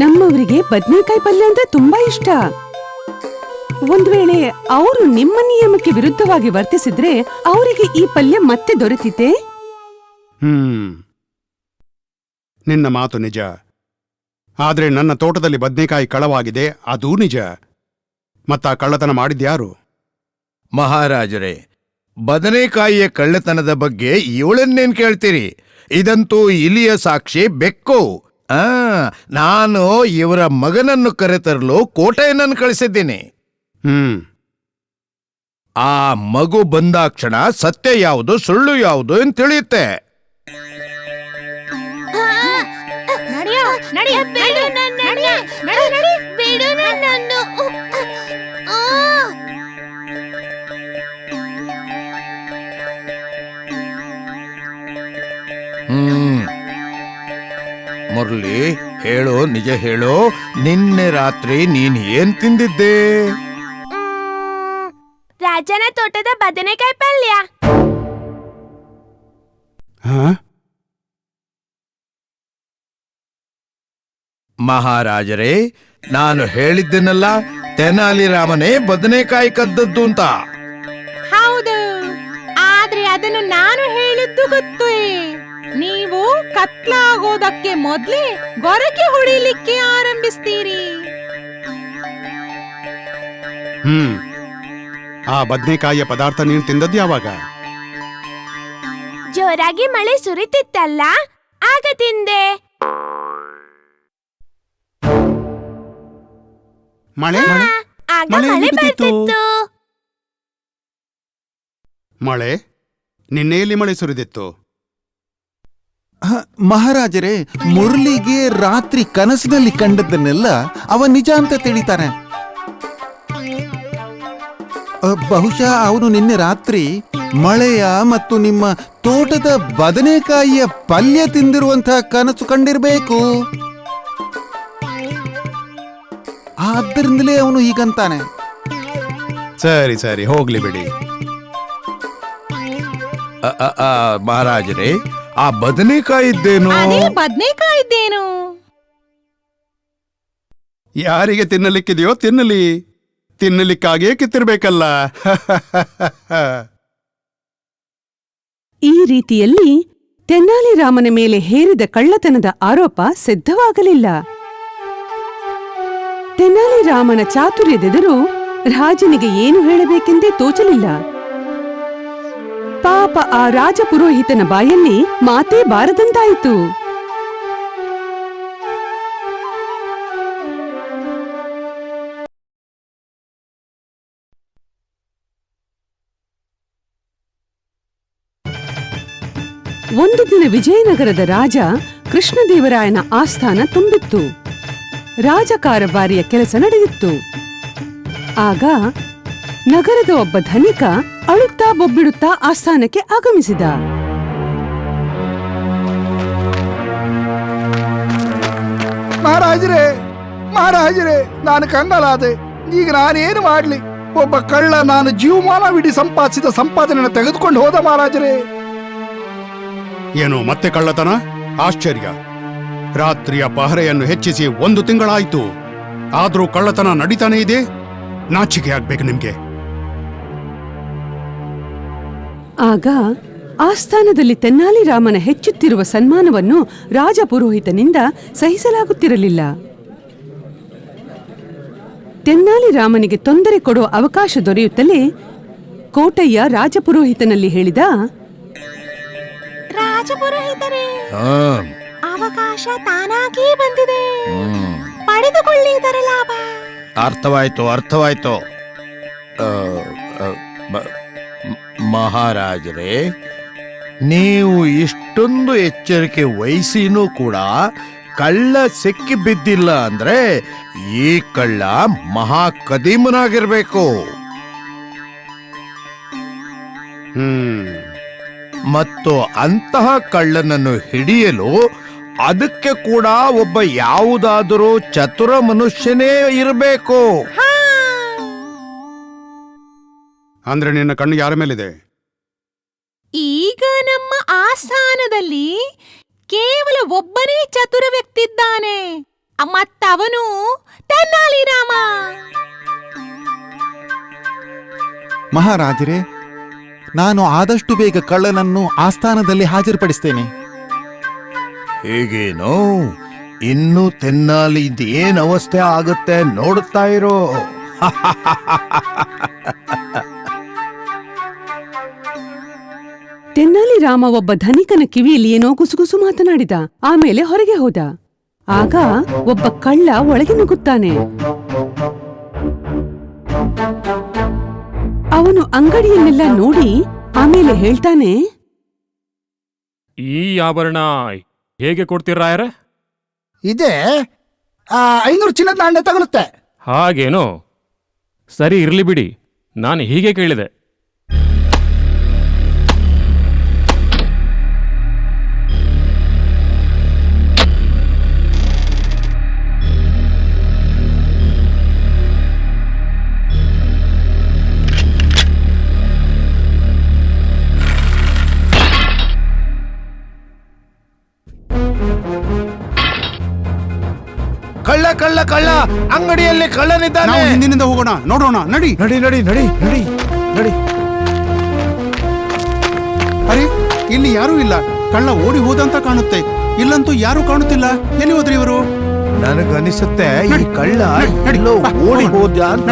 Speaker 2: ನಮ್ಮವರಿಗೆ ಬದ್ನೆಕಾಯಿ ಪಲ್ಯ ಅಂದ್ರೆ ತುಂಬಾ ಇಷ್ಟ. ಒಂದ್ ವೇಳೆ ಅವರು ನಿಮ್ಮ ನಿಯಮಕ್ಕೆ ವಿರುದ್ಧವಾಗಿ ವರ್ತಿಸಿದ್ರೆ ಅವರಿಗೆ ಈ ಪಲ್ಯ ಮತ್ತೆ ದೊರೆತಿತೆ?
Speaker 7: ನಿನ್ನ ಮಾತು ನಿಜ. ಆದ್ರೆ ನನ್ನ ತೋಟದಲ್ಲಿ ಬದ್ನೆಕಾಯಿ ಕಳವಾಗಿದೆ, ಅದೂ ನಿಜ. ಮತ್ತ ಕಳ್ಳತನ ಮಾಡಿದ್ಯಾರು?
Speaker 9: ಮಹಾರಾಜರೇ, ಬದನೆಕಾಯಿಯ ಕಳ್ಳತನದ ಬಗ್ಗೆ ಇವಳನ್ನೇನ್ ಕೇಳ್ತೀರಿ? ಇದಂತೂ ಇಲಿಯ ಸಾಕ್ಷಿ ಬೆಕ್ಕು. ನಾನು ಇವರ ಮಗನನ್ನು ಕರೆತರಲು ಕೋಟೆಯನ್ನನ್ನು ಕಳಿಸಿದ್ದೀನಿ. ಆ ಮಗು ಬಂದಾಕ್ಷಣ ಸತ್ಯ ಯಾವುದು ಸುಳ್ಳು ಯಾವುದು ಅಂತ ತಿಳಿಯುತ್ತೆ. ಮುರಳಿ, ಹೇಳು, ನಿಜ ಹೇಳು. ನಿನ್ನೆ ರಾತ್ರಿ ನೀನ್ ಏನ್ ತಿಂದಿದ್ದೆ?
Speaker 5: ರಾಜನ ತೋಟದ ಬದನೆಕಾಯಿ ಪಲ್ಯ.
Speaker 9: ಮಹಾರಾಜರೇ, ನಾನು ಹೇಳಿದ್ದೆನಲ್ಲ, ತೆನಾಲಿರಾಮನೇ ಬದನೆಕಾಯಿ ಕದ್ದದ್ದು ಅಂತ.
Speaker 5: ಹೌದು, ಆದ್ರೆ ಅದನ್ನು ನಾನು ಹೇಳಿದ್ದು ಗೊತ್ತು. ನೀವು ಕತ್ಲಾಗೋದಕ್ಕೆ ಮೊದ್ಲೇ ಗೊರಕೆ ಹೊಡಿಲಿಕ್ಕೆ ಆರಂಭಿಸ್ತೀರಿ.
Speaker 7: ಆ ಬದ್ನೆಕಾಯಿಯ ಪದಾರ್ಥ ನೀನು ತಿಂದದ್ದು ಯಾವಾಗ?
Speaker 5: ಜೋರಾಗಿ ಮಳೆ ಸುರಿತಿತ್ತಲ್ಲ, ಆಗ ತಿಂದೆ.
Speaker 7: ಮಳೆ
Speaker 5: ಆಗ ಮಳೆ ಬರ್ತಿತ್ತು.
Speaker 7: ಮಳೆ? ನಿನ್ನೆಯಲ್ಲಿ ಮಳೆ ಸುರಿದಿತ್ತು?
Speaker 4: ಮಹಾರಾಜರೇ, ಮುರಳಿಗೆ ರಾತ್ರಿ ಕನಸಿನಲ್ಲಿ ಕಂಡದ್ದನ್ನೆಲ್ಲ ಅವ ನಿಜ ಅಂತ ತಿಳಿತಾನೆ. ಬಹುಶಃ ಅವನು ನಿನ್ನೆ ರಾತ್ರಿ ಮಳೆಯ ಮತ್ತು ನಿಮ್ಮ ತೋಟದ ಬದನೆಕಾಯಿಯ ಪಲ್ಯ ತಿಂದಿರುವಂತಹ ಕನಸು ಕಂಡಿರ್ಬೇಕು. ಆದ್ದರಿಂದಲೇ ಅವನು ಹೀಗಂತಾನೆ.
Speaker 7: ಸರಿ ಸರಿ, ಹೋಗ್ಲಿ ಬಿಡಿ.
Speaker 9: ಮಹಾರಾಜರೇ, ಆ ಬದನೆಕಾಯಿ ಇದ್ದೇನು?
Speaker 5: ಬದನೆಕಾಯಿ ಇದ್ದೇನು?
Speaker 7: ಯಾರಿಗೆ ತಿನ್ನಲಿಕ್ಕಿದೆಯೋ ತಿನ್ನಲಿ, ತಿನ್ನಲಿಕ್ಕಾಗೇ ಕಿತ್ತಿರ್ಬೇಕಲ್ಲ.
Speaker 2: ಈ ರೀತಿಯಲ್ಲಿ ತೆನಾಲಿರಾಮನ ಮೇಲೆ ಹೇರಿದ ಕಳ್ಳತನದ ಆರೋಪ ಸಿದ್ಧವಾಗಲಿಲ್ಲ. ತೆನಾಲಿರಾಮನ ಚಾತುರ್ಯದೆದುರು ರಾಜನಿಗೆ ಏನು ಹೇಳಬೇಕೆಂದೇ ತೋಚಲಿಲ್ಲ. ಪಾಪ ಆ ರಾಜಪುರೋಹಿತನ ಬಾಯಲ್ಲಿ ಮಾತೇ ಬಾರದಂತಾಯಿತು. ಒಂದು ದಿನ ವಿಜಯನಗರದ ರಾಜ ಕೃಷ್ಣದೇವರಾಯನ ಆಸ್ಥಾನ ತುಂಬಿತ್ತು. ರಾಜಕಾರಭಾರಿಯ ಕೆಲಸ ನಡೆದಿತ್ತು. ಆಗ ನಗರದ ಒಬ್ಬ ಧನಿಕ ಅಳುತ್ತಾ ಬೊಬ್ಬಿಡುತ್ತಾ ಆಸ್ಥಾನಕ್ಕೆ ಆಗಮಿಸಿದ.
Speaker 6: ಮಹಾರಾಜರೇ, ಮಹಾರಾಜರೇ, ನಾನು ಕಂಗಾಲಾದೆ. ಈಗ ನಾನೇನು ಮಾಡ್ಲಿ? ಒಬ್ಬ ಕಳ್ಳ ನಾನು ಜೀವಮಾನವಿಡೀ ಸಂಪಾದಿಸಿದ ಸಂಪಾದನೆಯನ್ನು ತೆಗೆದುಕೊಂಡು ಹೋದ ಮಹಾರಾಜರೇ.
Speaker 7: ಏನು ಮತ್ತೆ ಕಳ್ಳತನ? ಆಶ್ಚರ್ಯ. ರಾತ್ರಿಯ ಪಹರೆಯನ್ನು ಹೆಚ್ಚಿಸಿ 1 ತಿಂಗಳಾಯ್ತು, ಆದ್ರೂ ಕಳ್ಳತನ ನಡೀತಾನೆ ಇದೆ. ನಾಚಿಕೆ ಆಗ್ಬೇಕು ನಿಮ್ಗೆ.
Speaker 2: ಆಗ ಆಸ್ಥಾನದಲ್ಲಿ ತೆನ್ನಾಲಿ ರಾಮನ ಹೆಚ್ಚುತ್ತಿರುವ ಸನ್ಮಾನವನ್ನು ರಾಜಪುರೋಹಿತನಿಂದ ಸಹಿಸಲಾಗುತ್ತಿರಲಿಲ್ಲ. ತೆನ್ನಾಲಿ ರಾಮನಿಗೆ ತೊಂದರೆ ಕೊಡುವ ಅವಕಾಶ ದೊರೆಯುತ್ತಲೇ ಕೋಟಯ್ಯ ರಾಜಪುರೋಹಿತನಲ್ಲಿ ಹೇಳಿದ,
Speaker 5: ರಾಜಪುರೋಹಿತರೇ,
Speaker 9: ಹಾ,
Speaker 5: ಅವಕಾಶ ತಾನಾಗೇ ಬಂದಿದೆ, ಪಡೆದುಕೊಳ್ಳಿ ಇದರ ಲಾಭ.
Speaker 9: ಅರ್ಥವಾಯ್ತು, ಅರ್ಥವಾಯ್ತು. ಮಹಾರಾಜರೇ, ನೀವು ಇಷ್ಟೊಂದು ಎಚ್ಚರಿಕೆ ವಹಿಸಿನೂ ಕೂಡ ಕಳ್ಳ ಸಿಕ್ಕಿ ಬಿದ್ದಿಲ್ಲ ಅಂದ್ರೆ ಈ ಕಳ್ಳ ಮಹಾ ಕದೀಮನಾಗಿರ್ಬೇಕು. ಮತ್ತು ಅಂತಹ ಕಳ್ಳನನ್ನು ಹಿಡಿಯಲು ಅದಕ್ಕೆ ಕೂಡ ಒಬ್ಬ ಯಾವುದಾದರೂ ಚತುರ ಮನುಷ್ಯನೇ ಇರಬೇಕು.
Speaker 7: ಅಂದ್ರೆ ನಿನ್ನ ಕಣ್ಣು ಯಾರ ಮೇಲಿದೆ?
Speaker 5: ಈಗ ನಮ್ಮ ಆಸ್ಥಾನದಲ್ಲಿ ಕೇವಲ ಒಬ್ಬನೇ ಚತುರ ವ್ಯಕ್ತಿ ಇದ್ದಾನೆ, ಮತ್ತವನು ತೆನ್ನಾಲಿ ರಾಮ.
Speaker 4: ಮಹಾರಾಜರೇ, ನಾನು ಆದಷ್ಟು ಬೇಗ ಕಳ್ಳನನ್ನು ಆಸ್ಥಾನದಲ್ಲಿ ಹಾಜರುಪಡಿಸ್ತೇನೆ.
Speaker 9: ಹೇಗೇನೋ ಇನ್ನು ತೆನ್ನಾಲಿ ಏನ್ ಅವಸ್ಥೆ ಆಗುತ್ತೆ ನೋಡುತ್ತಾ ಇರೋ.
Speaker 2: ತೆನ್ನಾಲಿ ರಾಮ ಒಬ್ಬ ಧನಿಕನ ಕಿವಿಯಲ್ಲಿ ಏನೋ ಗುಸುಗುಸು ಮಾತನಾಡಿದ. ಆಮೇಲೆ ಹೊರಗೆ ಹೋದ. ಆಗ ಒಬ್ಬ ಕಳ್ಳ ಒಳಗೆ ನುಗ್ಗುತ್ತಾನೆ. ಅವನು ಅಂಗಡಿಯನ್ನೆಲ್ಲ ನೋಡಿ ಆಮೇಲೆ ಹೇಳ್ತಾನೆ,
Speaker 8: ಈ ಆಭರಣ ಹೇಗೆ ಕೊಡ್ತೀರಾಯರ?
Speaker 6: ಇದೇ 500 ಚಿನ್ನದ ನಾಣ್ಯ ತಗೊಳುತ್ತೆ.
Speaker 8: ಹಾಗೇನೋ? ಸರಿ, ಇರ್ಲಿ ಬಿಡಿ, ನಾನು ಹೀಗೆ ಕೇಳಿದೆ.
Speaker 9: ಕಳ್ಳ ಕಳ್ಳ ಕಳ್ಳ, ಅಂಗಡಿಯಲ್ಲಿ ಕಳ್ಳನಿದ್ದಾನೆ.
Speaker 7: ನಾವು ಹಿಂದಿನಿಂದ ಹೋಗೋಣ, ನೋಡೋಣ. ನಡಿ
Speaker 9: ನಡಿ ನಡಿ ನಡಿ ನಡಿ ನಡಿ.
Speaker 7: ಅರೆ, ಇಲ್ಲಿ ಯಾರೂ ಇಲ್ಲ. ಕಳ್ಳ ಓಡಿ ಹೋದಂತ ಕಾಣುತ್ತೆ. ಇಲ್ಲಂತೂ ಯಾರೂ ಕಾಣುತ್ತಿಲ್ಲ. ಎಲ್ಲಿ ಹೋದ್ರಿ ಇವರು?
Speaker 9: ನನಗನಿಸುತ್ತೆ ಈ
Speaker 7: ನಡಿ,
Speaker 9: ಕಳ್ಳ
Speaker 7: ನಡಿ, ನಡಿ,
Speaker 9: ಎಲ್ಲೋ
Speaker 7: ಬಾ,
Speaker 9: ಓಡಿ
Speaker 7: ಹೋಗೋಣ.
Speaker 9: ಹೋದ ಅಂತ.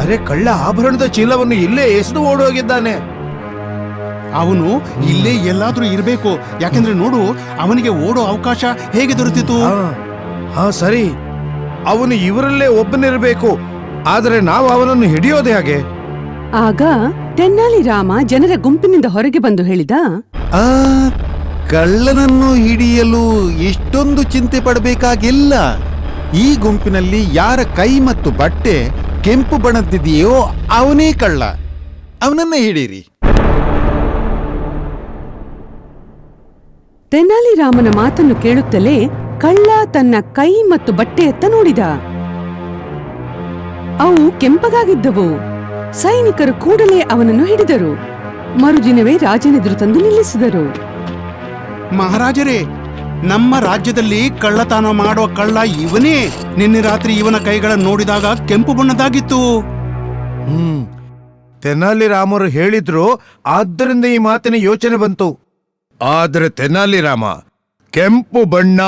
Speaker 9: ಅರೆ, ಕಳ್ಳ ಆಭರಣದ ಚೀಲವನ್ನು ಇಲ್ಲೇ ಎಸೆದು ಓಡೋಗಿದ್ದಾನೆ.
Speaker 7: ಅವನು ಇಲ್ಲೇ ಎಲ್ಲಾದ್ರೂ ಇರಬೇಕು. ಯಾಕೆಂದ್ರೆ ನೋಡು, ಅವನಿಗೆ ಓಡೋ ಅವಕಾಶ ಹೇಗೆ ದೊರೆತಿತು?
Speaker 9: ಹಾ ಸರಿ, ಅವನು ಇವರಲ್ಲೇ ಒಬ್ಬನಿರಬೇಕು. ಆದರೆ ನಾವು ಅವನನ್ನು ಹಿಡಿಯೋದು ಹೇಗೆ?
Speaker 2: ಆಗ ತೆನ್ನಾಲಿ ರಾಮ ಜನರ ಗುಂಪಿನಿಂದ ಹೊರಗೆ ಬಂದು ಹೇಳಿದ,
Speaker 4: ಆ ಕಳ್ಳನನ್ನು ಹಿಡಿಯಲು ಇಷ್ಟೊಂದು ಚಿಂತೆ ಪಡಬೇಕಾಗಿಲ್ಲ. ಈ ಗುಂಪಿನಲ್ಲಿ ಯಾರ ಕೈ ಮತ್ತು ಬಟ್ಟೆ ಕೆಂಪು ಬಣ್ಣದಿದೆಯೋ ಅವನೇ ಕಳ್ಳ. ಅವನನ್ನೇ ಹಿಡೀರಿ.
Speaker 2: ತೆನಾಲಿ ರಾಮನ ಮಾತನ್ನು ಕೇಳುತ್ತಲೇ ಕಳ್ಳ ತನ್ನ ಕೈ ಮತ್ತು ಬಟ್ಟೆಯತ್ತ ನೋಡಿದ. ಅವು ಕೆಂಪಗಾಗಿದ್ದವು. ಸೈನಿಕರು ಕೂಡಲೇ ಅವನನ್ನು ಹಿಡಿದರು. ಮರುದಿನವೇ ರಾಜನೆದುರು ತಂದು ನಿಲ್ಲಿಸಿದರು.
Speaker 7: ಮಹಾರಾಜರೇ, ನಮ್ಮ ರಾಜ್ಯದಲ್ಲಿ ಕಳ್ಳತನ ಮಾಡೋ ಕಳ್ಳ ಇವನೇ. ನಿನ್ನೆ ರಾತ್ರಿ ಇವನ ಕೈಗಳನ್ನು ನೋಡಿದಾಗ ಕೆಂಪು ಬಣ್ಣದಾಗಿತ್ತು.
Speaker 9: ತೆನಾಲಿ ರಾಮರು ಹೇಳಿದ್ರು, ಆದ್ದರಿಂದ ಈ ಮಾತಿನ ಯೋಚನೆ ಬಂತು. ಆದರೆ ತೆನಾಲಿ ರಾಮ, ಕೆಂಪು ಬಣ್ಣ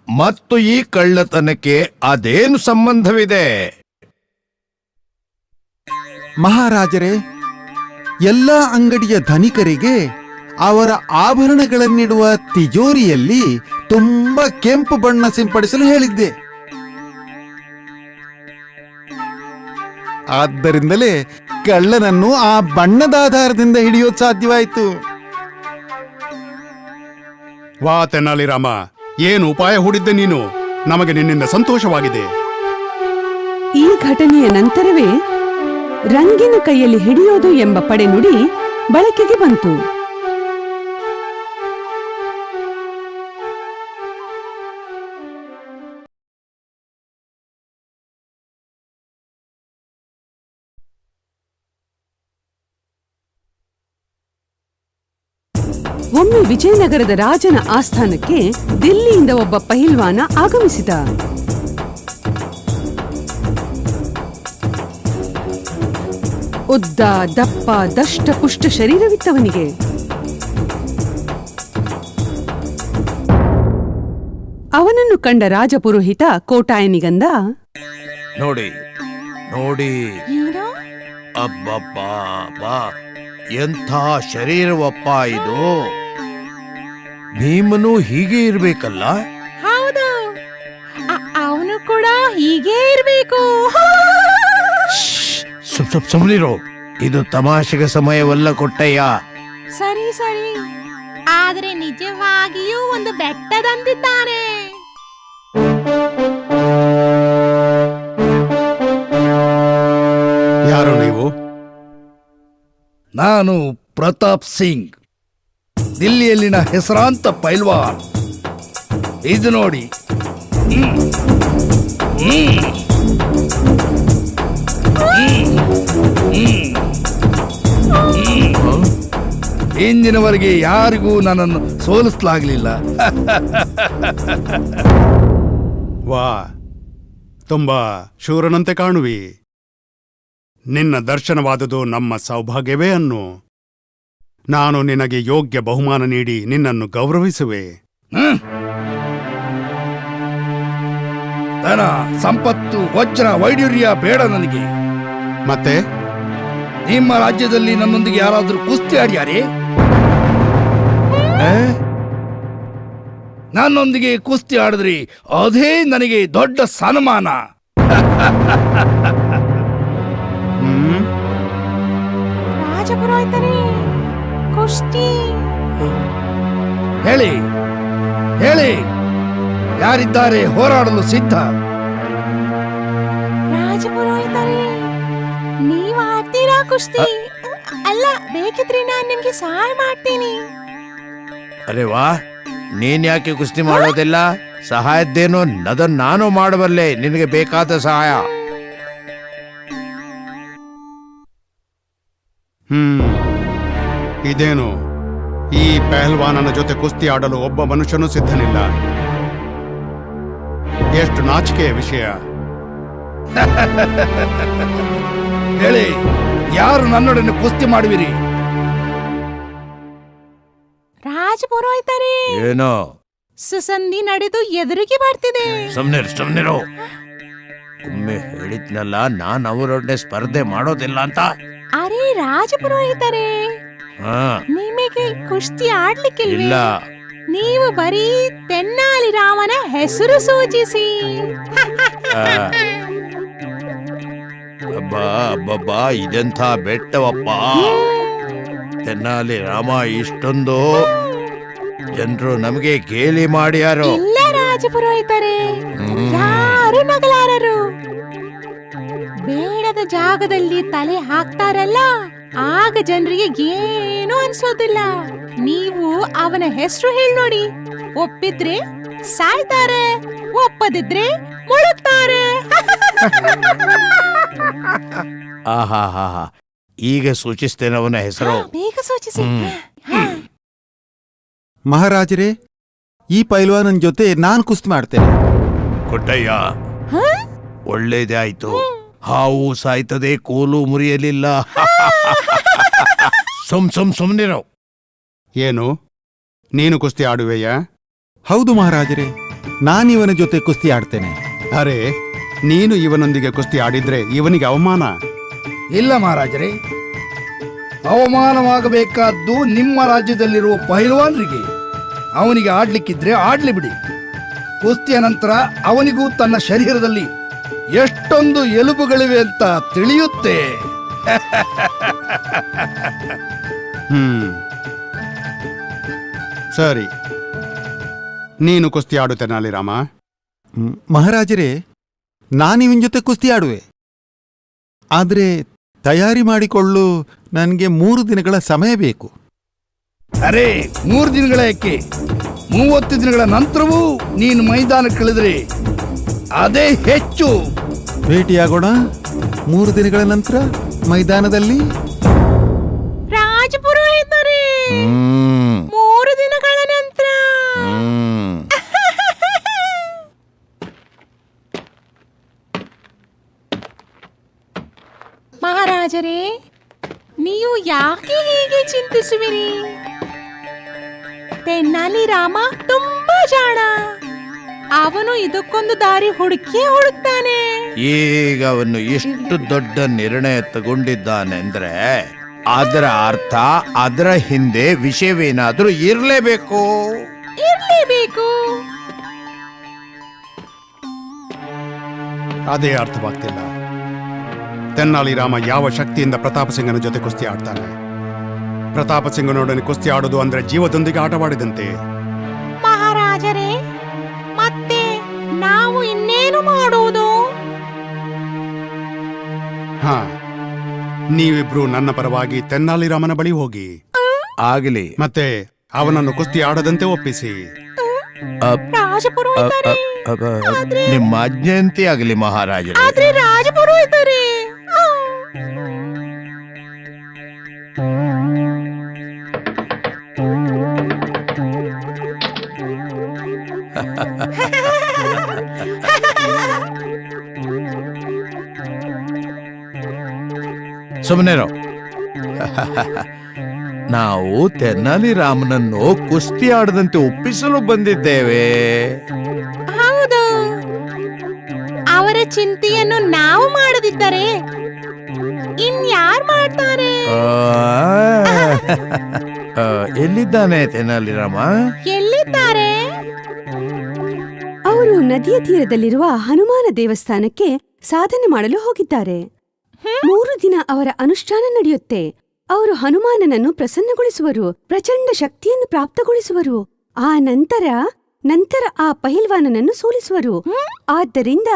Speaker 9: ಮತ್ತು ಈ ಕಳ್ಳತನಕ್ಕೆ ಅದೇನು ಸಂಬಂಧವಿದೆ?
Speaker 4: ಮಹಾರಾಜರೇ, ಎಲ್ಲ ಅಂಗಡಿಯ ಧನಿಕರಿಗೆ ಅವರ ಆಭರಣಗಳನ್ನಿಡುವ ತಿಜೋರಿಯಲ್ಲಿ ತುಂಬಾ ಕೆಂಪು ಬಣ್ಣ ಸಿಂಪಡಿಸಲು ಹೇಳಿದ್ದೆ. ಆದ್ದರಿಂದಲೇ ಕಳ್ಳನನ್ನು ಆ ಬಣ್ಣದ ಆಧಾರದಿಂದ ಹಿಡಿಯೋದು ಸಾಧ್ಯವಾಯಿತು.
Speaker 7: ವಾ ತೆನಾಲಿ ರಾಮ, ಏನು ಉಪಾಯ ಹೂಡಿದ್ದೆ ನೀನು? ನಮಗೆ ನಿನ್ನಿಂದ ಸಂತೋಷವಾಗಿದೆ.
Speaker 2: ಈ ಘಟನೆಯ ನಂತರವೇ ರಂಗಿನ ಕೈಯಲ್ಲಿ ಹಿಡಿಯೋದು ಎಂಬ ಪಡೆನುಡಿ ಬಳಕೆಗೆ ಬಂತು. ಒಮ್ಮೆ ವಿಜಯನಗರದ ರಾಜನ ಆಸ್ಥಾನಕ್ಕೆ ದಿಲ್ಲಿಯಿಂದ ಒಬ್ಬ ಪಹಿಲ್ವಾನ ಆಗಮಿಸಿದ. ಉದ್ದ ದಪ್ಪ ದಷ್ಟ ಪುಷ್ಟ ಶರೀರವಿತ್ತವನಿಗೆ. ಅವನನ್ನು ಕಂಡ ರಾಜಪುರೋಹಿತ ಕೋಟಾಯನಿಗಂದ,
Speaker 9: ನೋಡಿ ನೋಡಿ, ಅಬ್ಬಬ್ಬಾ, ಎಂಥ ಶರೀರವಪ್ಪ ಇದು. ಭೀಮನು ಹೀಗೆ ಇರ್ಬೇಕಲ್ಲ?
Speaker 5: ಹೌದು, ಅವನು ಕೂಡ ಹೀಗೆ ಇರ್ಬೇಕು.
Speaker 9: ಸುಮ್ನಿರೋ, ಇದು ತಮಾಷೆಗೆ ಸಮಯವಲ್ಲ ಕೊಟ್ಟಯ್ಯ.
Speaker 5: ಸರಿ ಸರಿ, ಆದ್ರೆ ನಿಜವಾಗಿಯೂ ಒಂದು ಬೆಟ್ಟದಂತಿದ್ದಾನೆ.
Speaker 7: ಯಾರು ನೀವು?
Speaker 6: ನಾನು ಪ್ರತಾಪ್ ಸಿಂಗ್, ದಿಲ್ಲಿಯಲ್ಲಿನ ಹೆಸರಾಂತ ಪೈಲ್ವಾನ್. ಇದು ನೋಡಿ. ಇಂದಿನವರೆಗೆ ಯಾರಿಗೂ ನನ್ನನ್ನು ಸೋಲಿಸಲಾಗಲಿಲ್ಲ.
Speaker 7: ವಾ, ತುಂಬಾ ಶೂರನಂತೆ ಕಾಣುವಿ. ನಿನ್ನ ದರ್ಶನವಾದುದು ನಮ್ಮ ಸೌಭಾಗ್ಯವೇ ಅನ್ನು. ನಾನು ನಿನಗೆ ಯೋಗ್ಯ ಬಹುಮಾನ ನೀಡಿ ನಿನ್ನನ್ನು ಗೌರವಿಸುವೆ.
Speaker 6: ಧನ, ಸಂಪತ್ತು, ವಜ್ರ, ವೈಡೂರ್ಯ ಬೇಡ ನನಗೆ.
Speaker 7: ಮತ್ತೆ
Speaker 6: ನಿಮ್ಮ ರಾಜ್ಯದಲ್ಲಿ ನನ್ನೊಂದಿಗೆ ಯಾರಾದರೂ ಕುಸ್ತಿ ಆಡ್ಯಾರೇ? ನನ್ನೊಂದಿಗೆ ಕುಸ್ತಿ ಆಡಿದ್ರಿ, ಅದೇ ನನಗೆ ದೊಡ್ಡ ಸನ್ಮಾನ.
Speaker 5: ರಾಜಪುರೋಹಿತರೇ, ಕುಸ್ತಿ
Speaker 6: ಹೇಳಿ ಹೇಳಿ, ಯಾರಿದ್ದಾರೆ ಹೋರಾಡಲು ಸಿದ್ಧ?
Speaker 5: ರಾಜಪುರೋಹಿತರೇ, ನೀವ್ ಆಡ್ತೀರಾ ಕುಸ್ತಿ? ಅಲ್ಲ, ಬೇಕಿದ್ರೆ ನಾನ್ ನಿಮ್ಗೆ ಸಹಾಯ ಮಾಡ್ತೀನಿ.
Speaker 9: ಅರೆ ವಾ, ನೀನ್ ಯಾಕೆ ಕುಸ್ತಿ ಮಾಡೋದಿಲ್ಲ? ಸಹಾಯದ್ದೇನೋ ಅದನ್ನ ನಾನು ಮಾಡಬಲ್ಲೆ, ನಿನಗೆ ಬೇಕಾದ ಸಹಾಯ.
Speaker 7: ಇದೇನು, ಈ ಪಹಲ್ವಾನನ ಜೊತೆ ಕುಸ್ತಿ ಆಡಲು ಒಬ್ಬ ಮನುಷ್ಯನೂ ಸಿದ್ಧನಿಲ್ಲ. ಎಷ್ಟು ನಾಚಿಕೆಯ ವಿಷಯ.
Speaker 6: ಹೇಳಿ, ಯಾರು ನನ್ನೊಡನೆ ಕುಸ್ತಿ ಮಾಡುವಿರಿ?
Speaker 5: ರಾಜಪುರೋಹಿತರೇ,
Speaker 9: ಏನೋ
Speaker 5: ಸುಸಂಧಿ ನಡೆದು ಎದುರಿಗೆ ಬರ್ತಿದೆ.
Speaker 9: ಸುಮ್ನಿರು. ಒಮ್ಮೆ ಹೇಳಿದ್ನಲ್ಲ, ನಾನ್ ಅವರೊಡನೆ ಸ್ಪರ್ಧೆ ಮಾಡೋದಿಲ್ಲ ಅಂತ.
Speaker 5: ಅರೆ ರಾಜಪುರೋಹಿತರೇ,
Speaker 9: ಹಾ,
Speaker 5: ನಿಮಗೆ ಕುಸ್ತಿ ಆಡ್ಲಿಕ್ಕಿಲ್ಲ.
Speaker 9: ಇಲ್ಲ.
Speaker 5: ನೀವು ಬರೀ ತೆನ್ನಾಲಿ ರಾಮನ ಹೆಸರು ಸೂಚಿಸಿ.
Speaker 9: ಅಬ್ಬಾ, ಇದೆಂಥ ಬೆಟ್ಟವಪ್ಪ. ತೆನ್ನಾಲಿ ರಾಮ ಇಷ್ಟೊಂದು ಜನರು ನಮಗೆ ಗೇಲಿ ಮಾಡ್ಯಾರೋ?
Speaker 5: ಇಲ್ಲ ರಾಜಪುರೋಹಿತರೇ, ಯಾರು ನಗಲಾರರು. ಬೇಡದ ಜಾಗದಲ್ಲಿ ತಲೆ ಹಾಕ್ತಾರಲ್ಲ, ಆಗ ಜನರಿಗೆ ಏನು ಅನ್ಸೋದಿಲ್ಲ. ನೀವು ಅವನ ಹೆಸರು ಹೇಳಿ ನೋಡಿ. ಒಪ್ಪಿದ್ರೆ ಸಾಯ್ತಾರೆ, ಒಪ್ಪದಿದ್ರೆ ಮುಳುಗ್ತಾರೆ.
Speaker 9: ಆಹಾ, ಈಗ ಸೂಚಿಸ್ತೇನೆ ಅವನ ಹೆಸರು.
Speaker 5: ಬೇಗ ಸೂಚಿಸಿ.
Speaker 4: ಮಹಾರಾಜರೇ, ಈ ಪೈಲ್ವಾನನ್ ಜೊತೆ ನಾನ್ ಕುಸ್ತಿ ಮಾಡ್ತೇನೆ.
Speaker 9: ಕೊಟ್ಟಯ್ಯ, ಒಳ್ಳೇದೇ ಆಯ್ತು. ಹಾವು ಸಾಯ್ತದೆ, ಕೋಲು ಮುರಿಯಲಿಲ್ಲ. ಸುಮ್ನಿರೋ.
Speaker 7: ಏನು, ನೀನು ಕುಸ್ತಿ ಆಡುವೆಯಾ?
Speaker 4: ಹೌದು ಮಹಾರಾಜರೇ, ನಾನಿವನ ಜೊತೆ ಕುಸ್ತಿ ಆಡ್ತೇನೆ.
Speaker 7: ಅರೆ, ನೀನು ಇವನೊಂದಿಗೆ ಕುಸ್ತಿ ಆಡಿದ್ರೆ ಇವನಿಗೆ ಅವಮಾನ.
Speaker 6: ಇಲ್ಲ ಮಹಾರಾಜರೇ, ಅವಮಾನವಾಗಬೇಕಾದ್ದು ನಿಮ್ಮ ರಾಜ್ಯದಲ್ಲಿರುವ ಪೈಲ್ವಾನ್ರಿಗೆ. ಅವನಿಗೆ ಆಡ್ಲಿಕ್ಕಿದ್ರೆ ಆಡ್ಲಿ ಬಿಡಿ. ಕುಸ್ತಿಯ ನಂತರ ಅವನಿಗೂ ತನ್ನ ಶರೀರದಲ್ಲಿ ಎಷ್ಟೊಂದು ಎಲುಬುಗಳಿವೆ ಅಂತ ತಿಳಿಯುತ್ತೆ.
Speaker 7: ಸರಿ, ನೀನು ಕುಸ್ತಿ ಆಡು ತೆನಾಲಿರಾಮ.
Speaker 4: ಮಹಾರಾಜರೇ, ನಾನಿವನ್ ಜೊತೆ ಕುಸ್ತಿ ಆಡುವೆ. ಆದ್ರೆ ತಯಾರಿ ಮಾಡಿಕೊಳ್ಳು ನನಗೆ 3 ದಿನಗಳ ಸಮಯ ಬೇಕು.
Speaker 6: ಅರೆ 3 ದಿನಗಳ ಯಾಕೆ, 30 ದಿನಗಳ ನಂತರವೂ ನೀನು ಮೈದಾನಕ್ಕಿಳಿದ್ರೆ ಅದೇ ಹೆಚ್ಚು.
Speaker 4: ಭೇಟಿಯಾಗೋಣ 3 ದಿನಗಳ ನಂತರ ಮೈದಾನದಲ್ಲಿ.
Speaker 5: ರಾಜಪುರೋಹಿತರೇ, 3 ದಿನಗಳ ನಂತರ. ಮಹಾರಾಜರೇ, ನೀವು ಯಾಕೆ ಹೀಗೆ ಚಿಂತಿಸುವಿರಿ? ತೆನ್ನಾಲಿ ರಾಮ ತುಂಬಾ ಜಾಣ. ಅವನು ಇದಕ್ಕೊಂದು ದಾರಿ ಹುಡುಕ್ತಾನೆ.
Speaker 9: ಈಗ ಅವನು ಎಷ್ಟು ದೊಡ್ಡ ನಿರ್ಣಯ ತಗೊಂಡಿದ್ದಾನೆಂದ್ರೆ ಅದರ ಅರ್ಥ ಅದರ ಹಿಂದೆ ವಿಷಯವೇನಾದ್ರೂ ಇರಲೇಬೇಕು.
Speaker 7: ಅದೇ ಅರ್ಥವಾಗ್ತಿಲ್ಲ. ತೆನ್ನಾಲಿರಾಮ ಯಾವ ಶಕ್ತಿಯಿಂದ ಪ್ರತಾಪ ಸಿಂಗನ ಜೊತೆ ಕುಸ್ತಿ ಆಡ್ತಾನೆ? ಪ್ರತಾಪ ಸಿಂಗನೊಡನೆ ಕುಸ್ತಿ ಆಡೋದು ಅಂದ್ರೆ ಜೀವದೊಂದಿಗೆ ಆಟವಾಡಿದಂತೆ.
Speaker 5: ಮಹಾರಾಜರೇ, ಮತ್ತೆ ನಾವು ಇನ್ನೇನು ಮಾಡುವುದು?
Speaker 7: ಹಾ, ನೀವಿಬ್ರು ನನ್ನ ಪರವಾಗಿ ತೆನ್ನಾಲಿರಾಮನ ಬಳಿ ಹೋಗಿ
Speaker 9: ಆಗಲಿ.
Speaker 7: ಮತ್ತೆ ಅವನನ್ನು ಕುಸ್ತಿ ಆಡದಂತೆ ಒಪ್ಪಿಸಿ.
Speaker 5: ರಾಜಪುರೋಹಿತರೇ,
Speaker 9: ನಿಮ್ಮ ಆಜ್ಞೆಯಂತೆ ಆಗಲಿ ಮಹಾರಾಜರೇ.
Speaker 5: ಆದ್ರೆ ರಾಜಪುರೋಹಿತರೇ,
Speaker 9: ಸುಮ್ಮನೆರೋ. ನಾವು ತೆನ್ನಾಲಿ ರಾಮನನ್ನು ಕುಸ್ತಿ ಆಡದಂತೆ ಒಪ್ಪಿಸಲು ಬಂದಿದ್ದೇವೆ.
Speaker 5: ಹೌದು, ಅವರ ಚಿಂತೆಯನ್ನು ನಾವು ಮಾಡದಿದ್ದರೆ ಇನ್ಯಾರು ಮಾಡ್ತಾರೆ?
Speaker 9: ಎಲ್ಲಿದ್ದಾನೆ ತೆನ್ನಾಲಿ ರಾಮ?
Speaker 5: ಎಲ್ಲಿದ್ದಾರೆ?
Speaker 2: ಅವರು ನದಿಯ ತೀರದಲ್ಲಿರುವ ಹನುಮಾನ ದೇವಸ್ಥಾನಕ್ಕೆ ಸಾಧನೆ ಮಾಡಲು ಹೋಗಿದ್ದಾರೆ. 3 ದಿನ ಅವರ ಅನುಷ್ಠಾನ ನಡೆಯುತ್ತೆ. ಅವರು ಹನುಮಾನನನ್ನು ಪ್ರಸನ್ನಗೊಳಿಸುವರು, ಪ್ರಚಂಡ ಶಕ್ತಿಯನ್ನು ಪ್ರಾಪ್ತಗೊಳಿಸುವರು. ಆ ನಂತರ ಆ ಪಹಿಲ್ವಾನನನ್ನು ಸೋಲಿಸುವರು. ಆದ್ದರಿಂದ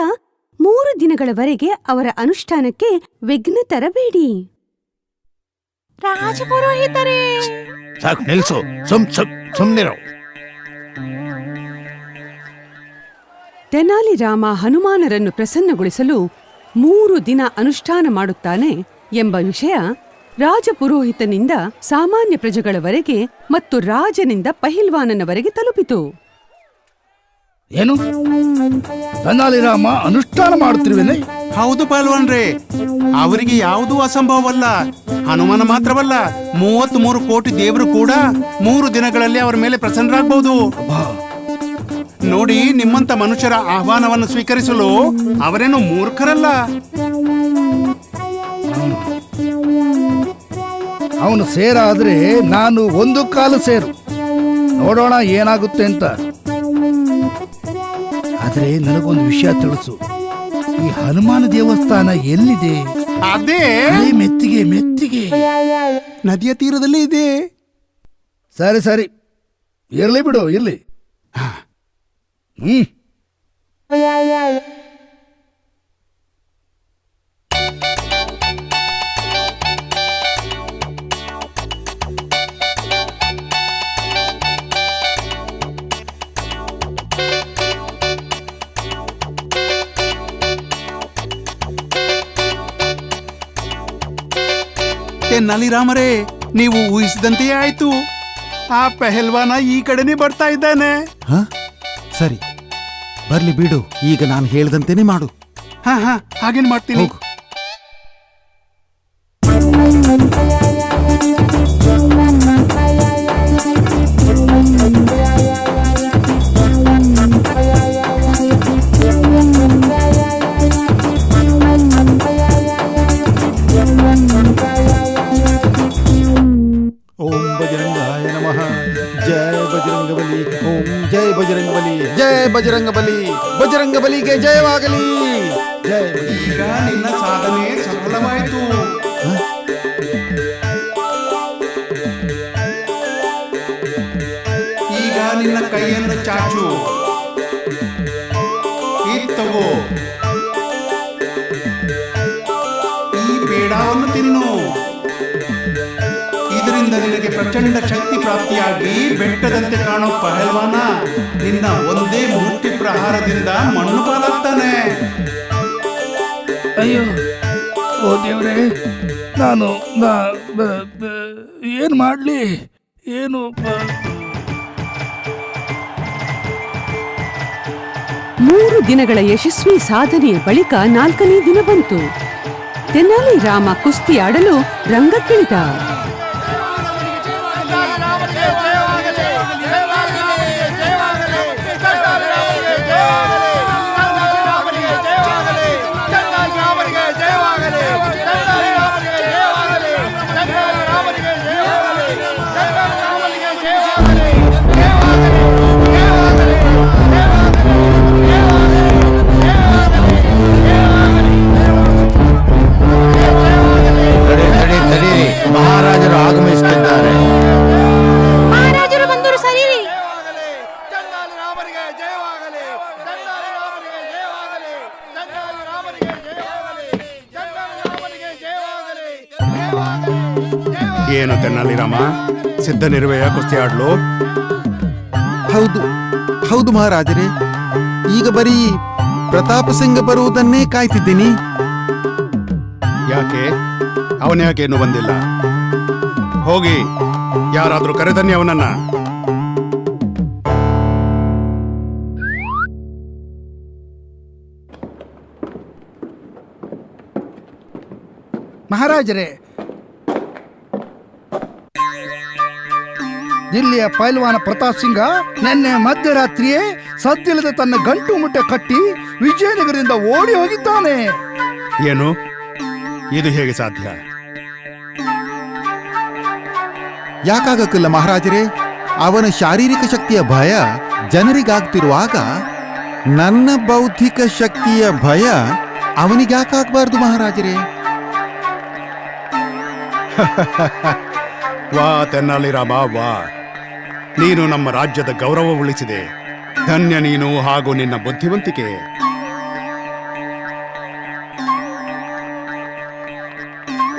Speaker 2: 3 ದಿನಗಳವರೆಗೆ ಅವರ ಅನುಷ್ಠಾನಕ್ಕೆ ವಿಘ್ನ ತರಬೇಡಿ.
Speaker 5: ರಾಜಪುರೋಹಿತರೇ,
Speaker 9: ಸಾಕು ನಿಲ್ಸು. ಸುಮ್ನಿರೋ.
Speaker 2: ತೆನಾಲಿರಾಮ ಹನುಮಾನರನ್ನು ಪ್ರಸನ್ನಗೊಳಿಸಲು 3 ದಿನ ಅನುಷ್ಠಾನ ಮಾಡುತ್ತಾನೆ ಎಂಬ ವಿಷಯ ರಾಜಪುರೋಹಿತನಿಂದ ಸಾಮಾನ್ಯ ಪ್ರಜೆಗಳವರೆಗೆ ಮತ್ತು ರಾಜನಿಂದ ಪಹಿಲ್ವಾನನವರೆಗೆ ತಲುಪಿತು.
Speaker 6: ಏನು, ತೆನಾಲಿರಾಮ ಅನುಷ್ಠಾನ ಮಾಡುತ್ತಿರುವೇನೆ?
Speaker 7: ಹೌದು ಪಹಲ್ವಾನ್ರೇ, ಅವರಿಗೆ ಯಾವುದೂ ಅಸಂಭವವಲ್ಲ. ಹನುಮಾನ ಮಾತ್ರವಲ್ಲ, 33 ಕೋಟಿ ದೇವರು ಕೂಡ 3 ದಿನಗಳಲ್ಲಿ ಅವರ ಮೇಲೆ ಪ್ರಸನ್ನರಾಗಬಹುದು. ನೋಡಿ, ನಿಮ್ಮಂತ ಮನುಷ್ಯರ ಆಹ್ವಾನವನ್ನು ಸ್ವೀಕರಿಸಲು ಅವರೇನು ಮೂರ್ಖರಲ್ಲ.
Speaker 6: ಅವನು ಸೇರಾದ್ರೆ ನಾನು 1 ಕಾಲು ಸೇರು. ನೋಡೋಣ ಏನಾಗುತ್ತೆ ಅಂತ. ಆದ್ರೆ ನನಗೊಂದು ವಿಷಯ ತಿಳಿಸು, ಈ ಹನುಮಾನ ದೇವಸ್ಥಾನ ಎಲ್ಲಿದೆ?
Speaker 7: ಅದೇ
Speaker 6: ಮೆತ್ತಿಗೆ
Speaker 7: ನದಿಯ ತೀರದಲ್ಲಿ ಇದೆ.
Speaker 6: ಸರಿ, ಇರ್ಲಿ ಬಿಡು, ಇರ್ಲಿ.
Speaker 7: ತೆನ್ನಾಲಿರಾಮರೇ, ನೀವು ಊಹಿಸಿದಂತೆಯೇ ಆಯ್ತು. ಆ ಪೆಹಲ್ವಾನ ಈ ಕಡೆನೇ ಬರ್ತಾ ಇದ್ದಾನೆ.
Speaker 4: ಸರಿ, ಬರ್ಲಿ ಬಿಡು. ಈಗ ನಾನು ಹೇಳ್ದಂತೆನೇ ಮಾಡು.
Speaker 7: ಹಾ, ಹಾಗೇನ್ ಮಾಡ್ತೀನಿ.
Speaker 4: ಓಂ ಬಜರಂಗಾಯ ನಮಃ. ಜಯ ಬಜರಂಗಬಲಿ. ಓಂ ಜಯ ಬಜರಂಗಬಲಿ. ಜಯ ಬಜರಂಗಬಲಿ. ಬಜರಂಗಬಲಿಗೆ ಜಯವಾಗಲಿ. ಜಯ.
Speaker 7: ಈಗ ನಿನ್ನ ಸಾಧನೆ ಸಫಲವಾಯಿತು. ರಾಜು, ಇದ್ ತಗೋ, ಈ ಪೇಡಾವನ್ನು ತಿನ್ನು. ಇದರಿಂದ ನಿನಗೆ ಪ್ರಚಂಡ ಶಕ್ತಿ ಪ್ರಾಪ್ತಿಯಾಗಿ ಬೆಟ್ಟದಂತೆ ಕಾಣೋ ಪಹಲ್ವಾನ ನಿನ್ನ ಒಂದೇ ಮುಷ್ಟಿ ಪ್ರಹಾರದಿಂದ ಮಣ್ಣು ಪಾಲಾಗ್ತಾನೆ.
Speaker 6: ಅಯ್ಯೋ ಓ ದೇವ್ರೆ, ನಾನು ಏನು ಮಾಡಲಿ ಏನು?
Speaker 2: 3 ದಿನಗಳ ಯಶಸ್ವಿ ಸಾಧನೆಯ ಬಳಿಕ 4ನೇ ದಿನ ಬಂತು. ತೆನಾಲಿ ರಾಮ ಕುಸ್ತಿ ಆಡಲು ರಂಗಕ್ಕಿಳಿದ.
Speaker 9: ತಡೀರಿ, ಮಹಾರಾಜರು ಆಗಮಿಸುತ್ತಿದ್ದಾರೆ.
Speaker 5: ಮಹಾರಾಜರು ಬಂದರು ಸರಿರಿ.
Speaker 7: ಏನು ತೆನ್ನಾಲಿ ರಾಮ, ಸಿದ್ಧನಿರುವೆಯ ಕುಸ್ತಿ ಆಡ್ಲು?
Speaker 4: ಹೌದು ಹೌದು ಮಹಾರಾಜರೇ, ಈಗ ಬರೀ ಪ್ರತಾಪ ಸಿಂಗ ಬರುವುದನ್ನೇ ಕಾಯ್ತಿದ್ದೀನಿ.
Speaker 7: ಯಾಕೆ ಅವನ್ಯಾಕೆ ಇನ್ನೂ ಬಂದಿಲ್ಲ? ಹೋಗಿ ಯಾರಾದ್ರೂ ಕರೆದನ್ನಿ ಅವನನ್ನ.
Speaker 6: ಮಹಾರಾಜರೇ, ದಿಲ್ಲಿಯ ಪೈಲ್ವಾನ ಪ್ರತಾಪ್ ಸಿಂಗ ನಿನ್ನೆ ಮಧ್ಯರಾತ್ರಿಯೇ ಸದ್ದಿಲ್ಲದೆ ತನ್ನ ಗಂಟು ಮುಟ್ಟೆ ಕಟ್ಟಿ ವಿಜಯನಗರದಿಂದ ಓಡಿ ಹೋಗಿದ್ದಾನೆ.
Speaker 7: ಏನು, ಇದು ಹೇಗೆ ಸಾಧ್ಯ?
Speaker 4: ಯಾಕಾಗಕ್ಕಿಲ್ಲ ಮಹಾರಾಜರೇ? ಅವನ ಶಾರೀರಿಕ ಶಕ್ತಿಯ ಭಯ ಜನರಿಗಾಗ್ತಿರುವಾಗ ನನ್ನ ಬೌದ್ಧಿಕ ಶಕ್ತಿಯ ಭಯ ಅವನಿಗ್ಯಾಕಾಗಬಾರ್ದು ಮಹಾರಾಜರೇ?
Speaker 7: ವಾ ತೆನ್ನಾಲಿ ರಾಮ, ವಾ! ನೀನು ನಮ್ಮ ರಾಜ್ಯದ ಗೌರವ ಉಳಿಸಿದೆ. ಧನ್ಯ ನೀನು ಹಾಗೂ ನಿನ್ನ ಬುದ್ಧಿವಂತಿಕೆ.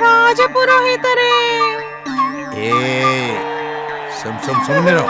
Speaker 5: ರಾಜಪುರೋಹಿತರೇ,
Speaker 9: ಸುಮ್ಮನಿರೋ.